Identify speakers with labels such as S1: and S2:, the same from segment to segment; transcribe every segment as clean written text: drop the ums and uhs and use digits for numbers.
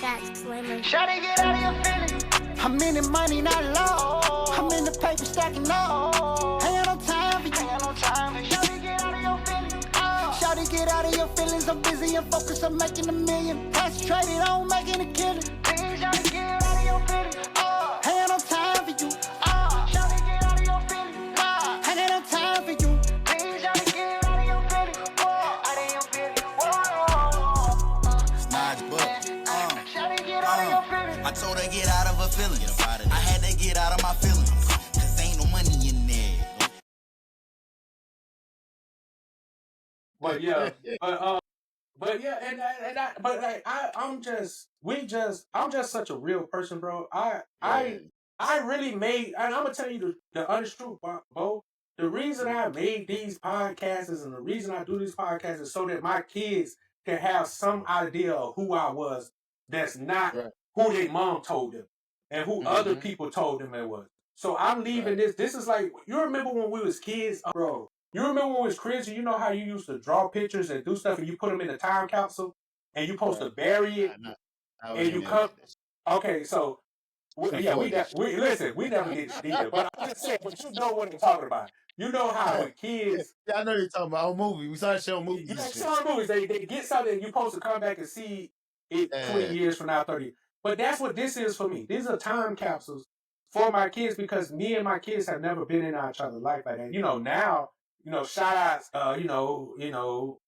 S1: Shawty, get out of your feelings. I'm in the money, not low. I'm in the paper stacking up. Ain't no time for you. Shawty, get out of your feelings. Shawty, get out of your feelings. I'm busy and focused on making a million. Concentrated on making a killing. Please, shawty, get out of your feelings. Ain't no time for you. Shawty, get out of your feelings. Ain't no time for you. Please, shawty, get out of your feelings. Out of your feelings.
S2: Snodge book.
S1: Shawty, get out of your feelings.
S2: I told her get out of her feelings. I had to get out of my feelings. Cause ain't no money in there.
S3: But yeah, I'm just such a real person, bro. I really made, and I'm gonna tell you the honest truth, Bo. The reason I made these podcasts and the reason I do these podcasts is so that my kids can have some idea of who I was. That's not who their mom told them and who other people told them it was. So I'm leaving this. This is like, you remember when we was kids, bro? You remember when we was kids, you know how you used to draw pictures and do stuff and you put them in a time capsule and you supposed to bury it and you come. Okay, so we never get deep, but I'm just saying, but you know what I'm talking about. You know how with kids.
S4: Yeah, I know you're talking about a movie. We started showing movies.
S3: Yeah, showing movies. They get something and you're supposed to come back and see it 20 years from now, 30. But that's what this is for me. These are time capsules for my kids because me and my kids have never been in each other's life like that. You know, now, shout outs,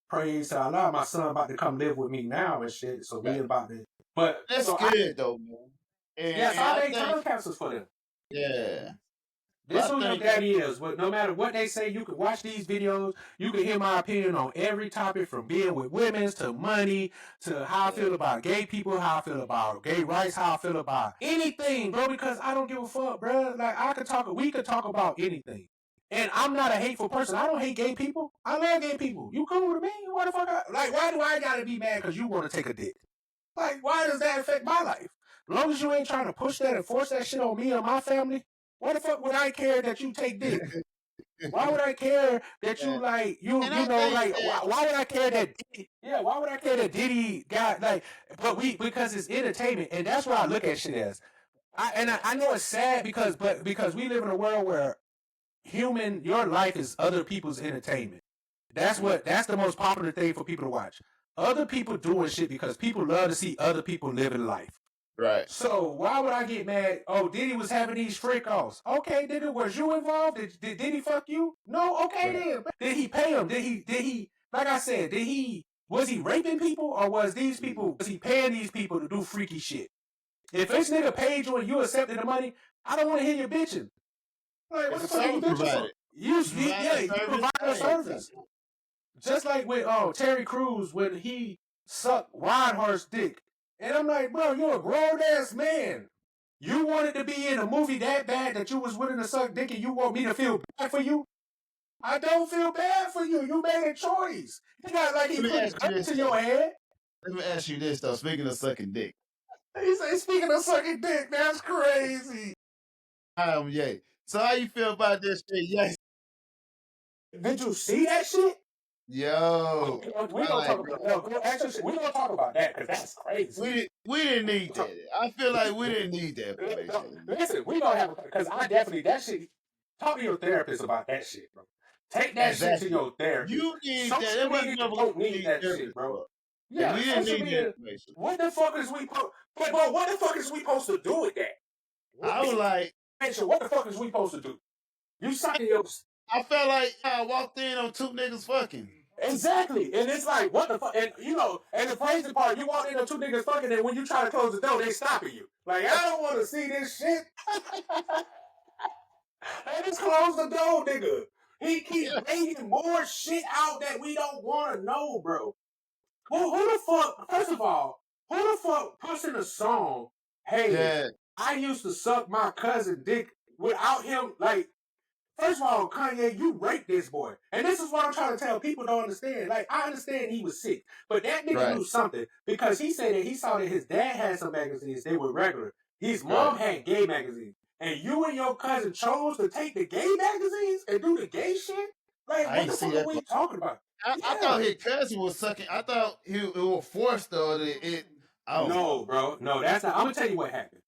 S3: praise to Allah. My son about to come live with me now and shit. So we about to. But
S4: that's good though, man.
S3: Yes, I make time capsules for them.
S4: Yeah.
S3: This is who your daddy is. But no matter what they say, you can watch these videos. You can hear my opinion on every topic from being with women to money to how I feel about gay people, how I feel about gay rights, how I feel about anything, bro, because I don't give a fuck, bro. Like, we could talk about anything. And I'm not a hateful person. I don't hate gay people. I love gay people. You cool with me? What the fuck? Why do I gotta be mad because you want to take a dick? Like, why does that affect my life? As long as you ain't trying to push that and force that shit on me or my family, why the fuck would I care that you take dick? Why would I care that you why would I care that why would I care that Diddy got because it's entertainment and that's what I look at shit as. I know it's sad because we live in a world where your life is other people's entertainment. That's the most popular thing for people to watch. Other people doing shit because people love to see other people living life.
S4: Right.
S3: So why would I get mad? Oh, Diddy was having these freak offs. Okay, was you involved? Did he fuck you? No, okay then. Did he pay him? Did he like I said, was he raping people or was he paying these people to do freaky shit? If this nigga paid you and you accepted the money, I don't want to hear you bitching. Like, what the fuck are you bitching for? You provide a service. Just like with Terry Crews when he sucked Reinhardt's dick. And I'm like, bro, you're a grown-ass man. You wanted to be in a movie that bad that you was willing to suck dick and you want me to feel bad for you? I don't feel bad for you. You made a choice. He got like he put a gun to your head.
S4: Let me ask you this, though. Speaking of sucking dick.
S3: He said, speaking of sucking dick, that's crazy.
S4: Yay. So how you feel about this shit? Yes.
S3: Did you see that shit?
S4: Yo,
S3: we gonna talk about that because that's crazy.
S4: We didn't need that. I feel like we didn't need that.
S3: Listen, we gonna have because I definitely that shit. Talk to your therapist about that shit, bro. Take that shit to your therapist.
S4: You need
S3: that.
S4: That
S3: don't need that shit, bro. Yeah,
S4: we didn't need that information.
S3: What the fuck is we? But what the fuck is we supposed to do with that?
S4: I was like,
S3: what the fuck is we supposed to do? You signing your.
S4: I felt like I walked in on two niggas fucking.
S3: Exactly. And it's like, what the fuck? And, and the crazy part, you walk in on two niggas fucking, and when you try to close the door, they stopping you. Like, I don't want to see this shit. Hey, just close the door, nigga. He keeps bringing more shit out that we don't want to know, bro. Well, who the fuck, first of all, who the fuck puts in a song, hey, I used to suck my cousin dick without him, like, first of all, Kanye, you raped this boy. And this is what I'm trying to tell people don't understand. Like, I understand he was sick, but that nigga knew something because he said that he saw that his dad had some magazines. They were regular. His mom had gay magazines. And you and your cousin chose to take the gay magazines and do the gay shit? Like, what the fuck are we talking about?
S4: I thought his cousin was sucking. I thought it was forced, though.
S3: No, bro. No, that's not. I'm gonna tell you what happened.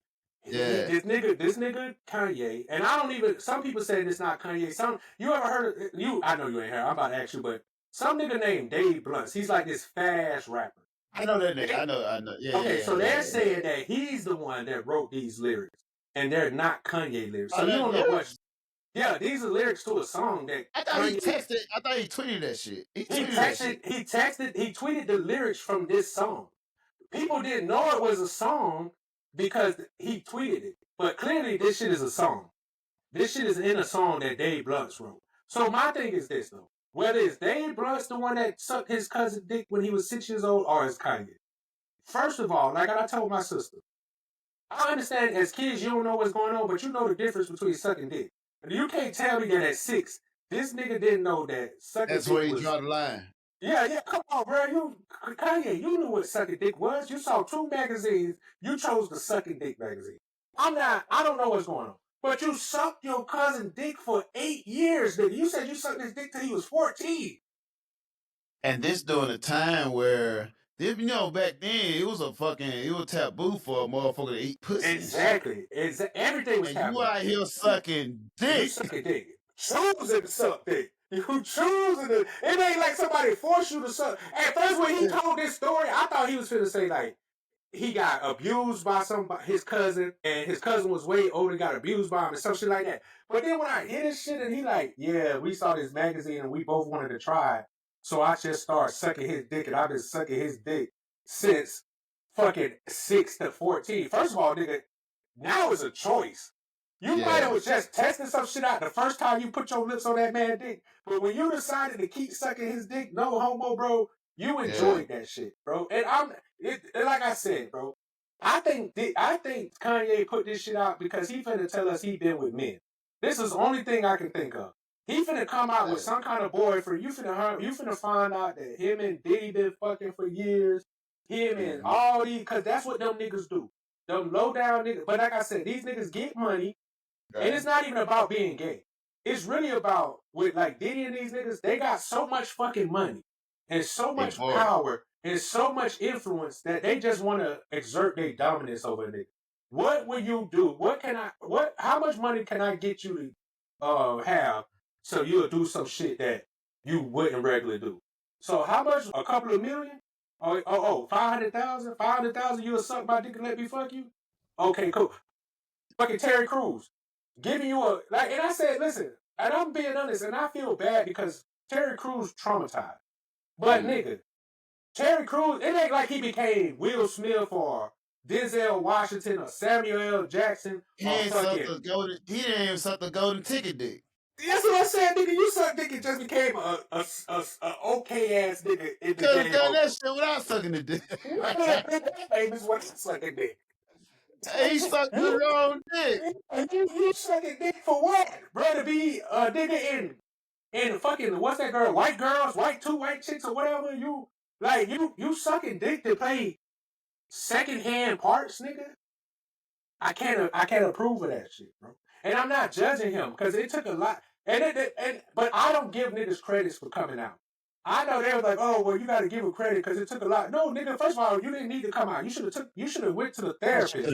S4: Yeah.
S3: This nigga Kanye, and I don't even. Some people say it's not Kanye. Some you ever heard of you? I know you ain't heard. I'm about to ask you, but some nigga named Dave Blunts. He's like this fast rapper.
S4: I know that nigga. I know. Yeah.
S3: Okay, so
S4: yeah.
S3: they're saying that he's the one that wrote these lyrics, and they're not Kanye lyrics. So you don't know what.
S4: lyrics?
S3: Yeah, these are lyrics to a song that
S4: I thought he texted. I thought he tweeted that shit. He
S3: tweeted the lyrics from this song. People didn't know it was a song because he tweeted it. But clearly this shit is a song. This shit is in a song that Dave Blunts wrote. So my thing is this though. Whether it's Dave Blunts the one that sucked his cousin dick when he was 6 years old or it's Kanye. First of all, like I told my sister, I understand as kids you don't know what's going on, but you know the difference between sucking dick. You can't tell me that at 6, this nigga didn't know that sucking
S4: That's
S3: dick
S4: where he
S3: was...
S4: draw the line.
S3: Yeah, come on, bro. Kanye, you knew what sucking dick was. You saw 2 magazines. You chose the sucking dick magazine. I don't know what's going on. But you sucked your cousin dick for 8 years, nigga. You said you sucked his dick till he was 14.
S4: And this during a time where, back then, it was taboo for a motherfucker to eat pussy.
S3: Exactly. Everything was
S4: taboo. And you out here sucking dick.
S3: You sucking dick. Choosing to suck dick. You choosing to. It ain't like somebody forced you to suck. At first, when he told this story, I thought he was finna say, like, he got abused by his cousin, and his cousin was way older, got abused by him, and some shit like that. But then when I hear this shit, and he like, yeah, we saw this magazine, and we both wanted to try it. So I just started sucking his dick, and I've been sucking his dick since fucking 6 to 14. First of all, nigga, now it's a choice. You might have was just testing some shit out the first time you put your lips on that man's dick. But when you decided to keep sucking his dick, no homo, bro, you enjoyed that shit, bro. And like I said, bro, I think Kanye put this shit out because he finna tell us he been with men. This is the only thing I can think of. He finna come out with some kind of boyfriend. You finna find out that him and Diddy been fucking for years. Him and all these, because that's what them niggas do. Them low down niggas. But like I said, these niggas get money. And it's not even about being gay. It's really about, with like Diddy and these niggas, they got so much fucking money and so much power and so much influence that they just want to exert their dominance over a nigga. What will you do? How much money can I get you to have so you'll do some shit that you wouldn't regularly do? So how much? A couple of million? 500,000? 500,000 you'll suck my dick and let me fuck you? Okay, cool. Fucking Terry Crews. Giving you and I said, listen, and I'm being honest, and I feel bad because Terry Crews traumatized. But nigga, Terry Crews, it ain't like he became Will Smith or Denzel Washington or Samuel L. Jackson.
S4: He didn't even suck the golden ticket dick.
S3: That's what I said, nigga. You suck dick and just became a okay ass nigga in the game.
S4: Could've done that shit without sucking the dick.
S3: Famous when he sucking dick.
S4: He sucked the wrong dick.
S3: You sucking dick for what? Bro, to be a nigga in fucking, what's that girl? White girls, two white chicks or whatever. You sucking dick to play secondhand parts, nigga? I can't approve of that shit, bro. And I'm not judging him because it took a lot. But I don't give niggas credits for coming out. I know they was like, oh, well, you got to give him credit because it took a lot. No, nigga, first of all, you didn't need to come out. You should have went to the therapist. But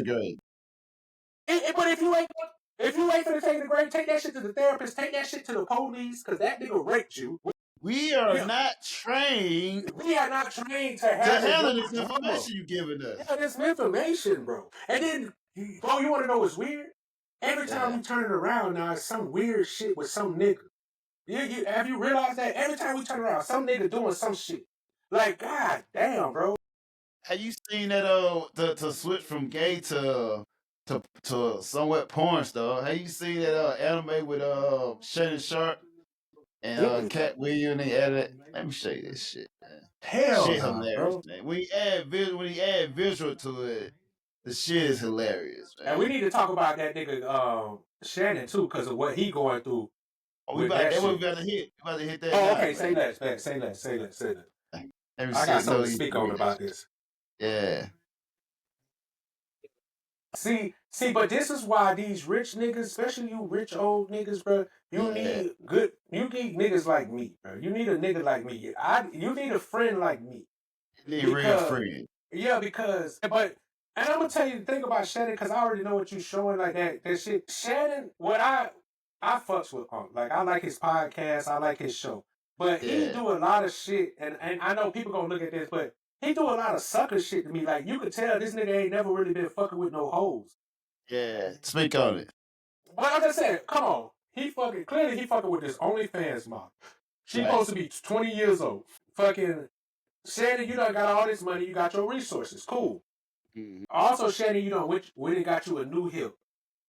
S3: if you ain't finna take the grade, take that shit to the therapist, take that shit to the police, because that nigga raped you.
S4: We are not trained.
S3: We are not trained to handle
S4: this information you giving us.
S3: Yeah, this information, bro. And then, bro, you want to know what's weird? Every time we turn it around now, it's some weird shit with some nigga. Have you realized that? Every time we turn around, some nigga doing some shit. Like, god damn, bro.
S4: Have you seen that to switch from gay to somewhat porn star? Have you seen that anime with Shannon Sharpe and Cat Williams? They added. Let me show you this shit, man.
S3: Hell
S4: shit
S3: no,
S4: hilarious,
S3: bro.
S4: man. When he add visual to it, the shit is hilarious, man.
S3: And we need to talk about that nigga Shannon too, because of what he going through.
S4: We about to hit that.
S3: Oh, okay. Say that. I got something to speak on about this.
S4: Yeah.
S3: See, but this is why these rich niggas, especially you rich old niggas, bro, you need niggas like me, bro. You need a nigga like me. You need a friend like me.
S4: You need a real friend.
S3: Yeah, because and I'm gonna tell you the thing about Shannon because I already know what you showing like that shit. Shannon, what I fucks with like I like his podcast, I like his show, but he
S4: Yeah,
S3: do a lot of shit, and I know people gonna look at this, but he do a lot of sucker shit to me. Like you could tell this nigga ain't never really been fucking with no hoes.
S4: yeah. Speak on it.
S3: But I just said, come on, clearly he fucking with this OnlyFans model. She
S4: Right.
S3: supposed to be 20 years old. Fucking Shannon, you done got all this money, you got your resources, cool.
S4: Mhm.
S3: Also, Shannon, you know, when it got you a new hip.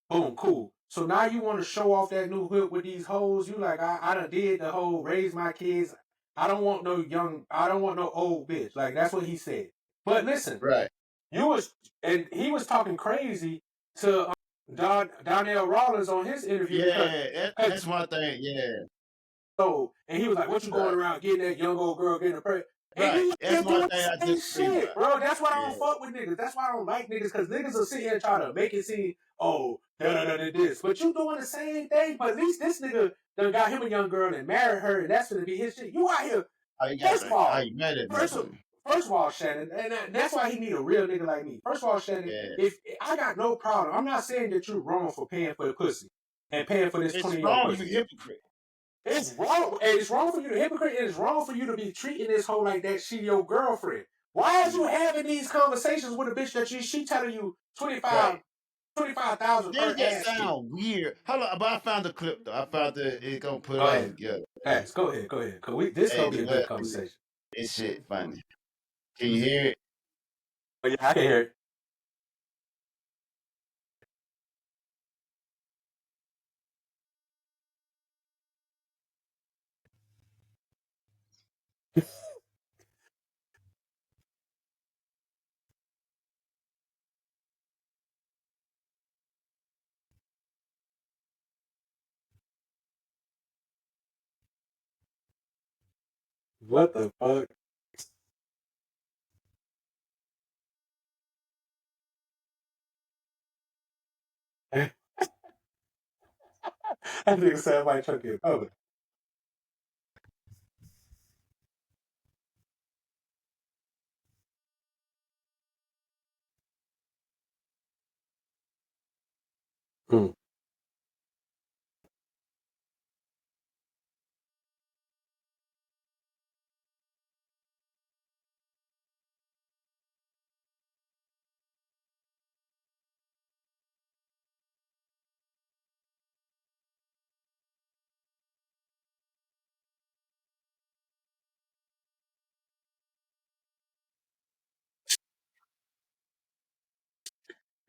S3: Boom, cool. So now you want to show off that new hip with these hoes. You like, I done did the whole raise my kids. I don't want no old bitch. Like, that's what he said. But listen,
S4: Right.
S3: he was talking crazy to Donnell Rollins on his interview
S4: Yeah, that's my thing. Yeah,
S3: and he was like, "What you going
S4: right,
S3: around getting that young old girl getting a prey?" And
S4: right.
S3: you
S4: That's
S3: still
S4: my
S3: doing
S4: thing. I
S3: the same
S4: disagree
S3: shit,
S4: about.
S3: bro. That's why I
S4: Yeah,
S3: don't fuck with niggas. That's why I don't like niggas, because niggas will sit here and try to make it seem, oh, this. But you doing the same thing. But at least this nigga done got him a young girl and married her, and that's gonna be his shit. You out here,
S4: how you got
S3: first of
S4: that? How
S3: all,
S4: you mad at
S3: first of,
S4: nothing?
S3: first of all, Shannon, and that's why he need a real nigga like me. First of all, Shannon,
S4: Yeah,
S3: if I got no problem, I'm not saying that you're wrong for paying for the pussy and paying for this
S4: it's
S3: 20-year-old
S4: wrong. You
S3: pussy.
S4: hypocrite.
S3: It's wrong. And it's wrong for you to hypocrite. And it's wrong for you to be treating this hoe like that she your girlfriend. Why is you having these conversations with a bitch that she telling you
S4: Right.
S3: 25,000
S4: Then
S3: per
S4: it just
S3: ass kick?
S4: sound weird. Hold on, but I found the clip though. I found it gonna put it
S3: Go
S4: all
S3: ahead.
S4: together.
S3: Ask. Go ahead. Go ahead. Cause this
S4: Hey,
S3: gonna be a good
S4: well,
S3: conversation.
S4: this shit funny. Can you hear it?
S3: Oh, yeah, I can hear it. What the fuck? I think somebody trying to get over. Hmm.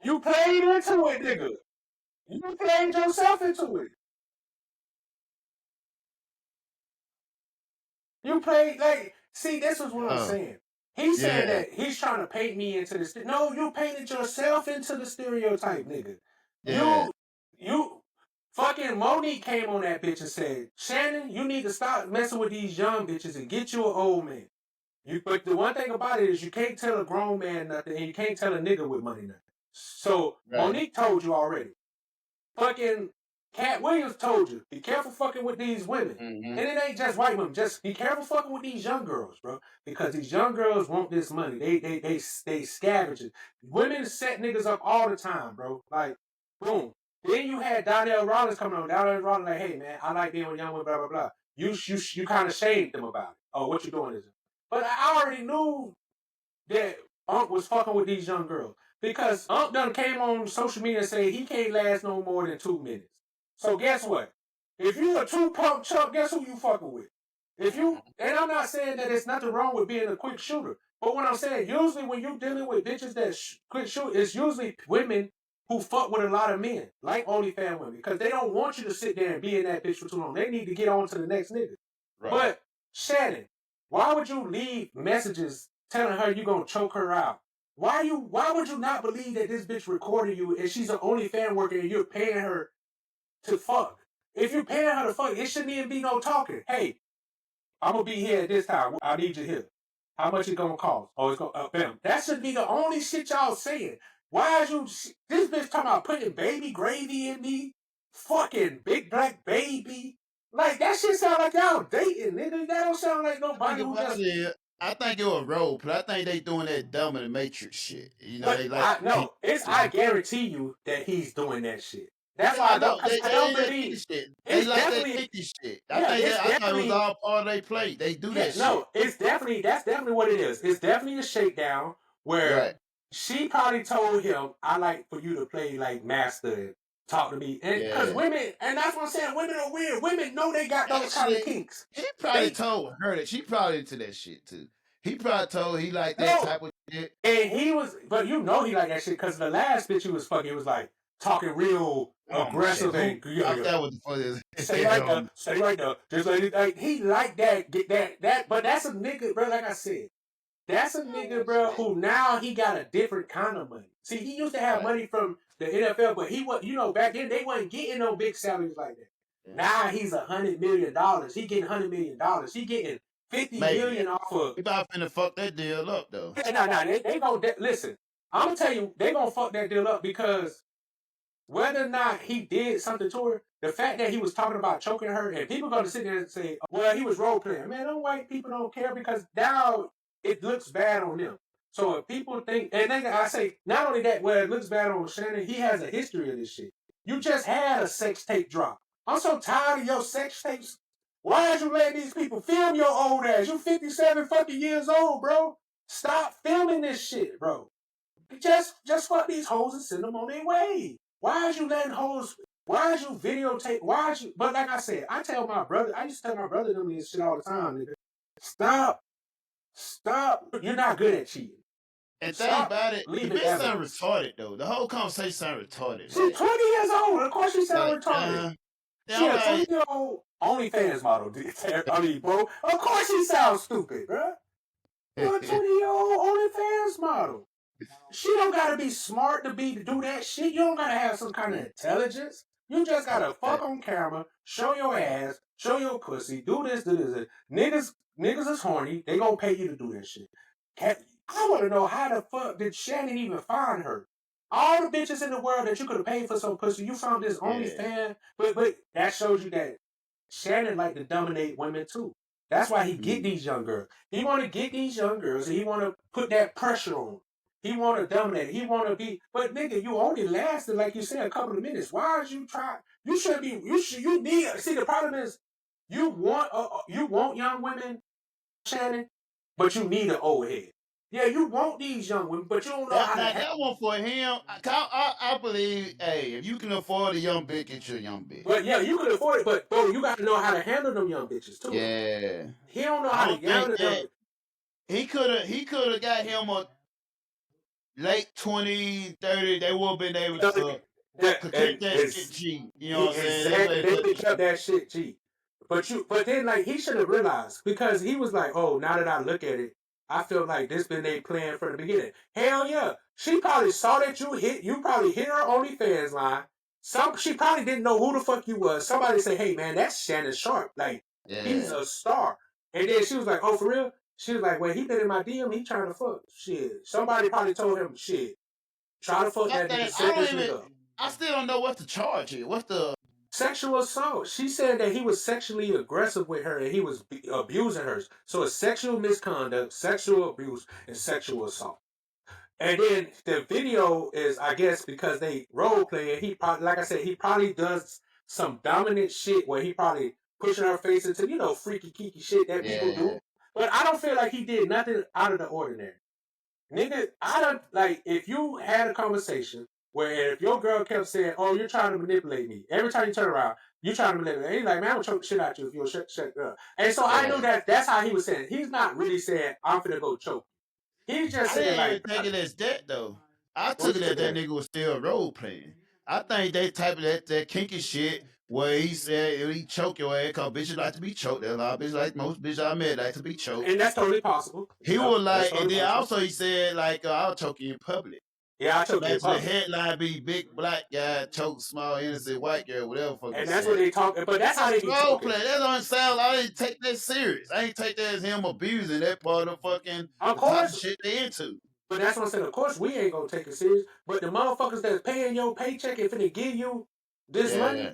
S3: You played into it, nigga. You played yourself into it. You played like, see, this is what I'm
S4: Oh,
S3: saying. He's saying
S4: yeah,
S3: that he's trying to paint me into this. No, you painted yourself into the stereotype, nigga.
S4: yeah,
S3: You, fucking Monique came on that bitch and said, Shannon, you need to stop messing with these young bitches and get you an old man. But the one thing about it is you can't tell a grown man nothing and you can't tell a nigga with money nothing. So
S4: right.
S3: Monique told you already. Fucking Cat Williams told you, be careful fucking with these women.
S4: Mm-hmm.
S3: And it ain't just white women. Just be careful fucking with these young girls, bro. Because these young girls want this money. They scavenging. Women set niggas up all the time, bro. Like, boom. Then you had Donnell Rollins coming on. Donnell Rollins like, hey man, I like being with young women, blah blah blah. You kind of shamed them about it. Oh, what you doing is it? But I already knew that Unc was fucking with these young girls. Because Unc done came on social media and said he can't last no more than 2 minutes. So guess what? If you a two-pump chump, guess who you fucking with? And I'm not saying that there's nothing wrong with being a quick shooter. But what I'm saying, usually when you're dealing with bitches that quick shoot, it's usually women who fuck with a lot of men, like OnlyFans women, because they don't want you to sit there and be in that bitch for too long. They need to get on to the next nigga.
S4: Right.
S3: But Shannon, why would you leave messages telling her you gonna choke her out? Why would you not believe that this bitch recorded you and she's an OnlyFans worker and you're paying her to fuck? If you're paying her to fuck, it shouldn't even be no talking. Hey, I'm gonna be here at this time. I need you here. How much it gonna cost? Oh, it's gonna bam. That should be the only shit y'all saying. Why is this bitch talking about putting baby gravy in me? Fucking big black baby. Like that shit sound like y'all dating, nigga. That don't sound like
S4: The
S3: nobody
S4: thing
S3: who
S4: about
S3: just
S4: it is, I think it was role play. I think they doing that dumb in the Matrix shit. You know,
S3: But
S4: they like.
S3: I guarantee you that he's doing that shit. That's why
S4: I
S3: I don't,
S4: know
S3: cause I don't
S4: they that kinky
S3: believe
S4: shit. They
S3: it's
S4: like that
S3: definitely,
S4: kinky shit.
S3: yeah, it's
S4: I thought it was
S3: definitely,
S4: all part of their play. They do
S3: yeah,
S4: that shit.
S3: no, it's definitely, that's definitely what it is. It's definitely a shakedown where
S4: Right.
S3: she probably told him, I like for you to play like master and talk to me. And because
S4: Yeah.
S3: women, and that's what I'm saying, women are weird. Women know they got those kind of
S4: Actually,
S3: kinks.
S4: he probably
S3: They,
S4: told her that she probably into that shit too. He probably told her he like that
S3: no,
S4: type of shit.
S3: and he was, but you know he like that shit because the last bitch he was fucking, he was like talking real
S4: Shit.
S3: aggressive
S4: Who
S3: and yeah,
S4: I
S3: yeah.
S4: forgot what the fuck is.
S3: Stay right there. Just like he like that, get that. But that's a nigga, bro. Like I said, that's a nigga, bro. Who now he got a different kind of money. See, he used to have
S4: Right.
S3: money from the NFL, but he was, back then they wasn't getting no big salaries like that.
S4: Yeah.
S3: Now he's $100 million. He getting $100 million. He getting 50
S4: Maybe.
S3: million off of.
S4: He about finna fuck that deal up though.
S3: No. They gonna listen. I'm gonna tell you, they gonna fuck that deal up because whether or not he did something to her, the fact that he was talking about choking her, and people going to sit there and say, well, he was role playing. Man, them white people don't care because now it looks bad on them. So if people think, and then I say, not only that, where it looks bad on Shannon, he has a history of this shit. You just had a sex tape drop. I'm so tired of your sex tapes. Why are you letting these people film your old ass? You 57 fucking years old, bro. Stop filming this shit, bro. Just fuck these hoes and send them on their way. Why is you letting hoes? Why is you videotape? Why is you? But like I said, I used to tell my brother them this shit all the time, nigga. Stop. You're not good at cheating.
S4: And think about it, the
S3: Leave it
S4: bitch sound
S3: evidence.
S4: retarded though. The whole conversation sound retarded.
S3: She's 20 years old. Of course she sound retarded.
S4: Yeah,
S3: She a
S4: like,
S3: 20-year-old OnlyFans model. I mean, bro. Of course she sounds stupid, bro. You're a 20-year-old OnlyFans model. She don't gotta be smart to do that shit. You don't gotta have some kind of intelligence. You just gotta fuck on camera, show your ass, show your pussy, do this. Niggas is horny. They gonna pay you to do that shit. I wanna know how the fuck did Shannon even find her? All the bitches in the world that you could have paid for some pussy, you found this OnlyFans. But that shows you that Shannon like to dominate women too. That's why he get these young girls. He want to get these young girls, and he want to put that pressure on. He want to dominate. He want to be. But nigga, you only lasted like you said a couple of minutes. Why is you try? You should be. You need. See, the problem is you want young women, Shannon, but you need an old head. Yeah, you want these young women, but you don't know how to.
S4: that one for him. I believe, hey, if you can afford a young bitch, get you a young bitch.
S3: But yeah, you can afford it, but bro, you got to know how to handle them young bitches too.
S4: Yeah.
S3: He don't know how to handle them.
S4: He could have got him a late 20, 30. They would have been able to keep that shit G. You know what I'm saying?
S3: Exactly. They would kept that shit G. But then like he should have realized because he was like, oh, now that I look at it, I feel like this been their plan from the beginning. Hell yeah. She probably saw that you probably hit her OnlyFans line. She probably didn't know who the fuck you was. Somebody say, hey man, that's Shannon Sharpe. Like, he's a star. And then she was like, oh, for real? She was like, well, he been in my DM, he trying to fuck. Shit. Somebody probably told him, shit. Try to fuck that nigga, set this nigga up.
S4: I still don't know what the charge here. What's the
S3: sexual assault? She said that he was sexually aggressive with her and he was abusing her. So it's sexual misconduct, sexual abuse, and sexual assault. And then the video is, I guess, because they role play, he probably, like I said, he probably does some dominant shit where he probably pushing her face into, freaky, kiki shit that people do. But I don't feel like he did nothing out of the ordinary. Nigga, I don't, like, if you had a conversation where if your girl kept saying, oh, you're trying to manipulate me, every time you turn around, you're trying to manipulate me. He's like, man, I'm going to choke the shit out you if you'll shut up. And so I knew that's how he was saying. He's not really saying, I'm finna go choke. He's just saying, like.
S4: I didn't take it as that, though. I took it as that nigga was still role playing. I think they type of that kinky shit where he said he choke your ass because bitches like to be choked. There's a lot of bitches, like most bitches I met, like to be choked.
S3: And that's totally possible.
S4: He was like, and then also he said, like, I'll choke you in public.
S3: Yeah, I choke you in public.
S4: The headline be big black guy choke small innocent white girl, whatever.
S3: And that's what they talk. But that's how they be talking.
S4: That don't sound. I didn't take that serious. I ain't take that as him abusing that part of the fucking shit they into.
S3: But that's what I'm saying. Of course, we ain't gonna take it serious. But the motherfuckers that's paying your paycheck and finna give you this money,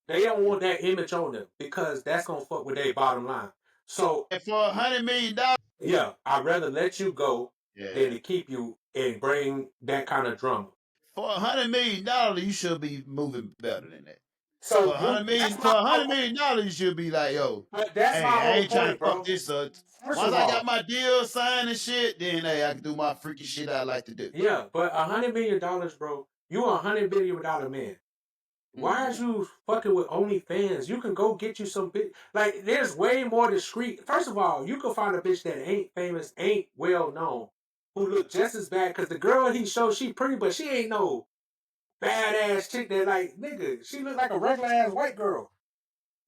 S3: they don't want that image on them because that's gonna fuck with their bottom line. So,
S4: and for $100 million,
S3: Yeah, I'd rather let you go than
S4: Yeah.
S3: to keep you and bring that kind of drama.
S4: For $100 million, you should be moving better than that.
S3: So
S4: For
S3: that's
S4: for
S3: my
S4: $100 million, you should be like, yo,
S3: but that's my
S4: hey, I
S3: whole
S4: ain't trying to
S3: point,
S4: fuck
S3: bro.
S4: this up.
S3: First
S4: Once
S3: of
S4: I got
S3: all,
S4: my deal signed and shit, then hey, I can do my freaky shit I like to do.
S3: yeah, but $100 million, bro. You $100 billion man. Why is
S4: Mm-hmm.
S3: you fucking with OnlyFans? You can go get you some bitch. Like, there's way more discreet. First of all, you can find a bitch that ain't famous, ain't well known, who look just as bad. Cause the girl he showed, she pretty, but she ain't no badass chick that like, nigga, she look like a regular ass white girl.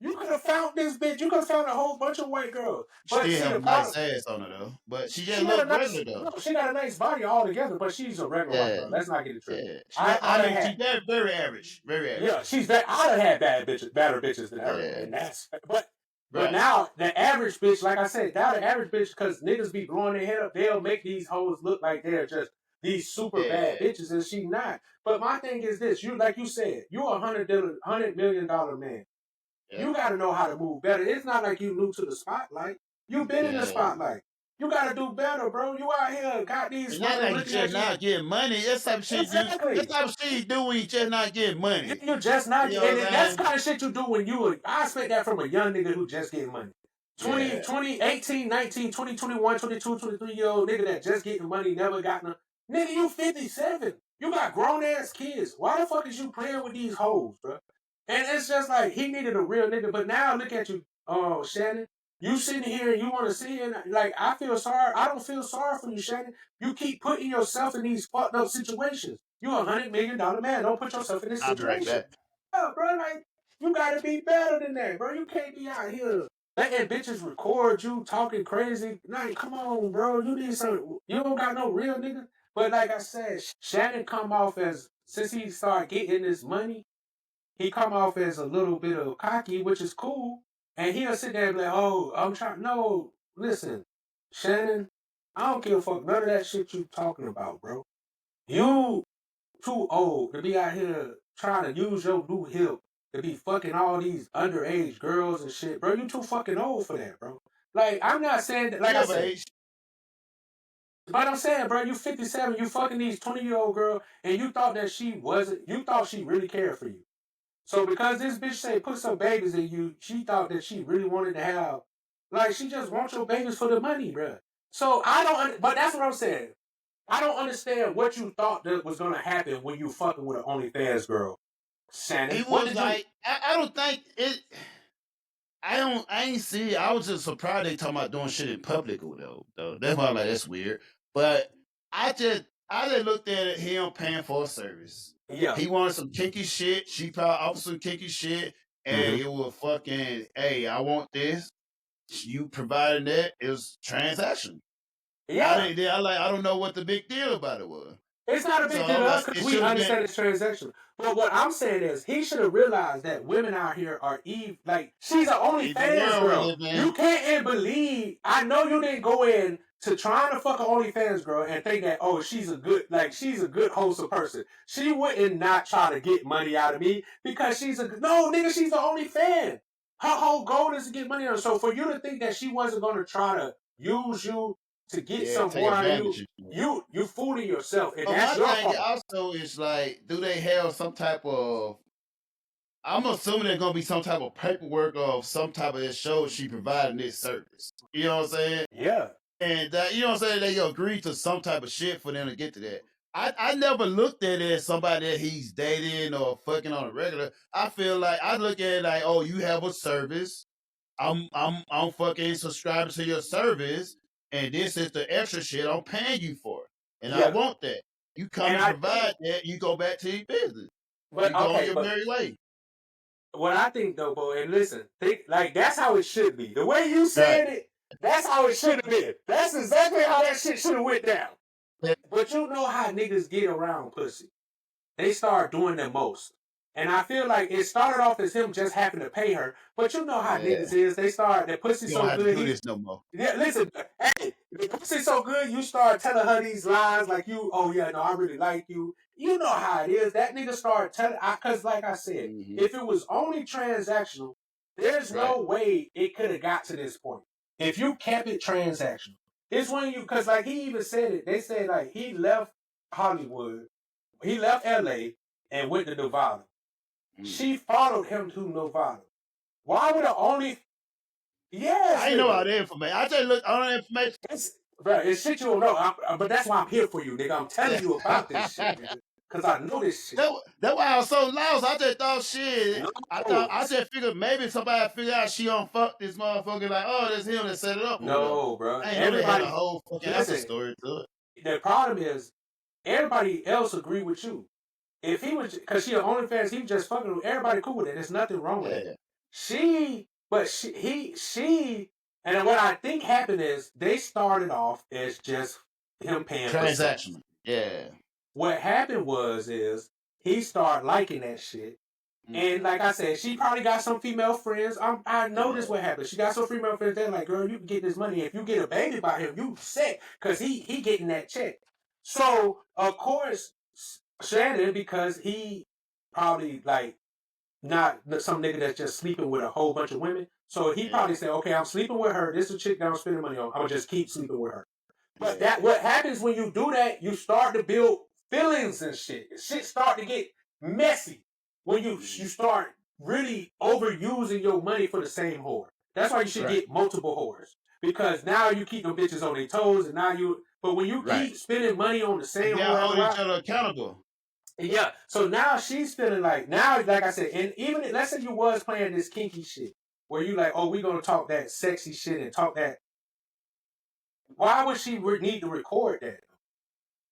S3: You could have found this bitch. You could have found a whole bunch of white girls. But
S4: Still
S3: see,
S4: have
S3: the
S4: a nice
S3: problem,
S4: ass on her though, but she just
S3: she got a
S4: look
S3: nice,
S4: regular though.
S3: no, she got a nice body altogether, but she's a regular white
S4: Yeah,
S3: girl. Let's not get it tripped.
S4: yeah.
S3: I done
S4: She
S3: had,
S4: very, very average, very
S3: yeah,
S4: average.
S3: she's bad. I done had bad bitches, badder bitches than her,
S4: Yeah,
S3: and that's, but
S4: right.
S3: now the average bitch, like I said, now the average bitch, because niggas be blowing their head up, they'll make these hoes look like they're just these super bad
S4: Yeah,
S3: bitches, and she not. But my thing is this: you, like you said, you $100 million man.
S4: yeah,
S3: You got to know how to move better. It's not like you new to the spotlight. You been in the
S4: yeah.
S3: spotlight. You got to do better, bro. You out here got these
S4: It's not
S3: women
S4: like you
S3: looking at
S4: just
S3: you.
S4: not getting money. That's type of shit you. That's
S3: Exactly.
S4: type of shit you do when you just not getting money.
S3: You just not,
S4: You know
S3: and
S4: what I'm
S3: that's
S4: saying?
S3: kind of shit you do when you. I expect that from a young nigga who just getting money. 20,
S4: Yeah.
S3: 20, 18, 19, 20, 21, 22, 23 year old nigga that just getting money, never got no. Nigga, you 57. You got grown ass kids. Why the fuck is you playing with these hoes, bro? And it's just like he needed a real nigga. But now look at you, Shannon. You sitting here and you want to see it. Like, I feel sorry. I don't feel sorry for you, Shannon. You keep putting yourself in these fucked up situations. You $100 million man. Don't put yourself in this
S4: I'll be right
S3: situation.
S4: back.
S3: Yeah, bro. Like, you gotta be better than that, bro. You can't be out here letting bitches record you talking crazy. Like, come on, bro. You need some. You don't got no real nigga. But like I said, Shannon come off as, since he started getting this money, he come off as a little bit of cocky, which is cool. And he'll sit there and be like, "Oh, I'm trying." No, listen, Shannon, I don't give a fuck none of that shit you talking about, bro. You too old to be out here trying to use your new hip to be fucking all these underage girls and shit, bro. You too fucking old for that, bro. Like, I'm not saying that, like I
S4: Yeah, but
S3: said, but I'm saying, bro, you 57, you fucking these 20-year-old girl, and you thought that she wasn't, you thought she really cared for you. So because this bitch say put some babies in you, she thought that she really wanted to have, like, she just wants your babies for the money, bro. So I don't, but that's what I'm saying. I don't understand what you thought that was gonna happen when you fucking with an OnlyFans girl, Shannon.
S4: he
S3: What
S4: was
S3: did you?
S4: like, I don't think it. I ain't see. I was just surprised they talking about doing shit in public or whatever. Though that's why I'm like, that's weird. But I just looked at him paying for a service.
S3: Yeah.
S4: He wanted some kinky shit. She probably offered some kinky shit, and
S3: Mm-hmm.
S4: it was fucking. Hey, I want this. You providing that, it was transaction.
S3: Yeah.
S4: I don't know what the big deal about it was.
S3: It's not a
S4: So
S3: big deal
S4: I'm
S3: to us
S4: like,
S3: because
S4: it
S3: we
S4: should have been.
S3: understand it's transactional. But what I'm saying is, he should have realized that women out here are like, she's an
S4: It's the
S3: OnlyFans
S4: world we
S3: girl.
S4: live in.
S3: You can't even believe. I know you didn't go in to trying to fuck an OnlyFans girl and think that, oh, she's a good wholesome person. She wouldn't not try to get money out of me because no nigga, she's an OnlyFan. Her whole goal is to get money out of her. So for you to think that she wasn't gonna try to use you to get
S4: Yeah,
S3: some
S4: take
S3: more out of you,
S4: advantage of you.
S3: you fooling yourself, and
S4: But
S3: that's
S4: my
S3: your
S4: thing
S3: fault.
S4: also is like, do they have some type of? I'm assuming there's gonna be some type of paperwork of some type of this show she providing this service. You know what I'm saying?
S3: Yeah.
S4: And you know what I'm saying? They agree to some type of shit for them to get to that. I never looked at it as somebody that he's dating or fucking on a regular. I feel like I look at it like, oh, you have a service. I'm fucking subscribing to your service, and this is the extra shit I'm paying you for, and I
S3: Yeah.
S4: want that. You come
S3: And
S4: and
S3: I
S4: provide
S3: think,
S4: that, you go back to your business.
S3: but
S4: You go on
S3: okay,
S4: your
S3: but
S4: merry way.
S3: what I think though, boy, and listen, think like that's how it should be. The way you
S4: Right.
S3: said it, that's how it should have been. That's exactly how that shit should have went down.
S4: Yeah.
S3: But you know how niggas get around pussy. They start doing the most. And I feel like it started off as him just having to pay her. But you know how
S4: Yeah.
S3: niggas is. Their pussy
S4: You don't
S3: so
S4: have to
S3: good.
S4: do this no more.
S3: Yeah, listen, hey, the pussy so good, you start telling her these lies like oh yeah, no, I really like you. You know how it is. That nigga started telling, because like I said,
S4: Mm-hmm.
S3: if it was only transactional, there's
S4: Right.
S3: no way it could have got to this point. If you kept it transactional. It's when you, cause like he even said it. They said like he left Hollywood, he left LA and went to Nevada. She followed him to Nevada. Why would the only? Yes,
S4: I ain't know all the information. I just looked all the information.
S3: Bro, it's shit you don't know. But that's why I'm here for you, nigga. I'm telling you about this shit, nigga. Cause I know this shit.
S4: That's why I was so lost. I just thought shit.
S3: No.
S4: I just figured maybe somebody figured out she don't fuck this motherfucker. Like, oh, that's him that set it up.
S3: No, bro.
S4: I ain't know they had a whole fucking story to it.
S3: The problem is everybody else agree with you. If he was, cause she an OnlyFans, he was just fucking with everybody. Cool with it. There's nothing wrong with it. She, and then what I think happened is they started off as just him paying
S4: transaction. Yeah.
S3: What happened is he started liking that shit. And like I said, she probably got some female friends. I know this what happened. She got some female friends. They're like, girl, you can get this money. If you get a baby by him, you set. Because he getting that check. So, of course, Shannon, because he probably like not some nigga that's just sleeping with a whole bunch of women. So he probably said, okay, I'm sleeping with her. This is a chick that I'm spending money on. I'm going to just keep sleeping with her. But what happens when you do that, you start to build feelings and shit. Shit start to get messy when you start really overusing your money for the same whore. That's why you should get multiple whores. Because now you keep them bitches on their toes, and now but when you keep spending money on the same whore,
S4: hold each other accountable.
S3: Yeah. So now she's feeling like, like I said, and even let's say you was playing this kinky shit where you like, oh, we gonna talk that sexy shit and talk that. Why would she need to record that?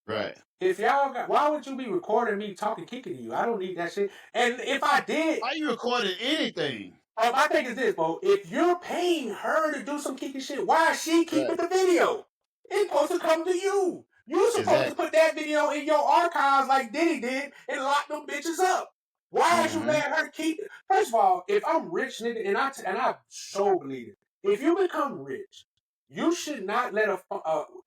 S4: Right.
S3: If y'all why would you be recording me talking kinky to you? I don't need that shit. And if I did,
S4: why you recording anything?
S3: My thing is this, bro. If you're paying her to do some kinky shit, why is she keeping the video? It's supposed to come to you. You're supposed to put that video in your archives like Diddy did and lock them bitches up. Why is you letting her keep it? First of all, if I'm rich, nigga, and I so believe it, if you become rich, you should not let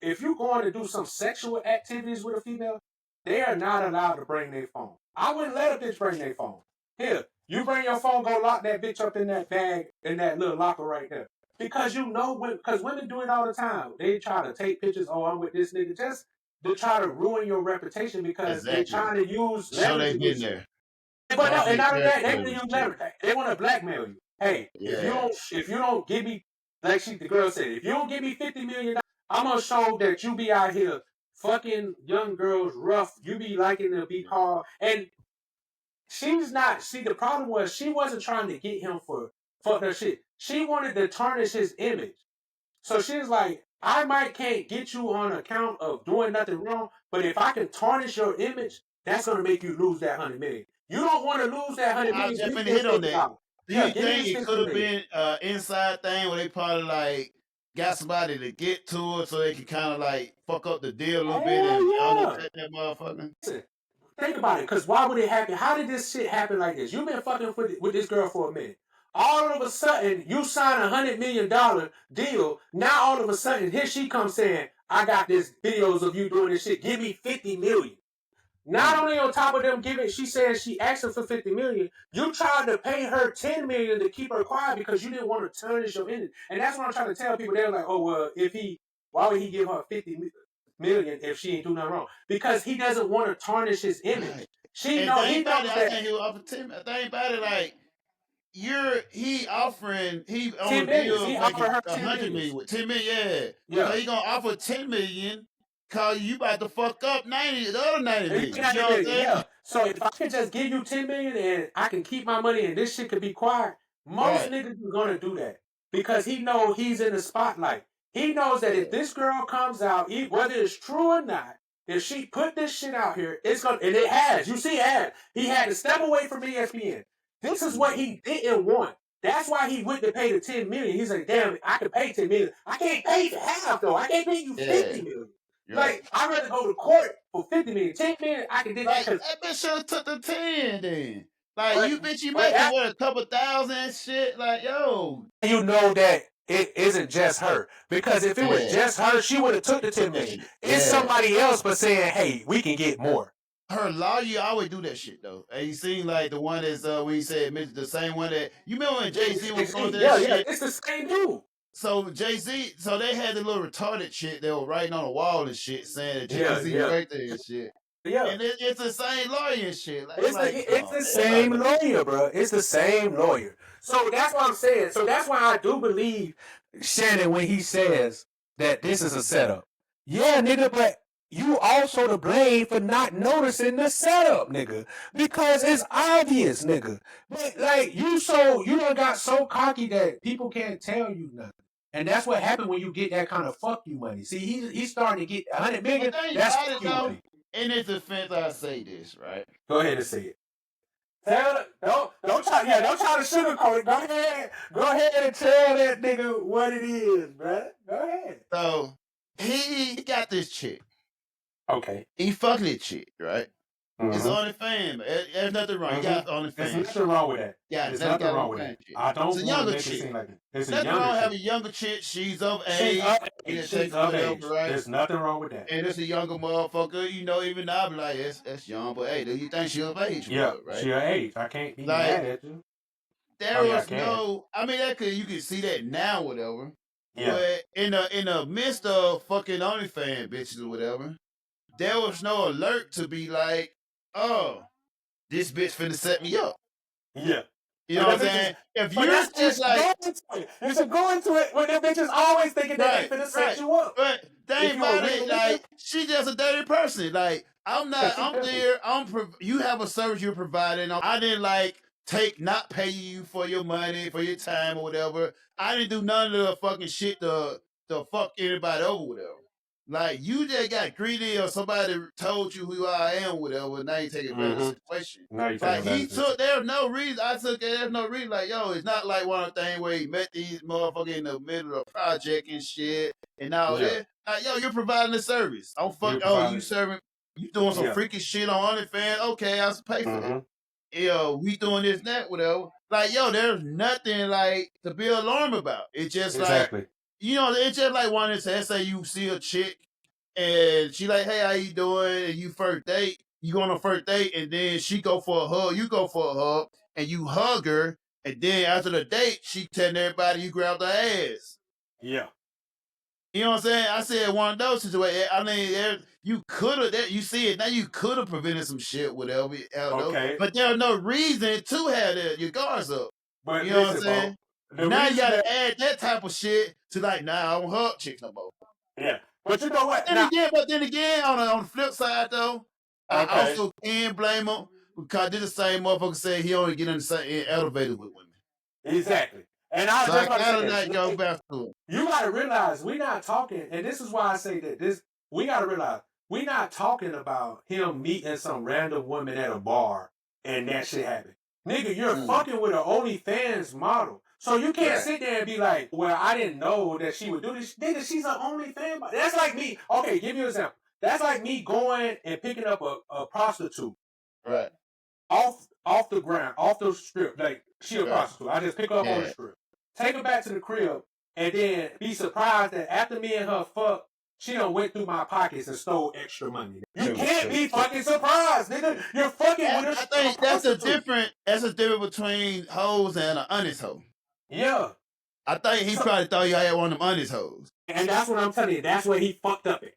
S3: if you're going to do some sexual activities with a female, they are not allowed to bring their phone. I wouldn't let a bitch bring their phone. Here, you bring your phone, go lock that bitch up in that bag, in that little locker right there. Because because women do it all the time. They try to take pictures, oh, I'm with this nigga, just to try to ruin your reputation because they're trying to use
S4: leverage. So they been there.
S3: But no, and not only that, they want to use leverage. They want to blackmail you. Hey, if you don't give me, like the girl said, if you don't give me $50 million, I'm gonna show that you be out here fucking young girls rough. You be liking to be called, and she's not. See, the problem was she wasn't trying to get him for her shit. She wanted to tarnish his image. So she's like, I can't get you on account of doing nothing wrong, but if I can tarnish your image, that's gonna make you lose that $100 million. You don't want to lose that $100 million.
S4: I definitely hit on that. Do you think it could have been an inside thing where they probably like got somebody to get to it so they can kind of like fuck up the deal a little bit and undercut that motherfucker?
S3: Listen, think about it, because why would it happen? How did this shit happen like this? You've been fucking with this girl for a minute. All of a sudden, you sign $100 million deal. Now all of a sudden, here she comes saying, I got this videos of you doing this shit. Give me $50 million. Not only on top of them giving, she says she asked him for $50 million. You tried to pay her $10 million to keep her quiet because you didn't want to tarnish your image. And that's what I'm trying to tell people. They're like, oh, well, why would he give her $50 million if she ain't do nothing wrong? Because he doesn't want to tarnish his image. He knows that.
S4: I think he was offered $10. Think about it, like, he offering, he on the deal
S3: he offered her
S4: $100 million with $10 million, yeah. So he gonna offer $10 million. Cause you about to fuck up the other 90 million. You know what I'm saying?
S3: Yeah. So if I can just give you $10 million and I can keep my money and this shit can be quiet, most niggas are gonna do that because he knows he's in the spotlight. He knows that if this girl comes out, whether it's true or not, if she put this shit out here, it's gonna, and it has. You see, it has. He had to step away from ESPN. This is what he didn't want. That's why he went to pay the $10 million. He's like, damn, I can pay $10 million. I can't pay for half though. I can't pay you $50 million. Like, I'd rather go to court for $50 million. $10 million, I can do that.
S4: That bitch should have took the 10 then. Like, you making a couple thousand and shit? Like, yo.
S3: You know that it isn't just her. Because if it was just her, she would have took the $10 million. It's somebody else but saying, hey, we can get more.
S4: Her lawyer always do that shit, though. And you seen, like, the one that's, when he said, the same one that, you remember when Jay-Z was going to that shit?
S3: Yeah, it's the same dude.
S4: so Jay-Z, so they had the little retarded shit they were writing on the wall and shit saying that
S3: Yeah,
S4: Jay-Z
S3: yeah.
S4: birthday and shit.
S3: Yeah.
S4: And it's the same lawyer and shit. Like,
S3: It's the same lawyer, bro. It's the same lawyer. So that's what I'm saying. So that's why I do believe Shannon when he says that this is a setup. Yeah, nigga, but you also to blame for not noticing the setup, nigga. Because it's obvious, nigga. But like you done got so cocky that people can't tell you nothing. And that's what happened when you get that kind of fuck you money. See, he's starting to get 100 million. That's fuck you money.
S4: In its defense, I say this, right?
S3: Go ahead and say it. Don't try to sugarcoat it. Go ahead and tell that nigga what it is, bruh. Go ahead.
S4: So he got this chick.
S3: Okay.
S4: He fucking this chick, right? It's OnlyFans. There's nothing wrong. You got OnlyFans.
S3: There's nothing wrong with that.
S4: Yeah,
S3: there's nothing wrong with that. I don't want to make it seem like it. There's nothing wrong with having a younger chick. She's of age.
S4: She's of age. Right?
S3: There's nothing wrong with that.
S4: And it's a younger motherfucker. You know, even now, I be like, that's young, but hey, do you think she's of age?
S3: Yeah,
S4: right?
S3: she's of age. I can't be mad at you.
S4: There was no. I mean, you can see that now, whatever. Yeah. But in the midst of fucking OnlyFans bitches or whatever, there was no alert to be like, oh, this bitch finna set me up.
S3: Yeah.
S4: You know what I'm saying? If you're just like,
S3: you should go into it when them bitches always thinking that they finna set you up.
S4: But they about it, like, she just a dirty person. Like, I'm there. You have a service you're providing. I didn't not pay you for your money, for your time or whatever. I didn't do none of the fucking shit to fuck anybody over, whatever. Like, you just got greedy or somebody told you who I am, whatever, and now you take advantage of the situation. There's no reason. There's no reason. Like, yo, it's not like one of the things where he met these motherfuckers in the middle of a project and shit and all that. Like, yo, you're providing a service. You doing some freaky shit on OnlyFans. Okay, I'll pay for it. Yo, we doing this, that, whatever. Like, yo, there's nothing, like, to be alarmed about. It's just like, you know, it's just like one that says, say you see a chick and she like, hey, how you doing? And you first date, you go on a first date and then she go for a hug, you go for a hug and you hug her. And then after the date, she telling everybody you grabbed her ass.
S3: Yeah.
S4: You know what I'm saying? I said one of those situations. I mean, you could have, you see it now, you could have prevented some shit, whatever. Okay. But there's no reason to have your guards up.
S3: But
S4: you know what I'm saying? Now you gotta add that type of shit to like, nah, I don't hug chicks no more.
S3: Yeah. But you know what?
S4: But then again, on the flip side though, I also can blame him because this the same motherfucker said he only get in the elevators with women.
S3: Exactly. And I was just about to say,
S4: go back to it.
S3: You gotta realize we're not talking, and this is why I say that we gotta realize we're not talking about him meeting some random woman at a bar and that shit happened. Nigga, you're fucking with an OnlyFans model. So you can't sit there and be like, well, I didn't know that she would do this. Nigga, she's an OnlyFans model. That's like me. Okay, give you an example. That's like me going and picking up a prostitute.
S4: Right.
S3: Off the ground, off the strip. Like, she a prostitute. I just pick her up on the strip. Take her back to the crib, and then be surprised that after me and her fuck, she done went through my pockets and stole extra money. You can't be fucking surprised, nigga. You're fucking with her.
S4: I think that's a difference between hoes and an honest hoe.
S3: Yeah.
S4: I think he probably thought you had one of them honest hoes.
S3: And that's what I'm telling you. That's where he fucked up at.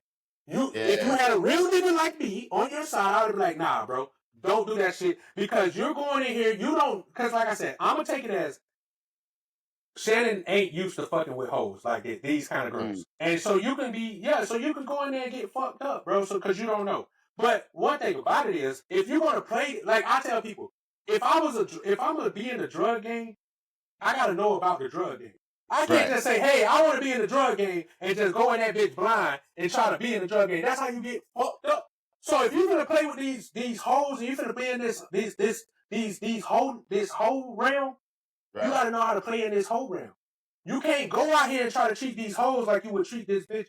S3: If you had a real nigga like me on your side, I would be like, nah, bro, don't do that shit. Because you're going in here, because like I said, I'm going to take it as Shannon ain't used to fucking with hoes like these kind of girls. And so you can go in there and get fucked up, bro, because you don't know. But one thing about it is, if you're going to play, like I tell people, if I'm going to be in the drug game, I got to know about the drug game. I can't just say, hey, I want to be in the drug game and just go in that bitch blind and try to be in the drug game. That's how you get fucked up. So if you're going to play with these hoes and you're going to be in this whole realm, you got to know how to play in this whole realm. You can't go out here and try to treat these hoes like you would treat this bitch.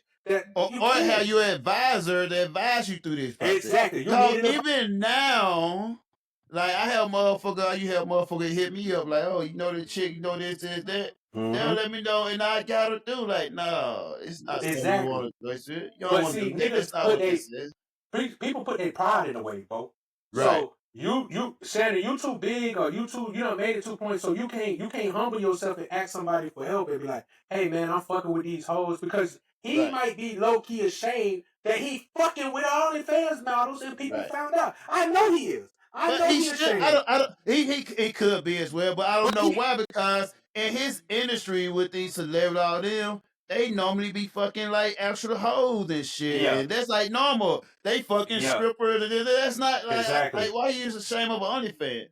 S4: Or have your advisor to advise you through this process.
S3: Exactly.
S4: Even now, like I have motherfucker hit me up like, oh, you know this chick, you know this, that. They'll let me know, and I gotta do like, no, it's not something you want to do. You don't want to do. Niggas
S3: people put their pride in the way, bro.
S4: Right.
S3: Shannon, you too big or you done made it to a point so you can't humble yourself and ask somebody for help and be like, hey man, I'm fucking with these hoes because he might be low key ashamed that he fucking with OnlyFans models and people found out. I know he is. I know he's ashamed.
S4: He could be as well, but I don't know why, because in his industry with these celebrities, all them, they normally be fucking like actual hoes and shit.
S3: Yeah.
S4: And that's like normal. They fucking strippers. That's not like,
S3: Exactly.
S4: why you ashamed of an OnlyFans?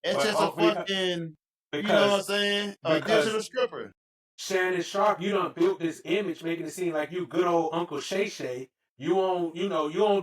S4: It's
S3: But
S4: just a fucking, you know what I'm saying? A digital stripper.
S3: Shannon Sharpe, you done built this image making it seem like you good old Uncle Shay Shay. You don't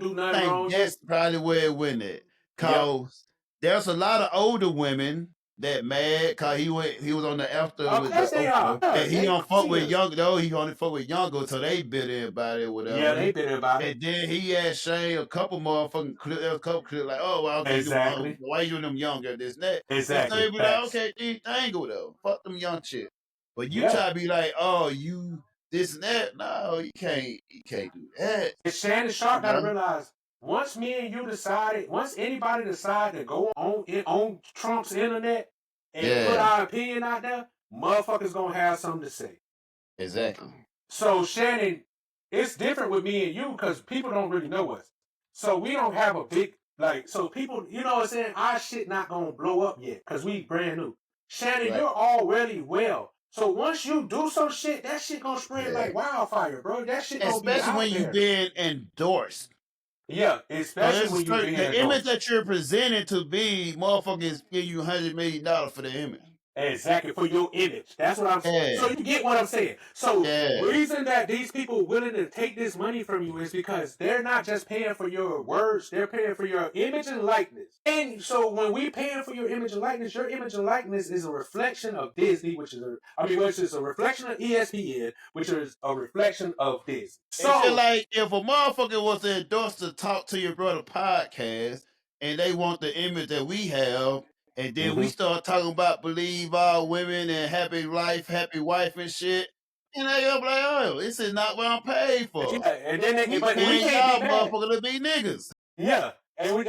S3: do nothing wrong.
S4: That's probably where it went at. Cause there's a lot of older women that mad cause he was on the after with the Oprah, and he don't fuck with young though. He only fuck with younger, so they bitter about it, whatever.
S3: Yeah, they bitter about it.
S4: And then he asked Shane a couple motherfucking clips. There was a couple clips like, oh, well, okay,
S3: exactly.
S4: Why you and them younger? This and that.
S3: Exactly.
S4: So they be like, okay, I ain't go though. Fuck them young shit. But you try to be like, oh, you this and that. No, you can't do that.
S3: And Shannon Sharpe gotta realize, once anybody decide to go on Trump's internet and put our opinion out there, motherfuckers gonna have something to say.
S4: Exactly.
S3: So Shannon, it's different with me and you because people don't really know us. So we don't have a big so people, you know what I'm saying? Our shit not gonna blow up yet because we brand new. Shannon, you're already well. So once you do some shit, that shit gonna spread like wildfire, bro. That shit gonna be out
S4: especially when you've been endorsed.
S3: Yeah, especially when you've been
S4: the image that you're presenting to be, motherfuckers give you $100 million for the image.
S3: Exactly, for your image. That's what I'm saying. So you get what I'm saying. So the reason that these people are willing to take this money from you is because they're not just paying for your words, they're paying for your image and likeness. And so when we paying for your image and likeness is a reflection of Disney, which is a reflection of ESPN, which is a reflection of Disney. So
S4: it's like if a motherfucker was to endorse the Talk to Your Brother podcast and they want the image that we have, and then we start talking about believe all women and happy life, happy wife and shit. And they go like, oh, this is not what I'm paid for.
S3: Yeah, and then
S4: we can't motherfucker to be niggas.
S3: Yeah. And we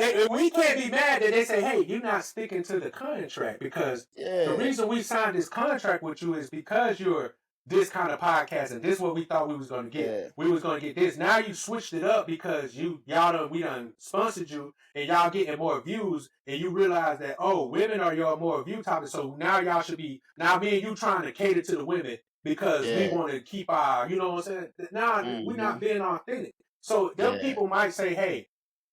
S3: can't be mad that they say, hey, you're not sticking to the contract because the reason we signed this contract with you is because you're this kind of podcast and this is what we thought we was going to get. Yeah. We was going to get this. Now you switched it up because we done sponsored you and y'all getting more views and you realize that, oh, women are your more view topic. So now y'all should be, now me and you trying to cater to the women because we want to keep our, you know what I'm saying? Now we're not being authentic. So them people might say, hey,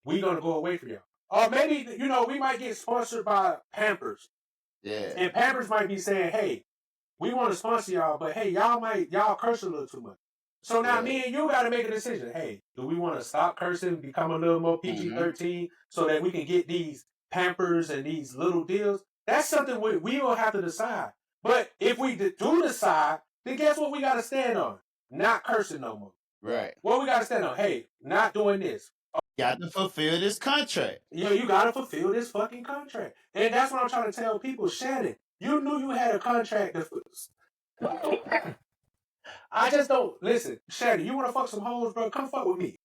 S3: we going to go away from y'all. Or maybe, we might get sponsored by Pampers. Yeah. And Pampers might be saying, hey, we want to sponsor y'all, but hey, y'all curse a little too much. So now me and you got to make a decision. Hey, do we want to stop cursing, become a little more PG-13 so that we can get these Pampers and these little deals? That's something we will have to decide. But if we do decide, then guess what we got to stand on? Not cursing no more.
S4: Right.
S3: What we got to stand on? Hey, not doing this.
S4: Got to fulfill this contract.
S3: Yeah, you got to fulfill this fucking contract. And that's what I'm trying to tell people. Shannon, you knew you had a contract. I just don't. Listen, Shannon, you want to fuck some hoes, bro? Come fuck with me.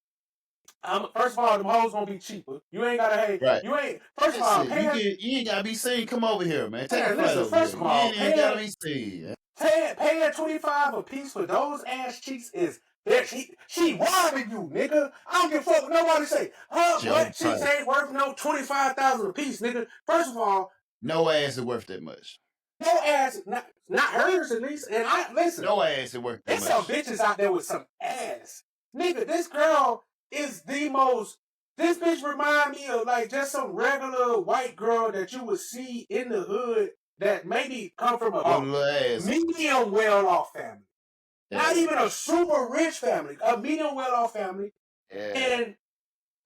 S3: First of all, them hoes gonna be cheaper. You ain't gotta hate. Right. You ain't. First of all,
S4: you ain't gotta be seen. Come over here, man.
S3: Listen, first of all,
S4: you ain't gotta be seen.
S3: Paying $25 a piece for those ass cheeks is that she robbing you, nigga. I don't give a fuck what nobody say. Her butt cheeks ain't worth no $25,000 a piece, nigga. First of all,
S4: no ass is worth that much.
S3: No ass, not hers at least. And listen.
S4: No ass is worth that much.
S3: There's some bitches out there with some ass. Nigga, this girl is the most. This bitch remind me of like just some regular white girl that you would see in the hood that maybe come from a medium well-off family. Yeah. Not even a super rich family. A medium well-off family. Yeah. And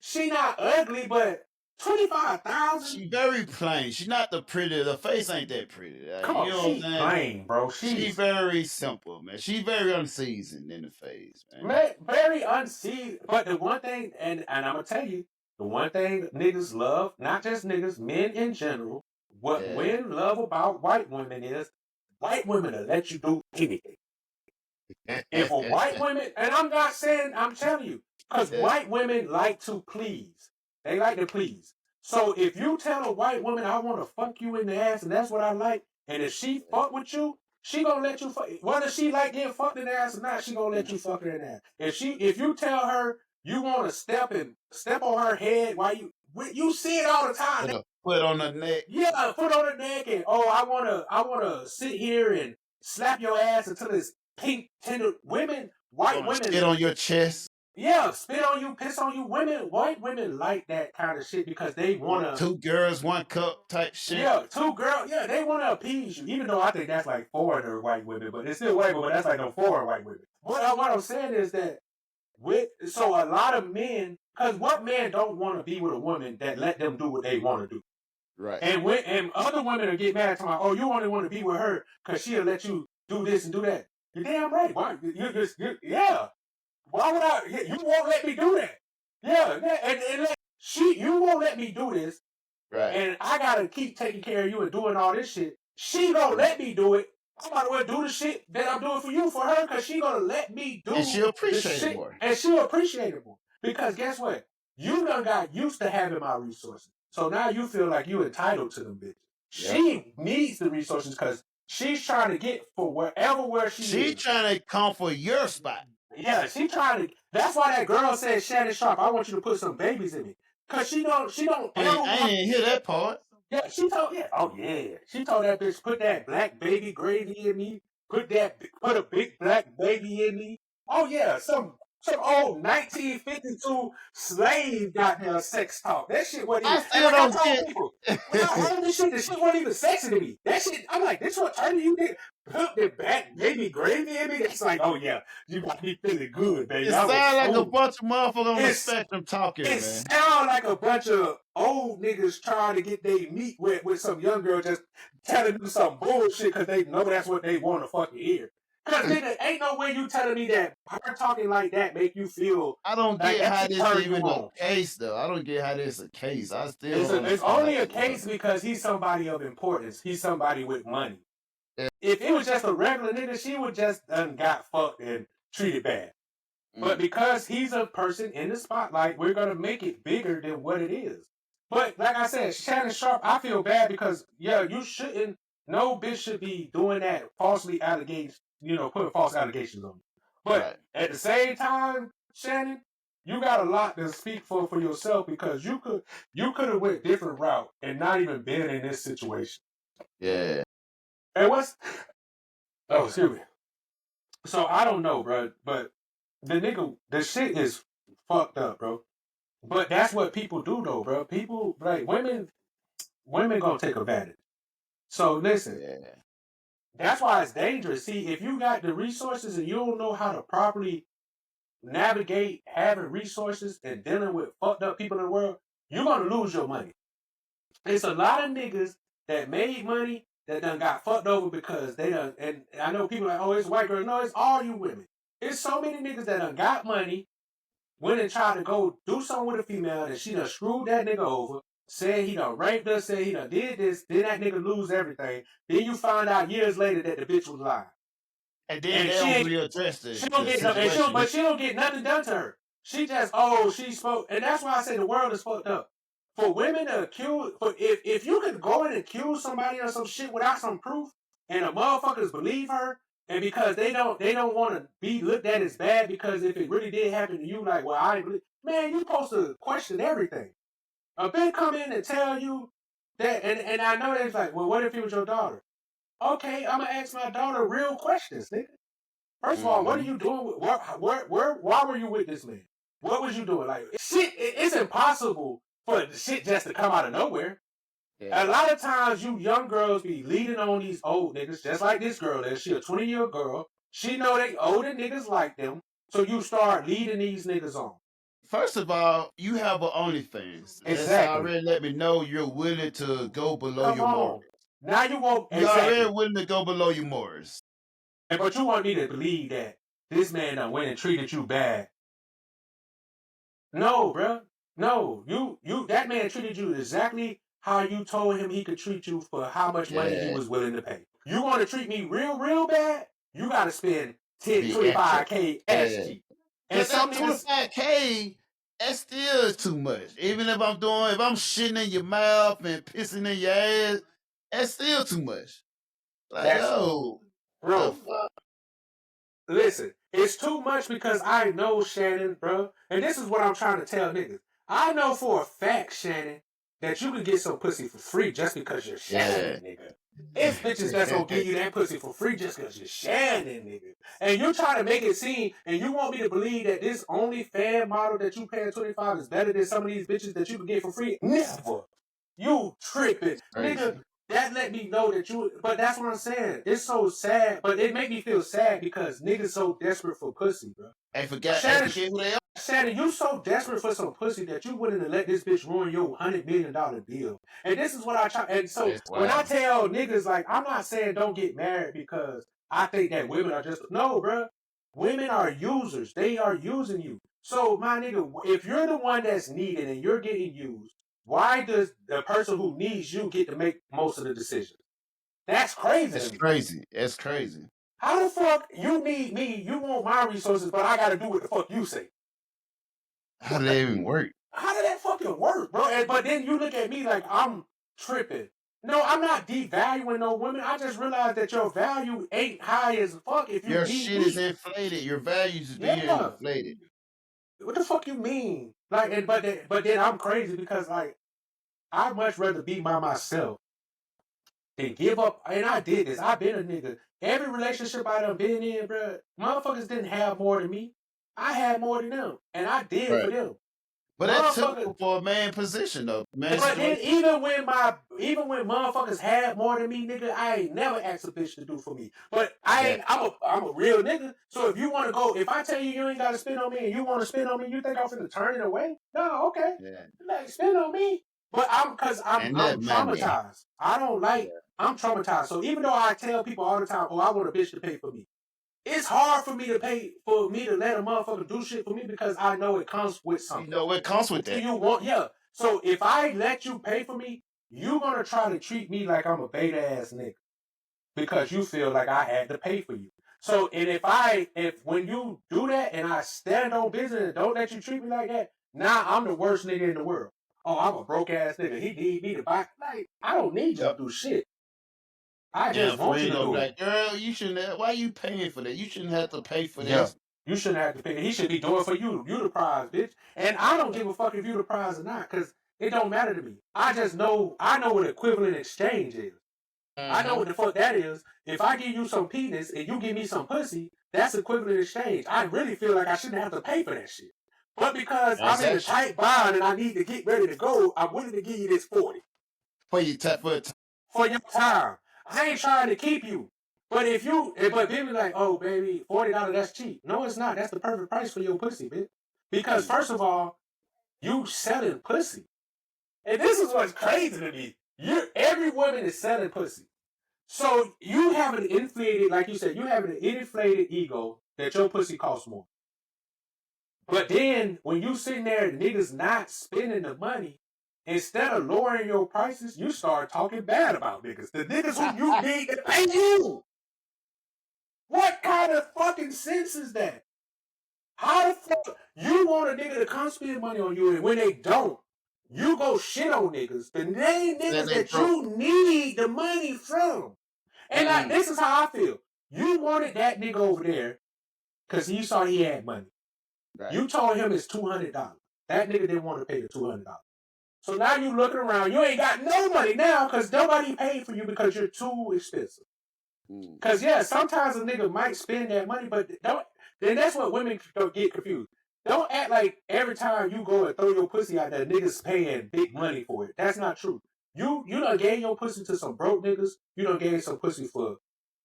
S3: she not ugly, but 25,000.
S4: She very plain. She's not the pretty. The face ain't that pretty.
S3: Come on, she's plain, bro.
S4: She's very simple, man. She's very unseasoned in the face, man.
S3: Very unseasoned. But the one thing, and I'm gonna tell you, the one thing niggas love, not just niggas, men in general, what men love about white women is white women will let you do anything. If a white woman, and I'm not saying, I'm telling you, because white women like to please. They like to please. So if you tell a white woman I want to fuck you in the ass and that's what I like, and if she fuck with you, she gonna let you fuck. Whether she like getting fucked in the ass or not, she gonna let you fuck her in the ass. If you tell her you want to step on her head while you see it all the time.
S4: Put a foot on the neck.
S3: Yeah, foot on her neck, and I wanna sit here and slap your ass until it's pink tender. White women,
S4: Spit on your chest.
S3: yeah, spit on you, piss on you. White women like that kind of shit because they wanna
S4: 2 girls, 1 cup type shit.
S3: Yeah, 2 girls. Yeah, they wanna appease you. Even though I think that's like foreigner white women, but it's still white women. But that's like no foreign white women. What I'm saying is that so a lot of men, because what man don't want to be with a woman that let them do what they want to do?
S4: Right.
S3: And other women will get mad to my, oh, you only want to be with her because she'll let you do this and do that. You're damn right. Why? Yeah. Why would I? You won't let me do that. Yeah. You won't let me do this.
S4: Right.
S3: And I gotta keep taking care of you and doing all this shit. She gonna let me do it. I'm about to well do the shit that I'm doing for her because she gonna let me do it.
S4: And she'll appreciate it more.
S3: And she'll appreciate it more. Because guess what? You done got used to having my resources. So now you feel like you entitled to them bitches. Yep. She needs the resources because she's trying to get for where she is.
S4: She's trying to come for your spot.
S3: Yeah, she trying to. That's why that girl said, Shannon Sharpe, I want you to put some babies in me. Because she don't.
S4: I didn't hear that part.
S3: Yeah, she told. Yeah, oh yeah, she told that bitch, put that black baby gravy in me. Put a big black baby in me. Oh yeah, some old 1952 slave goddamn sex talk. That shit wasn't even.
S4: I still don't get.
S3: People, when I heard this shit, wasn't even sexy to me. That shit, I'm like, this what turning you did. Put the back baby gravy in me. It's like, oh yeah, you got me feeling good, baby.
S4: It sounds like a bunch of motherfuckers on the spectrum talking, man.
S3: It sounds like a bunch of old niggas trying to get their meat wet with some young girl just telling them some bullshit because they know that's what they want to fucking hear. Because nigga, ain't no way you telling me that her talking like that make you feel.
S4: I don't
S3: like
S4: get how this even a case though. I don't get how this a case. I still.
S3: It's only a case because he's somebody of importance. He's somebody with money. Yeah. If it was just a regular nigga, she would just got fucked and treated bad. But because he's a person in the spotlight, we're gonna make it bigger than what it is. But like I said, Shannon Sharpe, I feel bad because you shouldn't. No bitch should be doing that falsely allegations. Putting false allegations on you. But at the same time, Shannon, you got a lot to speak for yourself because you could have went different route and not even been in this situation.
S4: Yeah.
S3: And excuse me. So I don't know, bro, but the shit is fucked up, bro. But that's what people do, though, bro. People like women gonna take advantage. So listen.
S4: Yeah.
S3: That's why it's dangerous. See, if you got the resources and you don't know how to properly navigate having resources and dealing with fucked up people in the world, you're going to lose your money. It's a lot of niggas that made money that done got fucked over because they done, and I know people like, oh, it's white girls. No, it's all you women. It's so many niggas that done got money, went and tried to go do something with a female, and she done screwed that nigga over. Said he done raped her, said he done did this, then that nigga lose everything. Then you find out years later that the bitch was lying.
S4: And then they don't readdress this.
S3: She don't get but she don't get nothing done to her. She just, she spoke. And that's why I say the world is fucked up. For women to accuse, if you could go in and accuse somebody of some shit without some proof, and the motherfuckers believe her, and because they don't want to be looked at as bad, because if it really did happen to you, like, well, I believe, man, you supposed to question everything. A bitch come in and tell you that, and I know it's like, well, what if it was your daughter? Okay, I'm gonna ask my daughter real questions, nigga. First of all, what are you doing? Why were you with this man? What was you doing? Like, shit, it's impossible for the shit just to come out of nowhere. Yeah. A lot of times, you young girls be leading on these old niggas, just like this girl is. She a 20-year girl. She know they older niggas like them, so you start leading these niggas on.
S4: First of all, you have an OnlyFans.
S3: Exactly.
S4: That's already let me know you're willing to go below your morals.
S3: Now you won't.
S4: You're already willing to go below your morals.
S3: But you want me to believe that this man done went and treated you bad. No, bro. No. That man treated you exactly how you told him he could treat you for how much money he was willing to pay. You want to treat me real, real bad? You got to spend 10, 25K SG.
S4: And some 25K that still is too much. Even if I'm shitting in your mouth and pissing in your ass, that's still too much. Like,
S3: That's
S4: yo, the
S3: bro.
S4: fuck?
S3: Listen, it's too much because I know Shannon, bro, and this is what I'm trying to tell niggas. I know for a fact, Shannon, that you can get some pussy for free just because you're Shannon, nigga. It's bitches that's gonna give you that pussy for free just because you're Shannon, nigga. And you try to make it seem, and you want me to believe that this only fan model that you paying $25 is better than some of these bitches that you can get for free? Never. You tripping, nigga. That let me know that you. But that's what I'm saying. It's so sad, but it made me feel sad because niggas so desperate for pussy, bro.
S4: I forget who they are.
S3: Shannon, you so desperate for some pussy that you willing to let this bitch ruin your $100 million deal. And this is what I try. And so when I tell niggas, like, I'm not saying don't get married because I think that women are just. No, bro. Women are users. They are using you. So, my nigga, if you're the one that's needed and you're getting used, why does the person who needs you get to make most of the decisions? That's crazy.
S4: That's crazy. That's crazy.
S3: How the fuck you need me? You want my resources, but I got to do what the fuck you say.
S4: How did that even work?
S3: How did that fucking work, bro? But then you look at me like I'm tripping. No, I'm not devaluing no women. I just realized that your value ain't high as fuck if you
S4: your shit is inflated. Your values is being inflated.
S3: What the fuck you mean? Like, but then I'm crazy because like I'd much rather be by myself than give up. And I did this. I've been a nigga. Every relationship I done been in, bro, motherfuckers didn't have more than me. I had more than them, and I did for them.
S4: But that's typical for a man position, though. Man,
S3: but then even when motherfuckers had more than me, nigga, I ain't never asked a bitch to do for me. But I'm a real nigga. So if you want to go, if I tell you ain't got to spend on me and you want to spend on me, you think I'm finna turn it away? No, okay. Yeah. Like, spend on me. But I'm traumatized. I don't like. I'm traumatized. So even though I tell people all the time, oh, I want a bitch to pay for me. It's hard for me to let a motherfucker do shit for me because I know it comes with something.
S4: You know it comes with that.
S3: You want, yeah. So if I let you pay for me, you gonna try to treat me like I'm a beta ass nigga because you feel like I had to pay for you. So and if when you do that and I stand on business and don't let you treat me like that, now I'm the worst nigga in the world. Oh, I'm a broke ass nigga. He need me to buy. Like I don't need you to do shit. I just want you to do it.
S4: Girl, you shouldn't. Why are you paying for that? You shouldn't have to pay for this.
S3: You shouldn't have to pay. He should be doing for you. You the prize, bitch. And I don't give a fuck if you the prize or not, because it don't matter to me. I just know. I know what equivalent exchange is. I know what the fuck that is. If I give you some penis and you give me some pussy, that's equivalent exchange. I really feel like I shouldn't have to pay for that shit. But because I'm in a tight bond and I need to get ready to go, I'm willing to give you this 40
S4: for your
S3: time. I ain't trying to keep you. But but people like, oh baby, $40, that's cheap. No, it's not. That's the perfect price for your pussy, bitch. Because first of all, you selling pussy. And this is what's crazy to me. Every woman is selling pussy. So you have an inflated, like you said, you have an inflated ego that your pussy costs more. But then when you sitting there, the niggas not spending the money, instead of lowering your prices, you start talking bad about niggas. The niggas who you need to pay you. What kind of fucking sense is that? How the fuck you want a nigga to come spend money on you, and when they don't, you go shit on niggas, the name niggas that you need the money from. And this is how I feel. You wanted that nigga over there because you saw he had money. Right. You told him it's $200. That nigga didn't want to pay the $200. So now you looking around, you ain't got no money now because nobody paid for you because you're too expensive. Because, sometimes a nigga might spend that money, but then that's what women get confused. Don't act like every time you go and throw your pussy out there, niggas paying big money for it. That's not true. You done gave your pussy to some broke niggas. You done gave some pussy for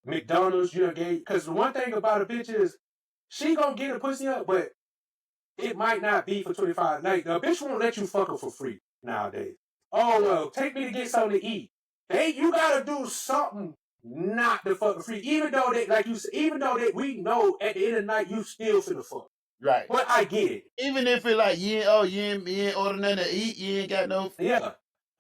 S3: McDonald's. You done gave... Because the one thing about a bitch is she gonna get a pussy up, but it might not be for $25. Like, a bitch won't let you fuck her for free nowadays. Oh, well, take me to get something to eat. You gotta do something not to fuck free, even though we know at the end of the night you still finna fuck.
S4: Right.
S3: But I get it.
S4: Even if it like you ain't ordering nothing to eat, you ain't got no.
S3: Yeah.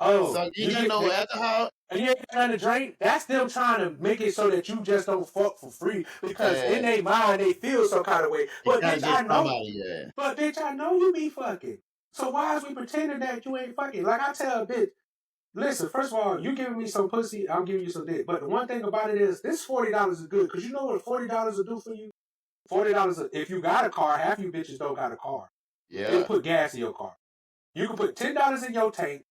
S3: Oh,
S4: So you
S3: you
S4: got
S3: get
S4: no
S3: that,
S4: alcohol?
S3: and you ain't got nothing to drink. That's them trying to make it so that you just don't fuck for free because in their mind they feel some kind of way.
S4: It
S3: But
S4: gotta
S3: bitch,
S4: get
S3: I
S4: some
S3: know.
S4: out of you.
S3: But bitch, I know you be fucking. So why is we pretending that you ain't fucking? Like I tell a bitch, listen, first of all, you giving me some pussy, I'm giving you some dick. But the one thing about it is, this $40 is good because you know what $40 will do for you. $40 if you got a car, half you bitches don't got a car. It'll
S4: Yeah.
S3: put gas in your car. You can put $10 in your tank.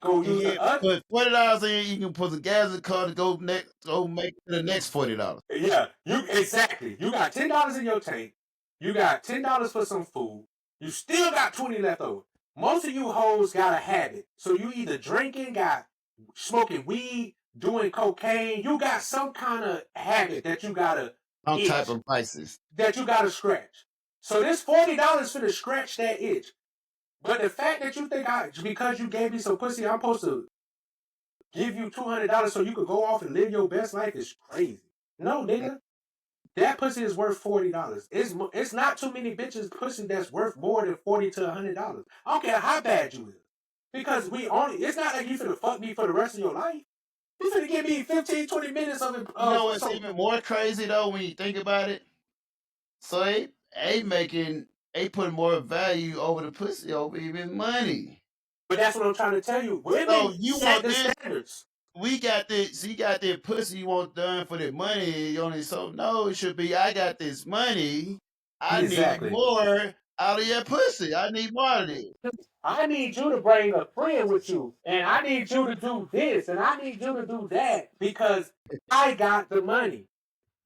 S3: Go
S4: You
S3: use the
S4: can
S3: other.
S4: put $40 in, you can put the gas in the car to go make the next $40.
S3: Yeah, you exactly. You got $10 in your tank. You got $10 for some food. You still got 20 left over. Most of you hoes got a habit. So you either drinking, got smoking weed, doing cocaine. You got some kind of habit that you gotta
S4: Some type
S3: itch,
S4: of vices.
S3: that you gotta scratch. So this $40 for to scratch that itch. But the fact that you think because you gave me some pussy, I'm supposed to give you $200 so you could go off and live your best life is crazy. No, nigga. That pussy is worth $40. It's not too many bitches pussy that's worth more than $40 to $100. I don't care how bad you is, because it's not like you finna fuck me for the rest of your life. You finna give me 15, 20 minutes of it.
S4: You know what's even more crazy though when you think about it? So they put more value over the pussy over even money.
S3: But that's what I'm trying to tell you.
S4: So
S3: Women
S4: you
S3: set
S4: want
S3: the
S4: this?
S3: standards.
S4: We got this. You got that pussy you want done for the money. You only so no. It should be. I got this money. I need
S3: Exactly.
S4: more out of your pussy. I need more of it.
S3: I need you to bring a friend with you, and I need you to do this, and I need you to do that because I got the money.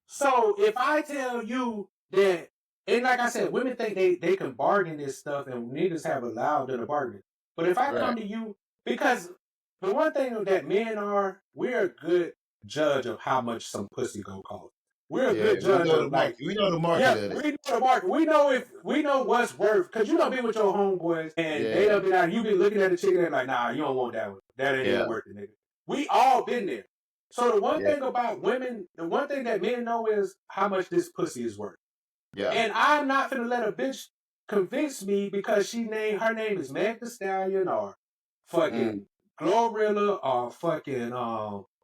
S3: So if I tell you that, and like I said, women think they can bargain this stuff, and niggas have allowed them to bargain. But if I
S4: Right.
S3: come to you, because the one thing that men are, we're a good judge of how much some pussy gonna cost. We're a
S4: Yeah.
S3: good
S4: We
S3: judge
S4: know the
S3: of
S4: market.
S3: like,
S4: We know the market
S3: yeah,
S4: of it.
S3: we know the market. We know what's worth. Cause you done been with your homeboys and they
S4: Yeah.
S3: done been out. You been looking at the chicken and like, nah, you don't want that one. That ain't
S4: Yeah.
S3: even worth it, nigga. We all been there. So the one
S4: Yeah.
S3: thing about women, the one thing that men know is how much this pussy is worth.
S4: Yeah.
S3: And I'm not gonna let a bitch convince me because her name is Meg the Stallion or fucking Glorilla or fucking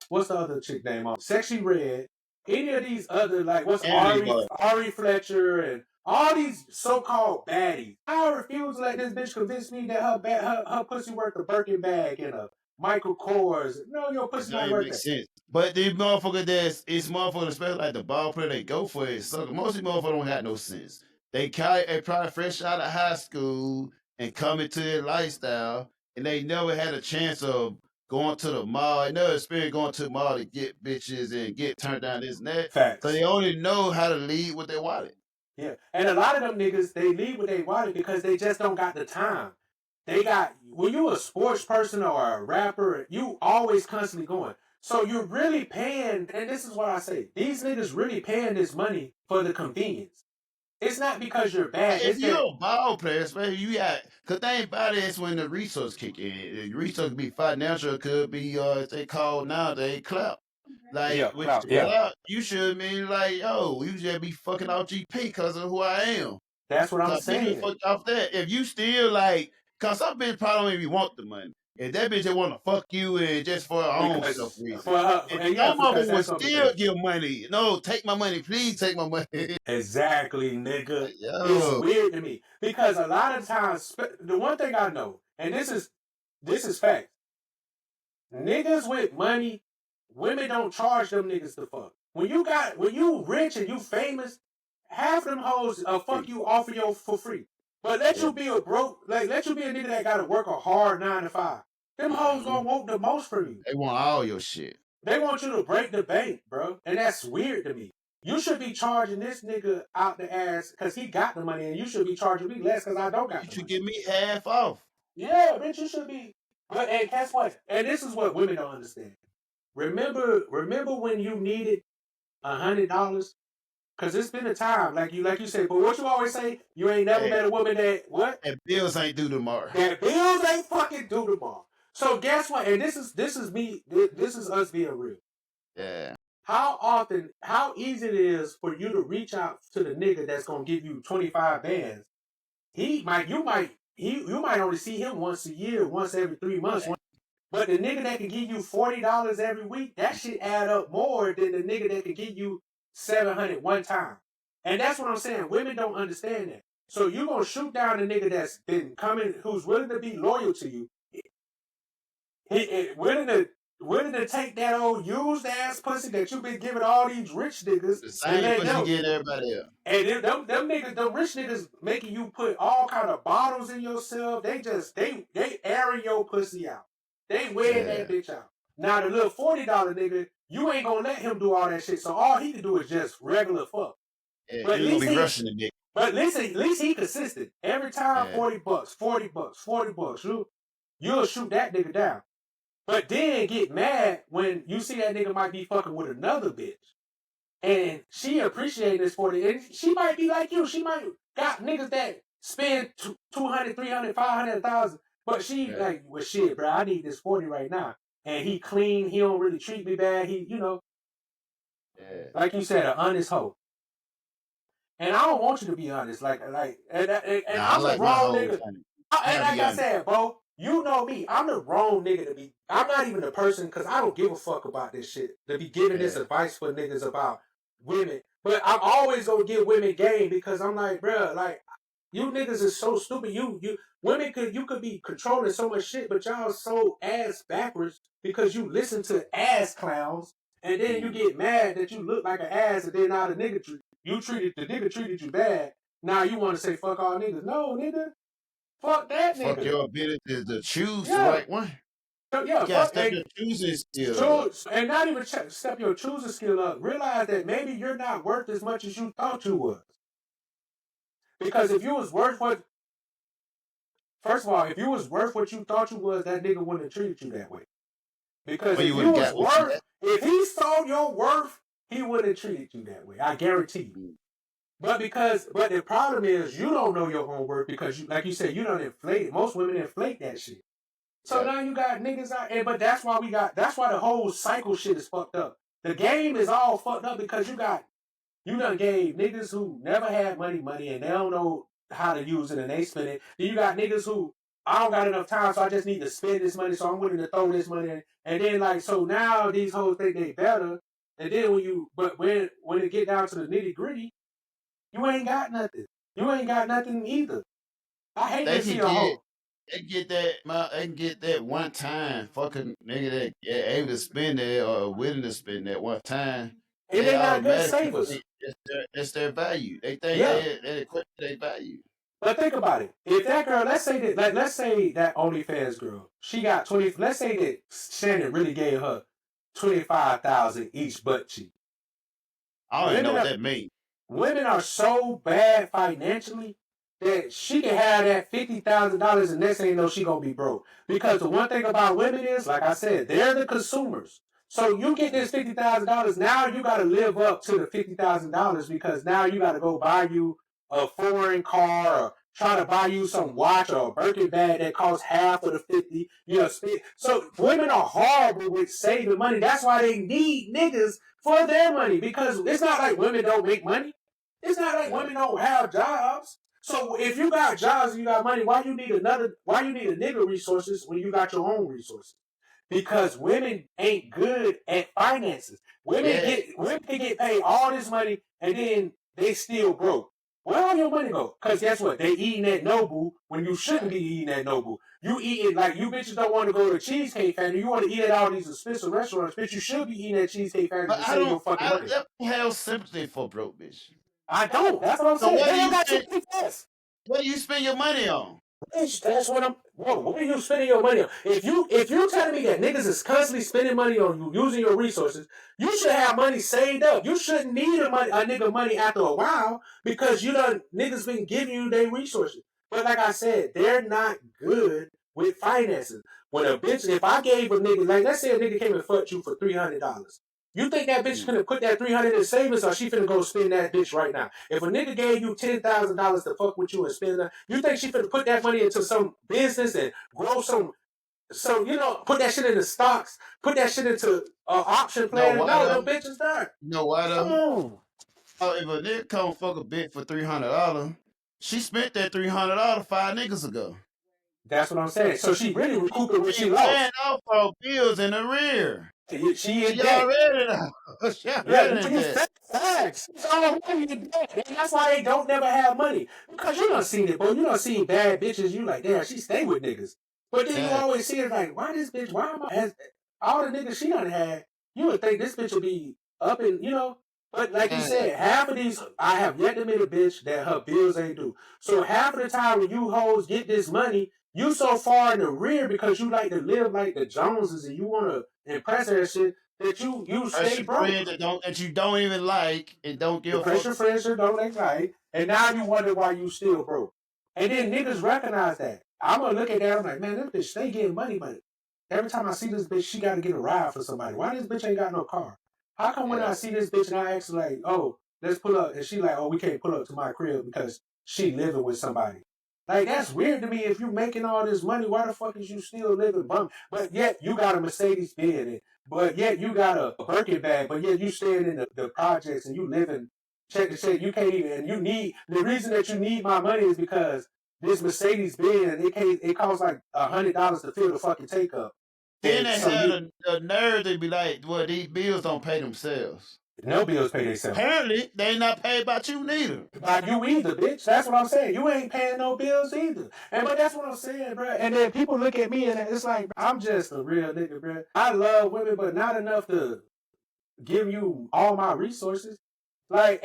S3: what's the other chick name on Sexy Red. Any of these other like what's
S4: Emily boy.
S3: Ari Fletcher and all these so-called baddies. I refuse to let this bitch convince me that her pussy worth a Birkin bag and a Michael Kors. No, your
S4: It
S3: pussy
S4: don't
S3: not
S4: even
S3: worth
S4: make
S3: that.
S4: sense. But these motherfuckers it's motherfuckers, especially like the ball player, they go for it. So most of these motherfuckers don't have no sense. They probably fresh out of high school and come into their lifestyle, and they never had a chance of going to the mall. They never experienced going to the mall to get bitches and get turned down this and that. So
S3: Facts.
S4: they only know how to lead with their wallet.
S3: Yeah. And a lot of them niggas, they leave with their wallet because they just don't got the time. When you a sports person or a rapper, you always constantly going. So you're really paying, and this is what I say, these niggas really paying this money for the convenience. It's not because you're bad.
S4: If
S3: It's
S4: you're
S3: that
S4: a ball player, especially you got, cause thing about it is when the resource kick in. The resource could be financial, could be they call nowadays clout. Like
S3: yeah,
S4: with
S3: clout.
S4: your
S3: Yeah.
S4: clout, you should mean like, yo, you just be fucking off GP because of who I am.
S3: That's what I'm
S4: Cause people
S3: saying.
S4: fuck off that. If you still like, cause some bitch probably don't even want the money. If that bitch just want to fuck you and just for her own self
S3: Because
S4: reason,
S3: for her,
S4: and
S3: and yeah,
S4: some of
S3: because
S4: them would
S3: that's something
S4: still
S3: crazy.
S4: give money. No, take my money, please take my money.
S3: Exactly, nigga.
S4: Like,
S3: It's
S4: yo,
S3: weird to me because a lot of times, the one thing I know, and this is fact, niggas with money, women don't charge them niggas to fuck. When you rich and you famous, half them hoes fuck you off of your for free. But let
S4: yeah,
S3: you be a broke, like let you be a nigga that gotta work a hard 9 to 5. Them hoes
S4: mhm.
S3: gonna want the most from you.
S4: They want all your shit.
S3: They want you to break the bank, bro. And that's weird to me. You should be charging this nigga out the ass because he got the money, and you should be charging me less because I don't got
S4: You
S3: the
S4: should
S3: money.
S4: give me half off.
S3: Yeah, bitch, you should be. But and guess what? And this is what women don't understand. Remember when you needed $100? Cause it's been a time, like you said. But what you always say, you ain't never
S4: Hey,
S3: met a woman that what?
S4: and bills ain't due tomorrow.
S3: That bills ain't fucking due tomorrow. So guess what? And this is me. This is us being real.
S4: Yeah.
S3: How easy it is for you to reach out to the nigga that's gonna give you 25 bands. You might only see him once a year, once every 3 months. But the nigga that can give you $40 every week, that shit add up more than the nigga that can give you $700 one time. And that's what I'm saying. Women don't understand that. So you gonna shoot down the nigga that's been coming, who's willing to be loyal to you. He willing to take that old used ass pussy that you been giving all these rich niggas.
S4: The same pussy you get everybody else.
S3: And them niggas, them rich niggas making you put all kind of bottles in yourself. They airing your pussy out. They wearing that bitch out. Now the little $40 nigga, you ain't gonna let him do all that shit. So all he can do is just regular fuck.
S4: Yeah, but you gonna be rushing the nigga.
S3: But at least he consistent. Every time $40, $40. You'll shoot that nigga down. But then get mad when you see that nigga might be fucking with another bitch. And she appreciating this for and she might be like you. She might got niggas that spend 200, 300, 500,000. But she like, well, shit, bro, I need this 40 right now. And he clean. He don't really treat me bad. He, like you said, an honest hoe. And I don't want you to be honest. And I'm the wrong nigga. And like I said, bro, you know me. I'm the wrong nigga to be. I'm not even the person because I don't give a fuck about this shit. To be giving this advice for niggas about women. But I'm always gonna give women game because I'm like, bro, like you niggas is so stupid. You women could be controlling so much shit, but y'all so ass backwards because you listen to ass clowns and then you get mad that you look like an ass and then now the nigga treated you bad. Now you want to say fuck all niggas. No, nigga. Fuck that nigga.
S4: Fuck your ability to choose the right one.
S3: So, yeah,
S4: you gotta step your choosing skill
S3: and not even step your choosing skill up. Realize that maybe you're not worth as much as you thought you was. Because if you was worth what, first of all, if you was worth what you thought you was, that nigga wouldn't have treated you that way. Because if he saw your worth, he wouldn't have treated you that way. I guarantee you. But the problem is you don't know your own worth because you, like you said, you don't inflate it. Most women inflate that shit. So now you got niggas out, but that's why the whole cycle shit is fucked up. The game is all fucked up because you done gave niggas who never had money, and they don't know how to use it and they spend it. Then you got niggas who, I don't got enough time, so I just need to spend this money, so I'm willing to throw this money in. And then so now these hoes think they better. And then when it get down to the nitty gritty, you ain't got nothing. You ain't got nothing either. I hate to see a hoe.
S4: They get that one time fucking nigga that able to spend that or willing to spend that one time.
S3: And they not good savers.
S4: It's their value. They think they equate their value.
S3: But think about it. If that girl, let's say that OnlyFans girl, she got 20. Let's say that Shannon really gave her 25,000 each butt cheek.
S4: I don't even know what that means.
S3: Women are so bad financially that she can have that $50,000 and next thing you know she gonna be broke. Because the one thing about women is, like I said, they're the consumers. So you get this $50,000, now you gotta live up to the $50,000 because now you gotta go buy you a foreign car or try to buy you some watch or a Birkin bag that costs half of the 50. So women are horrible with saving money. That's why they need niggas for their money because it's not like women don't make money. It's not like women don't have jobs. So if you got jobs and you got money, why you need a nigga resources when you got your own resources? Because women ain't good at finances. Women can get paid all this money and then they still broke. Where all your money go? Because guess what? They eating at Nobu when you shouldn't be eating at Nobu. You eating like you bitches don't want to go to Cheesecake Factory. You want to eat at all these expensive restaurants. Bitch, you should be eating at Cheesecake Factory to save your fucking money.
S4: I don't have sympathy for broke bitch.
S3: I don't. That's what I'm saying.
S4: What do you spend your money on?
S3: That's what what are you spending your money on? If you're telling me that niggas is constantly spending money on you, using your resources, you should have money saved up. You shouldn't need a nigga money after a while because niggas been giving you their resources. But like I said, they're not good with finances. When a bitch, if I gave a nigga, like let's say a nigga came and fucked you for $300. You think that bitch finna put that $300 in savings or she finna go spend that bitch right now? If a nigga gave you $10,000 to fuck with you and spend that, you think she finna put that money into some business and grow put that shit into stocks, put that shit into option plan? No, them bitches not.
S4: You know why though? If a nigga come fuck a bitch for $300, she spent that $300 5 niggas ago.
S3: That's what I'm saying. So she really recouping what she
S4: She
S3: lost.
S4: paying off her bills in the rear.
S3: She in
S4: She
S3: debt.
S4: already she
S3: Yeah,
S4: already in debt.
S3: facts. It's all money in debt. And that's why they don't never have money. Because you done seen it, bro. You done seen bad bitches. You like, damn, she stay with niggas. But then you
S4: Yeah.
S3: always see it like, why this bitch, why am I, has all the niggas she done had, you would think this bitch would be up and, you know. But like you said, half of these, I have yet to meet a bitch that her bills ain't due. So half of the time when you hoes get this money, you so far in the rear because you like to live like the Joneses and you want to impress her and shit that you stay broke.
S4: Friends that you don't even like and don't give a fuck.
S3: Your friends that don't like, and now you wonder why you still broke. And then niggas recognize that. I'm gonna look at that. I'm like, man, this bitch stay getting money, but every time I see this bitch, she got to get a ride for somebody. Why this bitch ain't got no car? How come when I see this bitch and I ask her like, oh, let's pull up, and she like, oh, we can't pull up to my crib because she living with somebody. Like, that's weird to me. If you making all this money, why the fuck is you still living bum? But yet you got a Mercedes Benz, but yet you got a Birkin bag, but yet you staying in the projects and you living check to check. You can't even, and you need, the reason that you need my money is because this Mercedes Benz, it costs like $100 to fill the fucking take up.
S4: Then
S3: And
S4: they
S3: so
S4: had a nerve to be like, well, these bills don't pay themselves.
S3: no bills pay themselves.
S4: Apparently, they ain't not paid by you neither.
S3: By you either, bitch. That's what I'm saying. You ain't paying no bills either. But that's what I'm saying, bro. And then people look at me and it's like, I'm just a real nigga, bro. I love women, but not enough to give you all my resources. Like,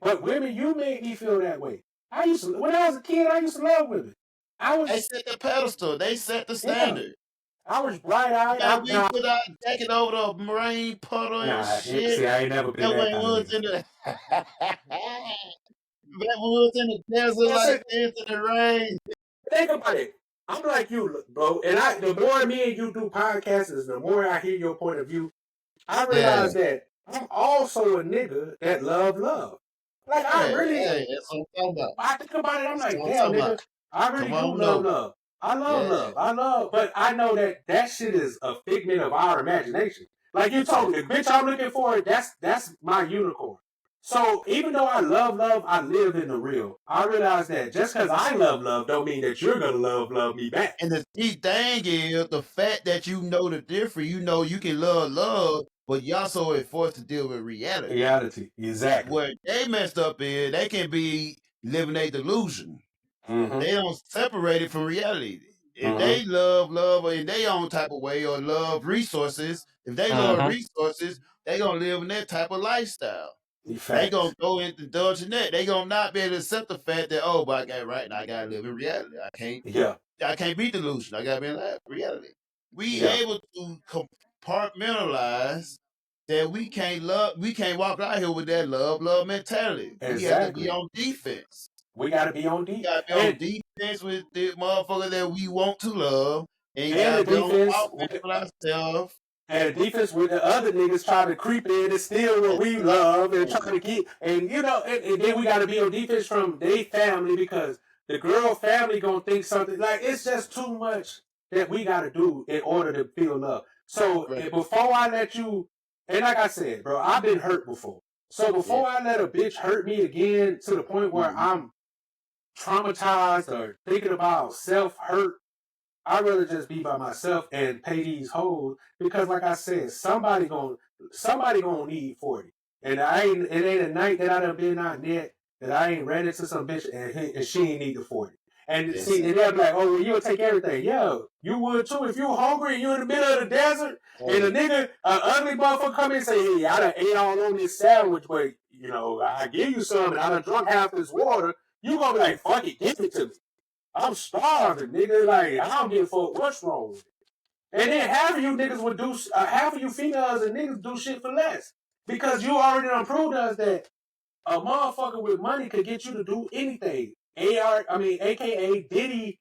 S3: but women, you made me feel that way. When I was a kid, I used to love women.
S4: They set the pedestal. They set the standard.
S3: I was bright-eyed.
S4: We put our jacket over the rain puddle and shit.
S3: See, I ain't never been that kind
S4: was in the that was in the desert like this in the rain.
S3: Think about it. I'm like you, bro. And the more me and you do podcasts, the more I hear your point of view. I realize that I'm also a nigga that love. Like, I really,
S4: that's what I'm talking about.
S3: I think about it, I'm like, damn, nigga, I really do love love. I love love. But I know that shit is a figment of our imagination. Like you told me, the bitch I'm looking for, that's my unicorn. So even though I love love, I live in the real. I realize that just because I love love don't mean that you're gonna love me back.
S4: And the key thing is the fact that you know the difference. You know you can love, but you also are forced to deal with reality.
S3: Reality, exactly.
S4: What they messed up is they can be living a delusion.
S3: Mm-hmm.
S4: They don't separate it from reality. If they love in their own type of way or love resources, if they love resources, they gonna live in that type of lifestyle. They gonna go into indulging that. They gonna not be able to accept the fact that, oh, but I got it right and I gotta live in reality. I can't be delusional. I gotta be in reality. We able to compartmentalize that we can't walk out here with that love mentality.
S3: Exactly.
S4: We have to be on defense.
S3: We gotta be on defense.
S4: We gotta be on defense with the motherfucker that we want to love. And
S3: the defense
S4: with ourselves.
S3: And the defense with the other niggas trying to creep in and steal what we love and trying to get, and you know, and then we got to be on defense from their family because the girl family gonna think something. Like, it's just too much that we got to do in order to feel love. So before I let you, and like I said, bro, I've been hurt before. So before I let a bitch hurt me again to the point where I'm traumatized or thinking about self-hurt, I'd rather just be by myself and pay these hoes because, like I said, somebody gonna need 40. And it ain't a night that I done been out yet that I ain't ran into some bitch and she ain't need the 40. And see, and they'll be like, oh, well, you'll take everything. Yeah, you would too. If you hungry and you in the middle of the desert and a nigga, an ugly motherfucker come in and say, hey, I done ate all on this sandwich, but, you know, I give you some and I done drunk half this water, you gonna be like, fuck it, give it to me. I'm starving, nigga. Like, I don't give a fuck what's wrong with it. And then half of you niggas would do, half of you females and niggas do shit for less. Because you already done proved us that a motherfucker with money could get you to do anything. AKA Diddy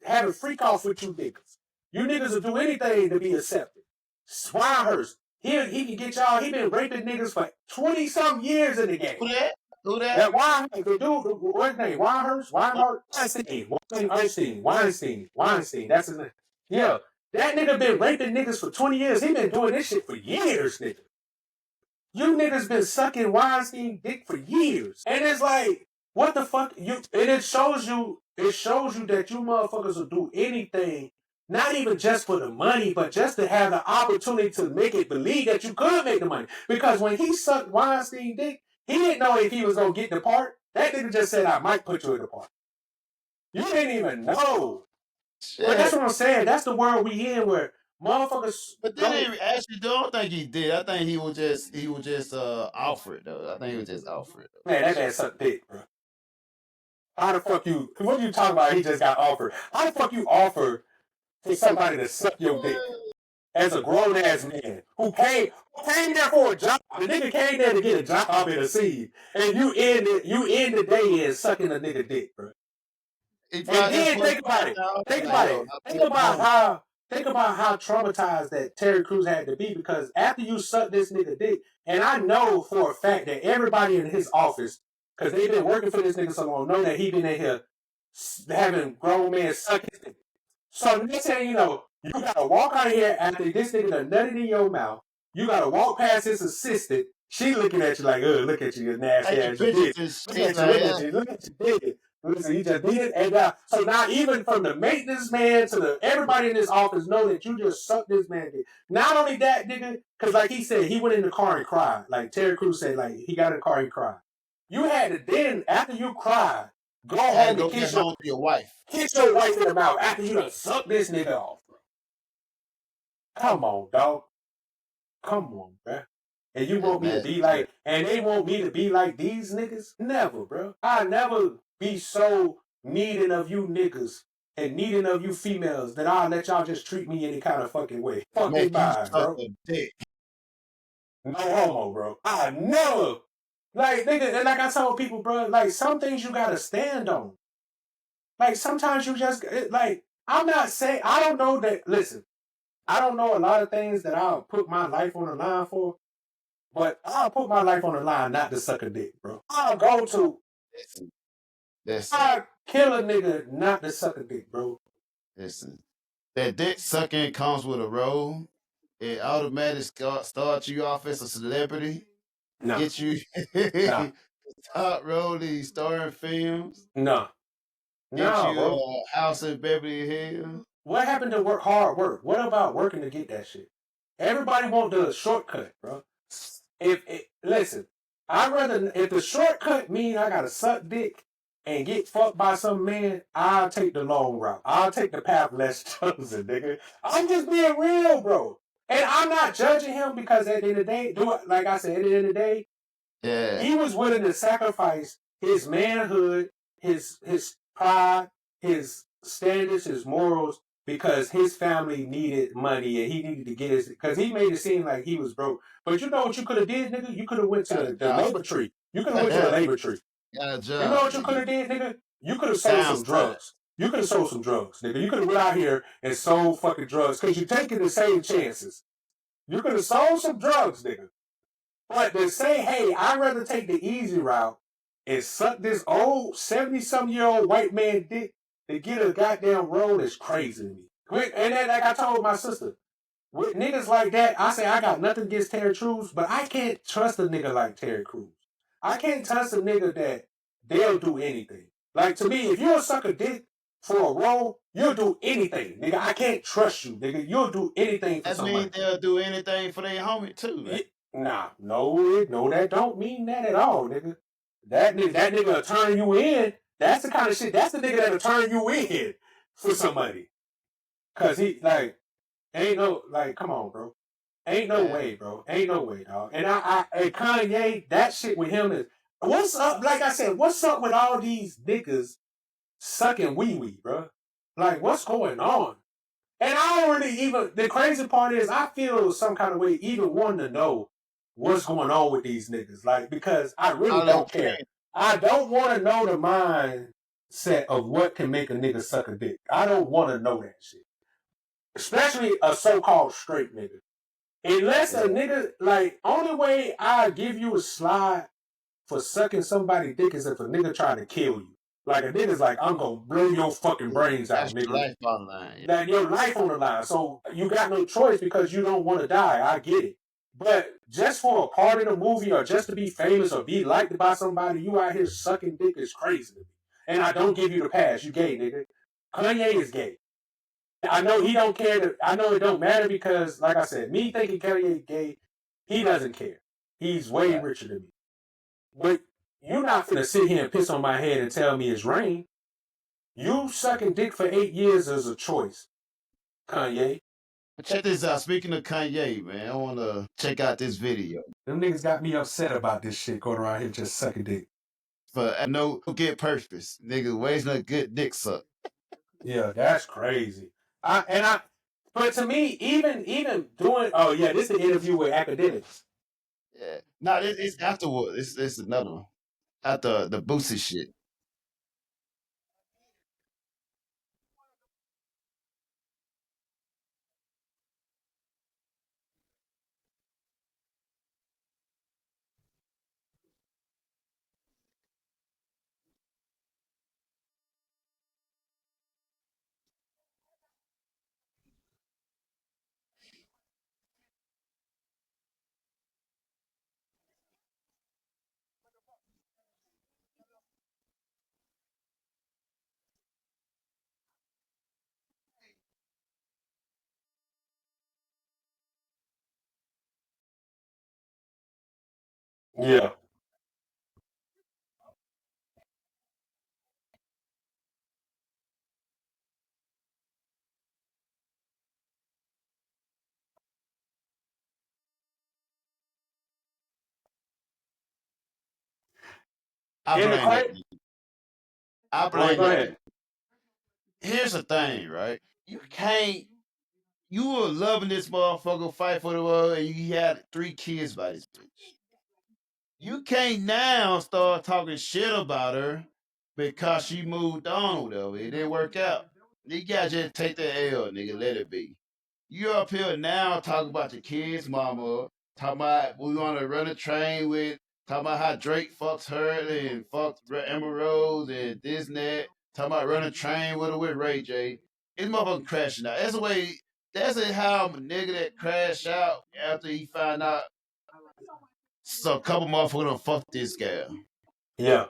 S3: having freak off with you niggas. You niggas will do anything to be accepted. Swinehurst. He can get y'all, he been raping niggas for 20-something years in the game.
S4: Who that?
S3: That Weinstein, the dude, what's his name? Weinstein. That's his name. Yeah. That nigga been raping niggas for 20 years. He been doing this shit for years, nigga. You niggas been sucking Weinstein dick for years. And it's like, What the fuck you? And it shows you that you motherfuckers will do anything, not even just for the money, but just to have the opportunity to make it believe that you could make the money. Because when he sucked Weinstein dick, he didn't know if he was gonna get the part. That nigga just said, "I might put you in the part." You didn't even know. But that's what I'm saying. That's the world we in where motherfuckers.
S4: But then he actually don't think he did. I think he was just offered though. I think he was just offered.
S3: Man, that man sucked dick, bro. How the fuck you? What are you talking about? He just got offered. How the fuck you offer for somebody to suck your dick as a grown ass man who came there for a job? The nigga came there to get a job in a scene, and you end the day in sucking a nigga dick, bro. And then think about it. Think about how traumatized that Terry Crews had to be, because after you suck this nigga dick, and I know for a fact that everybody in his office, because they've been working for this nigga so long, know that he been in here having grown men suck his dick. So next thing you know, you gotta walk out of here after this nigga done nutted in your mouth. You gotta walk past his assistant. She looking at you like, look at you, nasty ass bitch. Look at you. Listen, he just did it, and so now even from the maintenance man to everybody in this office know that you just sucked this man dick. Not only that, nigga, because like he said, he went in the car and cried. Like Terry Crews said, like he got in the car and cried. You had to then, after you cried, go home and kiss
S4: your wife.
S3: Kiss your wife in the mouth after you done sucked this nigga off, bro. Come on, dog. Come on, bro. And you want me to be like, and they want me to be like these niggas? Never, bro. I never be so needing of you niggas and needing of you females that I'll let y'all just treat me any kind of fucking way. Fucking bye, bro. No homo, bro. I never. Like, nigga, and like I told people, bro, like, some things you gotta stand on. Like, sometimes you just, like, I'm not saying, I don't know that, listen, I don't know a lot of things that I'll put my life on the line for, but I'll put my life on the line not to suck a dick, bro. I'll go to, I'll kill a nigga not to suck a dick, bro.
S4: Listen, that dick sucking comes with a role. It automatically starts you off as a celebrity.
S3: No.
S4: Get you top role these starring films.
S3: No.
S4: Get you a house in Beverly Hills.
S3: What happened to hard work? What about working to get that shit? Everybody want the shortcut, bro. Listen, I'd rather, if the shortcut mean I gotta suck dick and get fucked by some man, I'll take the long route. I'll take the path less chosen, nigga. I'm just being real, bro. And I'm not judging him, because at the end of the day, like I said, at the end of the day, he was willing to sacrifice his manhood, his pride, his standards, his morals, because his family needed money and he needed to get his, because he made it seem like he was broke. But you know what you could have did, nigga? You could have went to the labor tree. You could have went to the labor tree. You know what you could have did, nigga? You could have sold some drugs. You could have sold some drugs, nigga. You could have went out here and sold fucking drugs, because you're taking the same chances. You could have sold some drugs, nigga. But to say, hey, I'd rather take the easy route and suck this old 70-some-year-old white man dick to get a goddamn roll is crazy to me. And then, like I told my sister, with niggas like that, I say I got nothing against Terry Crews, but I can't trust a nigga like Terry Crews. I can't trust a nigga that they'll do anything. Like, to me, if you'll suck a dick for a role, you'll do anything, nigga. I can't trust you, nigga. You'll do anything for somebody.
S4: That means they'll do anything for their homie, too, right?
S3: No, that don't mean that at all, nigga. That nigga will turn you in. That's the kind of shit. That's the nigga that'll turn you in for somebody. Cause he, like, ain't no, like, come on, bro. Ain't no way, bro. Ain't no way, dog. And and Kanye, that shit with him is, what's up? Like I said, what's up with all these niggas sucking wee-wee, bro? Like, what's going on? And I don't really even, the crazy part is, I feel some kind of way even wanting to know what's going on with these niggas. Like, because I really don't care. I don't want to know the mindset of what can make a nigga suck a dick. I don't want to know that shit. Especially a so-called straight nigga. Unless a nigga, like, only way I give you a slide for sucking somebody's dick is if a nigga trying to kill you. Like, a nigga's like, I'm gonna blow your fucking brains out, nigga.
S4: Your life on the line.
S3: That your life on the line. So you got no choice because you don't want to die. I get it. But just for a part of the movie or just to be famous or be liked by somebody, you out here sucking dick is crazy to me. And I don't give you the pass. You gay, nigga. Kanye is gay. I know he don't care. I know it don't matter because, like I said, me thinking Kanye is gay, he doesn't care. He's way richer than me. But you're not finna sit here and piss on my head and tell me it's rain. You sucking dick for 8 years is a choice, Kanye.
S4: Check this out. Speaking of Kanye, man, I want to check out this video.
S3: Them niggas got me upset about this shit going around here just sucking dick.
S4: For no good purpose. Nigga, where's no good dick suck?
S3: Yeah, that's crazy. But to me, even doing, oh yeah, this is the interview with academics.
S4: Yeah. No, it's afterward. It's another one. After the Boosie shit.
S3: Yeah,
S4: I
S3: in the
S4: blame that
S3: crazy.
S4: nigga. I
S3: Go ahead,
S4: blame
S3: go
S4: that
S3: ahead.
S4: nigga. Here's the thing, right? You can't. You were loving this motherfucker, fight for the world, and you had 3 kids by this bitch. You can't now start talking shit about her because she moved on or whatever. It didn't work out. You gotta just take the L, nigga. Let it be. You up here now talking about your kids, mama. Talking about we want to run a train with. Talking about how Drake fucks her and fucks Amber Rose and this and that. Talking about running a train with her with Ray J. It's motherfucking crashing out. That's the way. That's how a nigga that crashed out after he found out so a couple motherfuckers done fucked this girl.
S3: Yeah,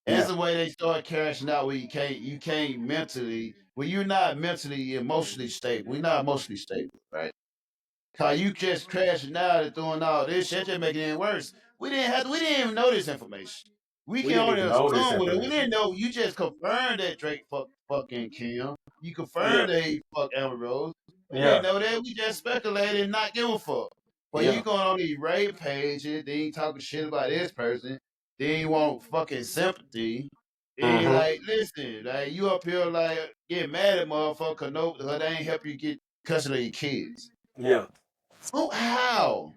S4: That's
S3: yeah,
S4: the way they start crashing out where you can't mentally when you're not mentally emotionally stable. We're not emotionally stable, right? Cause you just crashing out and doing all this shit, just making it worse. We didn't even know this information. We
S3: we
S4: can
S3: didn't
S4: only
S3: even know this
S4: assume with it. We
S3: information.
S4: didn't know. You just confirmed that Drake fucking Kim. You
S3: Yeah,
S4: confirmed that he fucked Amber Rose. We didn't
S3: yeah,
S4: know that. We just speculated and not give a fuck. But you
S3: yeah.
S4: going on these rape pages, then you talking shit about this person, then you want fucking sympathy. And
S3: Mm-hmm.
S4: like, listen, like you up here like get mad at motherfucker 'cause no, 'cause they ain't help you get custody of your kids.
S3: Yeah.
S4: How?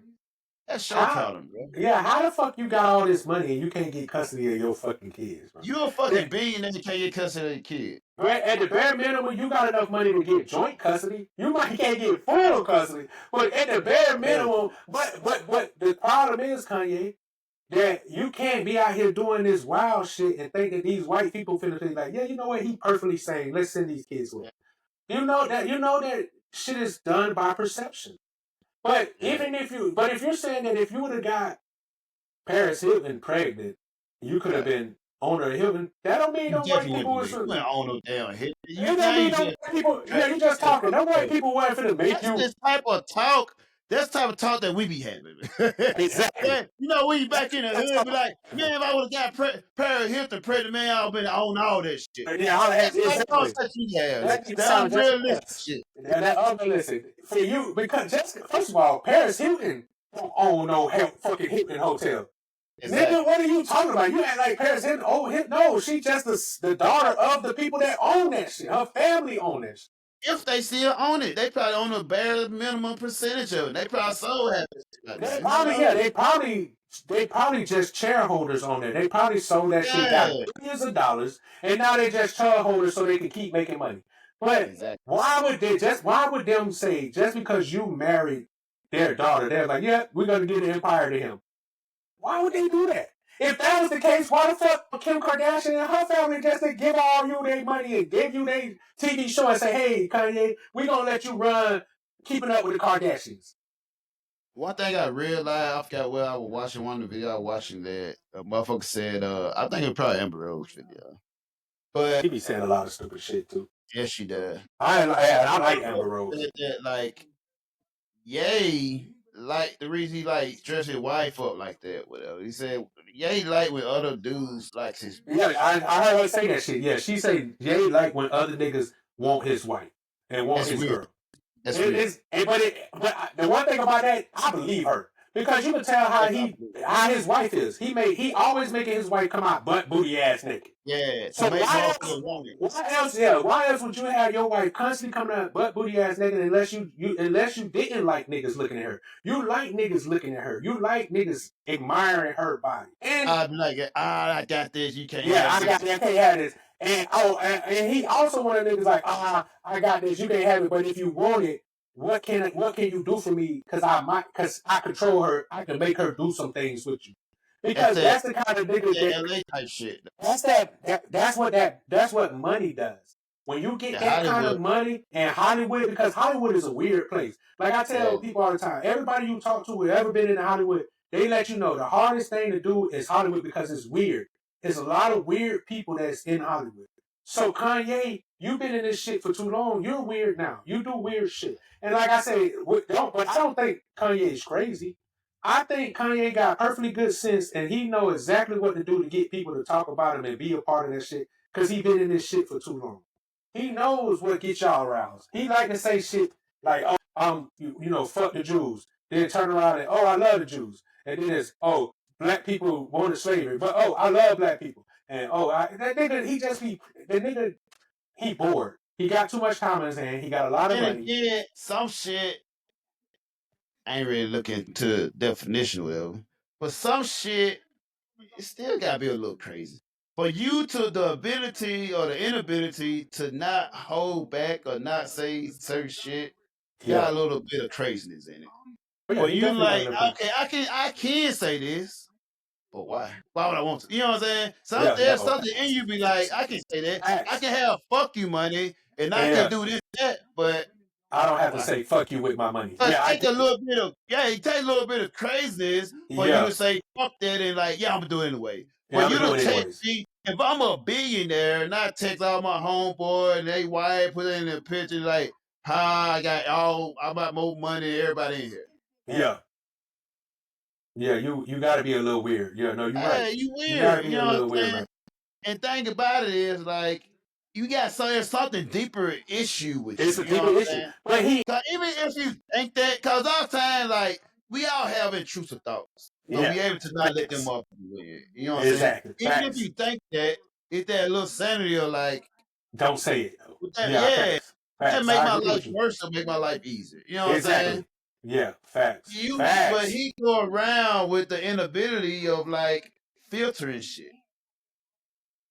S4: That's your
S3: How?
S4: problem, bro.
S3: Yeah, how the fuck you got all this money and you can't get custody of your fucking kids, bro?
S4: You a fucking billionaire and can't get custody of your kid.
S3: But at the bare minimum, you got enough money to get joint custody. You might can't get full custody, but at the bare minimum, but the problem is, Kanye, that you can't be out here doing this wild shit and think that these white people finna be like, yeah, you know what? He perfectly sane. Let's send these kids with. You know that shit is done by perception. But
S4: Yeah.
S3: if you're saying that if you would have got Paris Hilton pregnant, you could have
S4: Yeah.
S3: been owner of Hilton. That don't mean
S4: You
S3: no white
S4: definitely
S3: people
S4: wouldn't
S3: was.
S4: be. You ain't on no damn hit. You
S3: It don't mean
S4: can't
S3: no
S4: just
S3: white people. Yeah, you just talking. No white people weren't finna make
S4: that's
S3: you.
S4: this type of talk. That's the type of talk that we be having.
S3: Exactly.
S4: Yeah, you know, we back in the hood, be like, man, if I would have got Paris Hilton pregnant, man, I would have been on all that shit.
S3: Yeah, all that
S4: That's the type of
S3: exactly.
S4: conversation we have.
S3: That nigga
S4: That
S3: sound just like
S4: unrealistic
S3: us.
S4: shit.
S3: And that other listen for you because just first of all, Paris Hilton don't own no fucking Hilton hotel.
S4: Exactly.
S3: Nigga, what are you talking about? You act like Paris Hilton. Oh, no, she just the daughter of the people that own that shit. Her family own that shit.
S4: If they still own it, they probably own a bare minimum percentage of it. They probably sold half it.
S3: They probably just shareholders on there. They probably sold that shit, got
S4: Yeah,
S3: billions of dollars, and now they just shareholders so they can keep making money. But
S4: exactly.
S3: why would them say just because you married their daughter, they're like, yeah, we're gonna give the empire to him. Why would they do that? If that was the case, why the fuck Kim Kardashian and her family just to give all you their money and give you their TV show and say, hey, Kanye, we gonna let you run Keeping Up with the Kardashians.
S4: one thing I realized, I forgot where I was watching one of the videos I was watching that a motherfucker said, I think it was probably Amber Rose video. But
S3: He be saying a lot of stupid shit too.
S4: yes, she does.
S3: I like Amber Rose.
S4: Said that, like, Yay, like the reason he like dress his wife up like that, whatever. He said Yay like when other dudes likes his bitch.
S3: Yeah, I heard her say that shit. Yeah, she say Jay like when other niggas want his wife and want
S4: That's
S3: his
S4: weird.
S3: girl.
S4: That's
S3: It
S4: weird.
S3: is, but the one thing about that, I believe her because you can tell how his wife is. He always making his wife come out butt booty ass naked.
S4: Yeah.
S3: So
S4: To make
S3: why
S4: motherfuckers want it.
S3: why else would you have your wife constantly coming out butt booty ass naked unless you didn't like niggas looking at her? You like niggas looking at her. You like niggas admiring her body. And
S4: I'd be like, I got this. You can't.
S3: yeah,
S4: have
S3: I can't have this. And he also one of the niggas like, I got this, you can't have it. But if you want it, what can you do for me? Because I control her. I can make her do some things with you. Because that's the kind of nigga
S4: that LA type shit.
S3: That's what money does. When you get that kind of money and Hollywood, because Hollywood is a weird place. Like I tell people all the time, everybody you talk to who ever been in Hollywood, they let you know the hardest thing to do is Hollywood because it's weird. There's a lot of weird people that's in Hollywood. So Kanye, you've been in this shit for too long. You're weird now. You do weird shit. And like I say, but I don't think Kanye is crazy. I think Kanye got perfectly good sense and he know exactly what to do to get people to talk about him and be a part of that shit because he been in this shit for too long. He knows what gets y'all aroused. He like to say shit like, oh, fuck the Jews. Then turn around and, oh, I love the Jews. And then it's, oh, black people wanted slavery, but oh, I love black people. And that nigga, he bored. He got too much time in his hand. He got a lot of money.
S4: Yeah, some shit. I ain't really looking to the definition of whatever. But some shit, it still gotta be a little crazy. For you to the ability or the inability to not hold back or not say certain shit, got a little bit of craziness in it. But you like, okay, I can say this, but why? Why would I want to? You know what I'm saying? There's something in you be like, I can say that. I can have fuck you money and I can do this, that, but
S3: I don't have to say fuck you with my money.
S4: It take a little bit of craziness for you to say fuck that and like, I'm gonna do it anyway. But you don't text me. If I'm a billionaire and I text all my homeboy and they wife put it in the picture like, I got more money than everybody in here.
S3: Yeah. Yeah, you gotta be a little weird. Yeah, no, you're right.
S4: You weird.
S3: You gotta be a little weird, man.
S4: And thing about it is like, you got there's something deeper issue with you.
S3: It's a deeper issue. But
S4: even if you think that, because all time, like, we all have intrusive thoughts. So be able to not let them up. You know what I'm saying? Even if you think that, it's that little sanity of like,
S3: don't say it.
S4: That make my life worse or make my life easier. You know what I'm saying?
S3: Yeah, facts.
S4: But he go around with the inability of like filtering shit.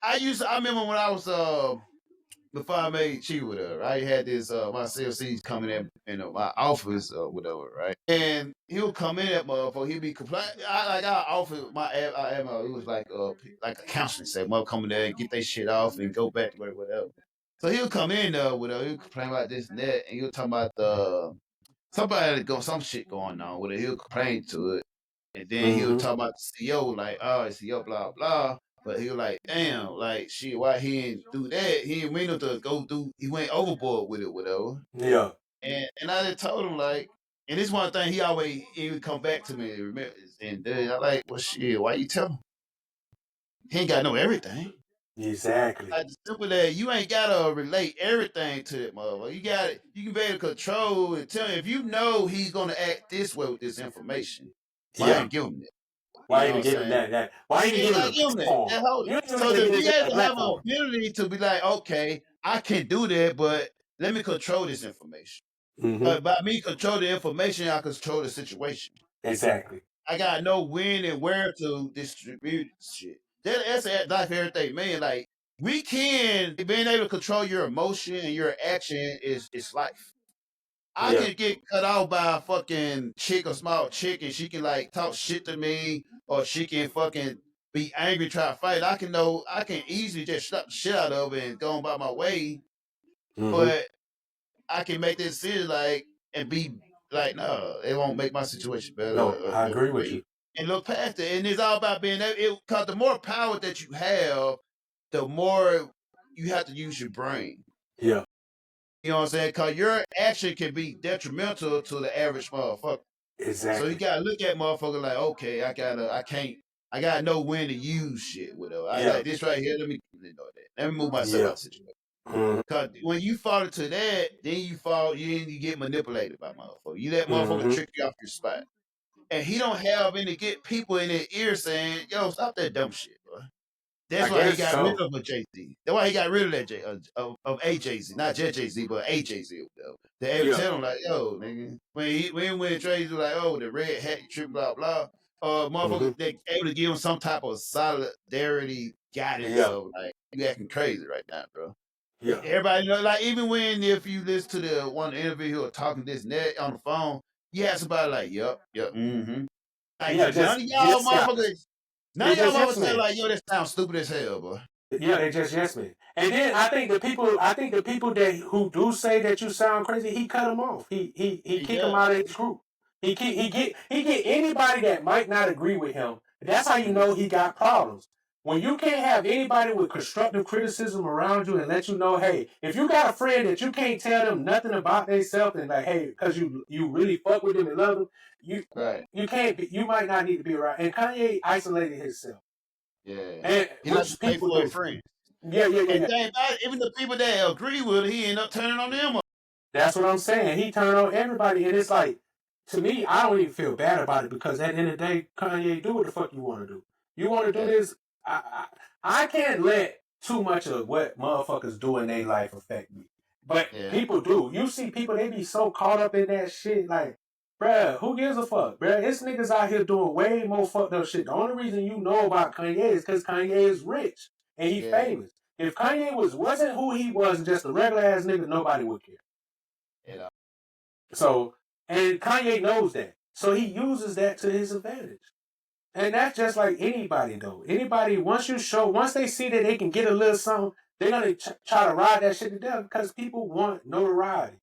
S4: I remember when I was before I made Chi with her, I had this my CLCs coming in my office or whatever, right? And he'll come in that motherfucker, he'll be complaining. I offered it was like a counseling set, mother come in there and get their shit off and go back to work, whatever. So he'll come in with her, he'll complain about this and that, and he'll talk about some shit going on with it. He'll complain to it. And then he'll talk about the CEO, like, oh, CEO, blah, blah. But he was like, damn, like, shit, why he didn't do that? He didn't mean to go do, he went overboard with it, whatever.
S3: Yeah.
S4: And I just told him, like, and this one thing he would come back to me and remember. And then I'm like, well, shit, why you tell him? He ain't got to know everything.
S3: Exactly.
S4: Like, the simple that you ain't got to relate everything to that motherfucker. You can be able to control and tell him, if you know he's going to act this way with this information, why ain't give him that?
S3: Why even give him that? Why even give him that?
S4: So if you have to have an ability to be like, okay, I can do that, but let me control this information. But by me control the information, I control the situation.
S3: Exactly.
S4: I got to know when and where to distribute shit. That's life everything, man. Like, we can, being able to control your emotion and your action is life. I can get cut off by a fucking chick, a small chick, and she can like talk shit to me, or she can fucking be angry, try to fight. I can easily just slap the shit out of it and go on by my way. But I can make this decision like and be like, no, it won't make my situation better.
S3: No, I agree with you.
S4: And look past it. And it's all about being able, because the more power that you have, the more you have to use your brain.
S3: Yeah.
S4: You know what I'm saying? Because your action can be detrimental to the average motherfucker.
S3: Exactly.
S4: So you gotta look at motherfucker like, okay, I gotta know when to use shit with her. I like this right here. Let me move myself out of the situation. Cause when you fall into that, then you get manipulated by motherfucker. You let motherfucker trick you off your spot. And he don't have any good people in his ear saying, yo, stop that dumb shit, bro. That's why he got rid of a Jay-Z. That's why he got rid of that of a Jay-Z. Not just Jay-Z, but a Jay-Z. They ever tell him like, yo, nigga. When Jay-Z was like, oh, the red hat, trip, blah, blah. Motherfuckers, they able to give him some type of solidarity guidance. So, like, you acting crazy right now, bro.
S3: Yeah.
S4: Everybody know, like, even if you listen to the one interview or talking this and that on the phone, you have somebody like, yep, mm-hmm. Like, none of y'all motherfuckers, say like, yo, that sounds stupid as hell, boy.
S3: Yeah, they just yes man. And then I think the people that who do say that you sound crazy, he cut them off. He kick them out of his group. He get anybody that might not agree with him. That's how you know he got problems. When you can't have anybody with constructive criticism around you and let you know, hey, if you got a friend that you can't tell them nothing about themselves and like, hey, because you really fuck with them and love them, you can't be, you might not need to be around. And Kanye isolated himself.
S4: Yeah,
S3: and
S4: he likes to pay for his friends.
S3: Yeah.
S4: And even the people that agree with it, he end up turning on them.
S3: That's what I'm saying. He turned on everybody, and it's like, to me, I don't even feel bad about it because at the end of the day, Kanye, do what the fuck you want to do. You want to do this? I can't let too much of what motherfuckers do in their life affect me. But people do. You see people, they be so caught up in that shit, like, bruh, who gives a fuck, bruh? It's niggas out here doing way more fucked up shit. The only reason you know about Kanye is because Kanye is rich and he famous. If Kanye wasn't who he was, just a regular ass nigga, nobody would care.
S4: Yeah.
S3: So, and Kanye knows that. So he uses that to his advantage. And that's just like anybody, though. Anybody, once they see that they can get a little something, they're going to try to ride that shit to death because people want notoriety.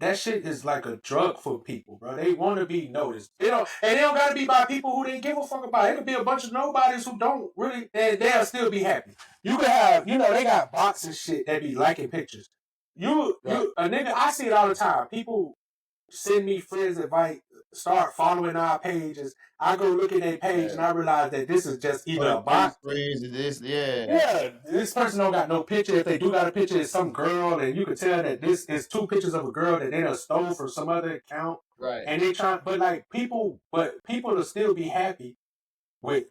S3: That shit is like a drug for people, bro. They want to be noticed. They don't got to be by people who they give a fuck about. It could be a bunch of nobodies who don't really, they'll still be happy. You could have, they got bots and shit that be liking pictures. A nigga, I see it all the time. People send me friends invite, start following our pages. I go look at their page and I realize that this is just either a bot. This person don't got no picture. If they do got a picture, it's some girl, and you can tell that this is two pictures of a girl that they done stole from some other account.
S4: Right.
S3: And they try, but people will still be happy with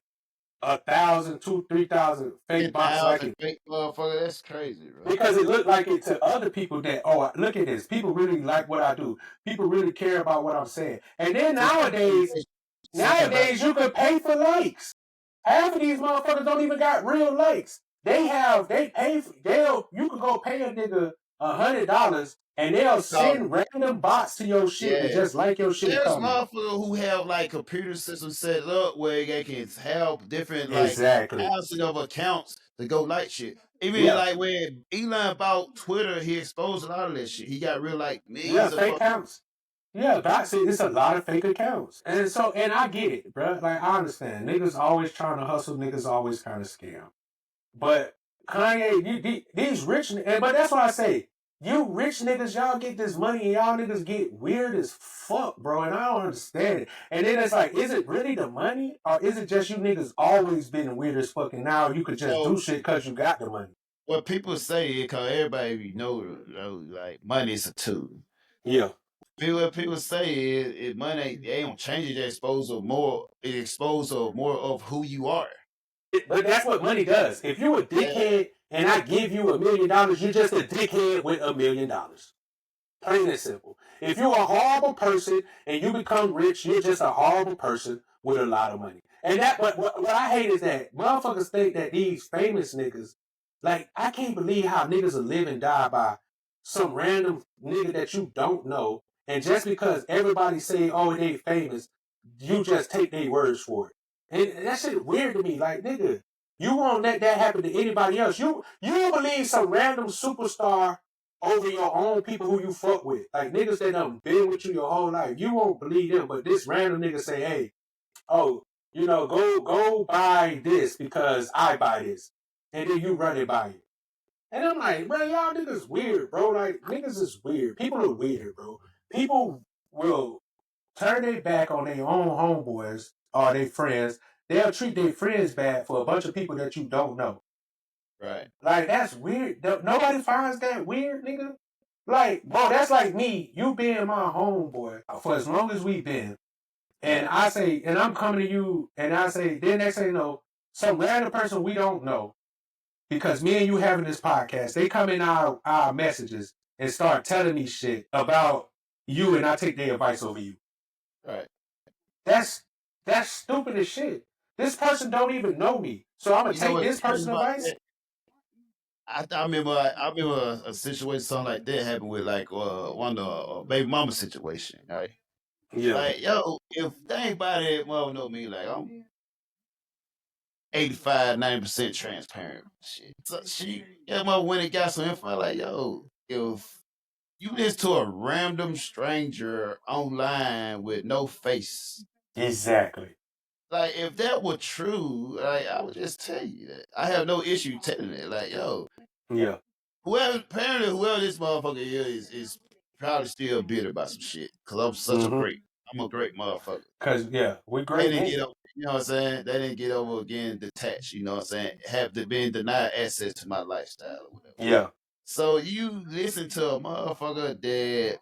S3: 1,000, 2,000, 3,000 fake bots like it.
S4: Fake motherfucker, that's crazy, bro.
S3: Because it looked like it to other people that, oh, look at this. People really like what I do. People really care about what I'm saying. And then nowadays you can pay for likes. Half of these motherfuckers don't even got real likes. You can go pay a nigga $100 and they'll send random bots to your shit and just like your shit.
S4: There's motherfuckers who have like computer systems set up where they can have different thousands of accounts to go like shit. Even like when Elon bought Twitter, he exposed a lot of that shit. He got real like millions of
S3: fake accounts. Yeah, that's it. It's a lot of fake accounts. And I get it, bro. Like, I understand. Niggas always trying to hustle. Niggas always kind of scam. But Kanye, these rich, but that's what I say. You rich niggas, y'all get this money and y'all niggas get weird as fuck, bro. And I don't understand it. And then it's like, is it really the money? Or is it just you niggas always been weird as fuck and now you could just do shit because you got the money?
S4: What people say is because everybody know, like, money is a tool.
S3: Yeah.
S4: What people say is money, they don't change it, it exposes more of who you are.
S3: But that's what money does. If you're a dickhead and I give you $1 million, you're just a dickhead with $1 million. Plain and simple. If you're a horrible person and you become rich, you're just a horrible person with a lot of money. And what I hate is that motherfuckers think that these famous niggas, like, I can't believe how niggas will live and die by some random nigga that you don't know. And just because everybody say, oh, they famous, you just take their words for it. And that shit weird to me. Like, nigga, you won't let that happen to anybody else. You believe some random superstar over your own people who you fuck with. Like niggas that done been with you your whole life. You won't believe them, but this random nigga say, hey, oh, go buy this because I buy this. And then you run it by you. And I'm like, bro, y'all niggas weird, bro. Like, niggas is weird. People are weird, bro. People will turn their back on their own homeboys or their friends. They'll treat their friends bad for a bunch of people that you don't know.
S4: Right.
S3: Like, that's weird. Nobody finds that weird, nigga. Like, bro, that's like me. You being my homeboy for as long as we've been. And I say, and I'm coming to you, and I say, then they say, no, some random person we don't know, because me and you having this podcast, they come in our messages and start telling me shit about you, and I take their advice over you.
S4: Right.
S3: That's stupid as shit. This person don't even know me, so I'm gonna take this person's advice.
S4: I remember a situation something like that happened with like one baby mama situation, right?
S3: Yeah.
S4: Like, yo, if anybody well know me, like I'm 85-90% transparent. Shit. So when it got some info, like, yo, if you listen to a random stranger online with no face.
S3: Exactly.
S4: Like, if that were true, like, I would just tell you that. I have no issue telling it. Like, yo.
S3: Yeah.
S4: Whoever this motherfucker is probably still bitter about some shit. Cause I'm a great motherfucker.
S3: Cause yeah, we're great.
S4: They didn't get over, you know what I'm saying? They didn't get over again detached, you know what I'm saying? Have been denied access to my lifestyle or whatever.
S3: Yeah.
S4: So you listen to a motherfucker that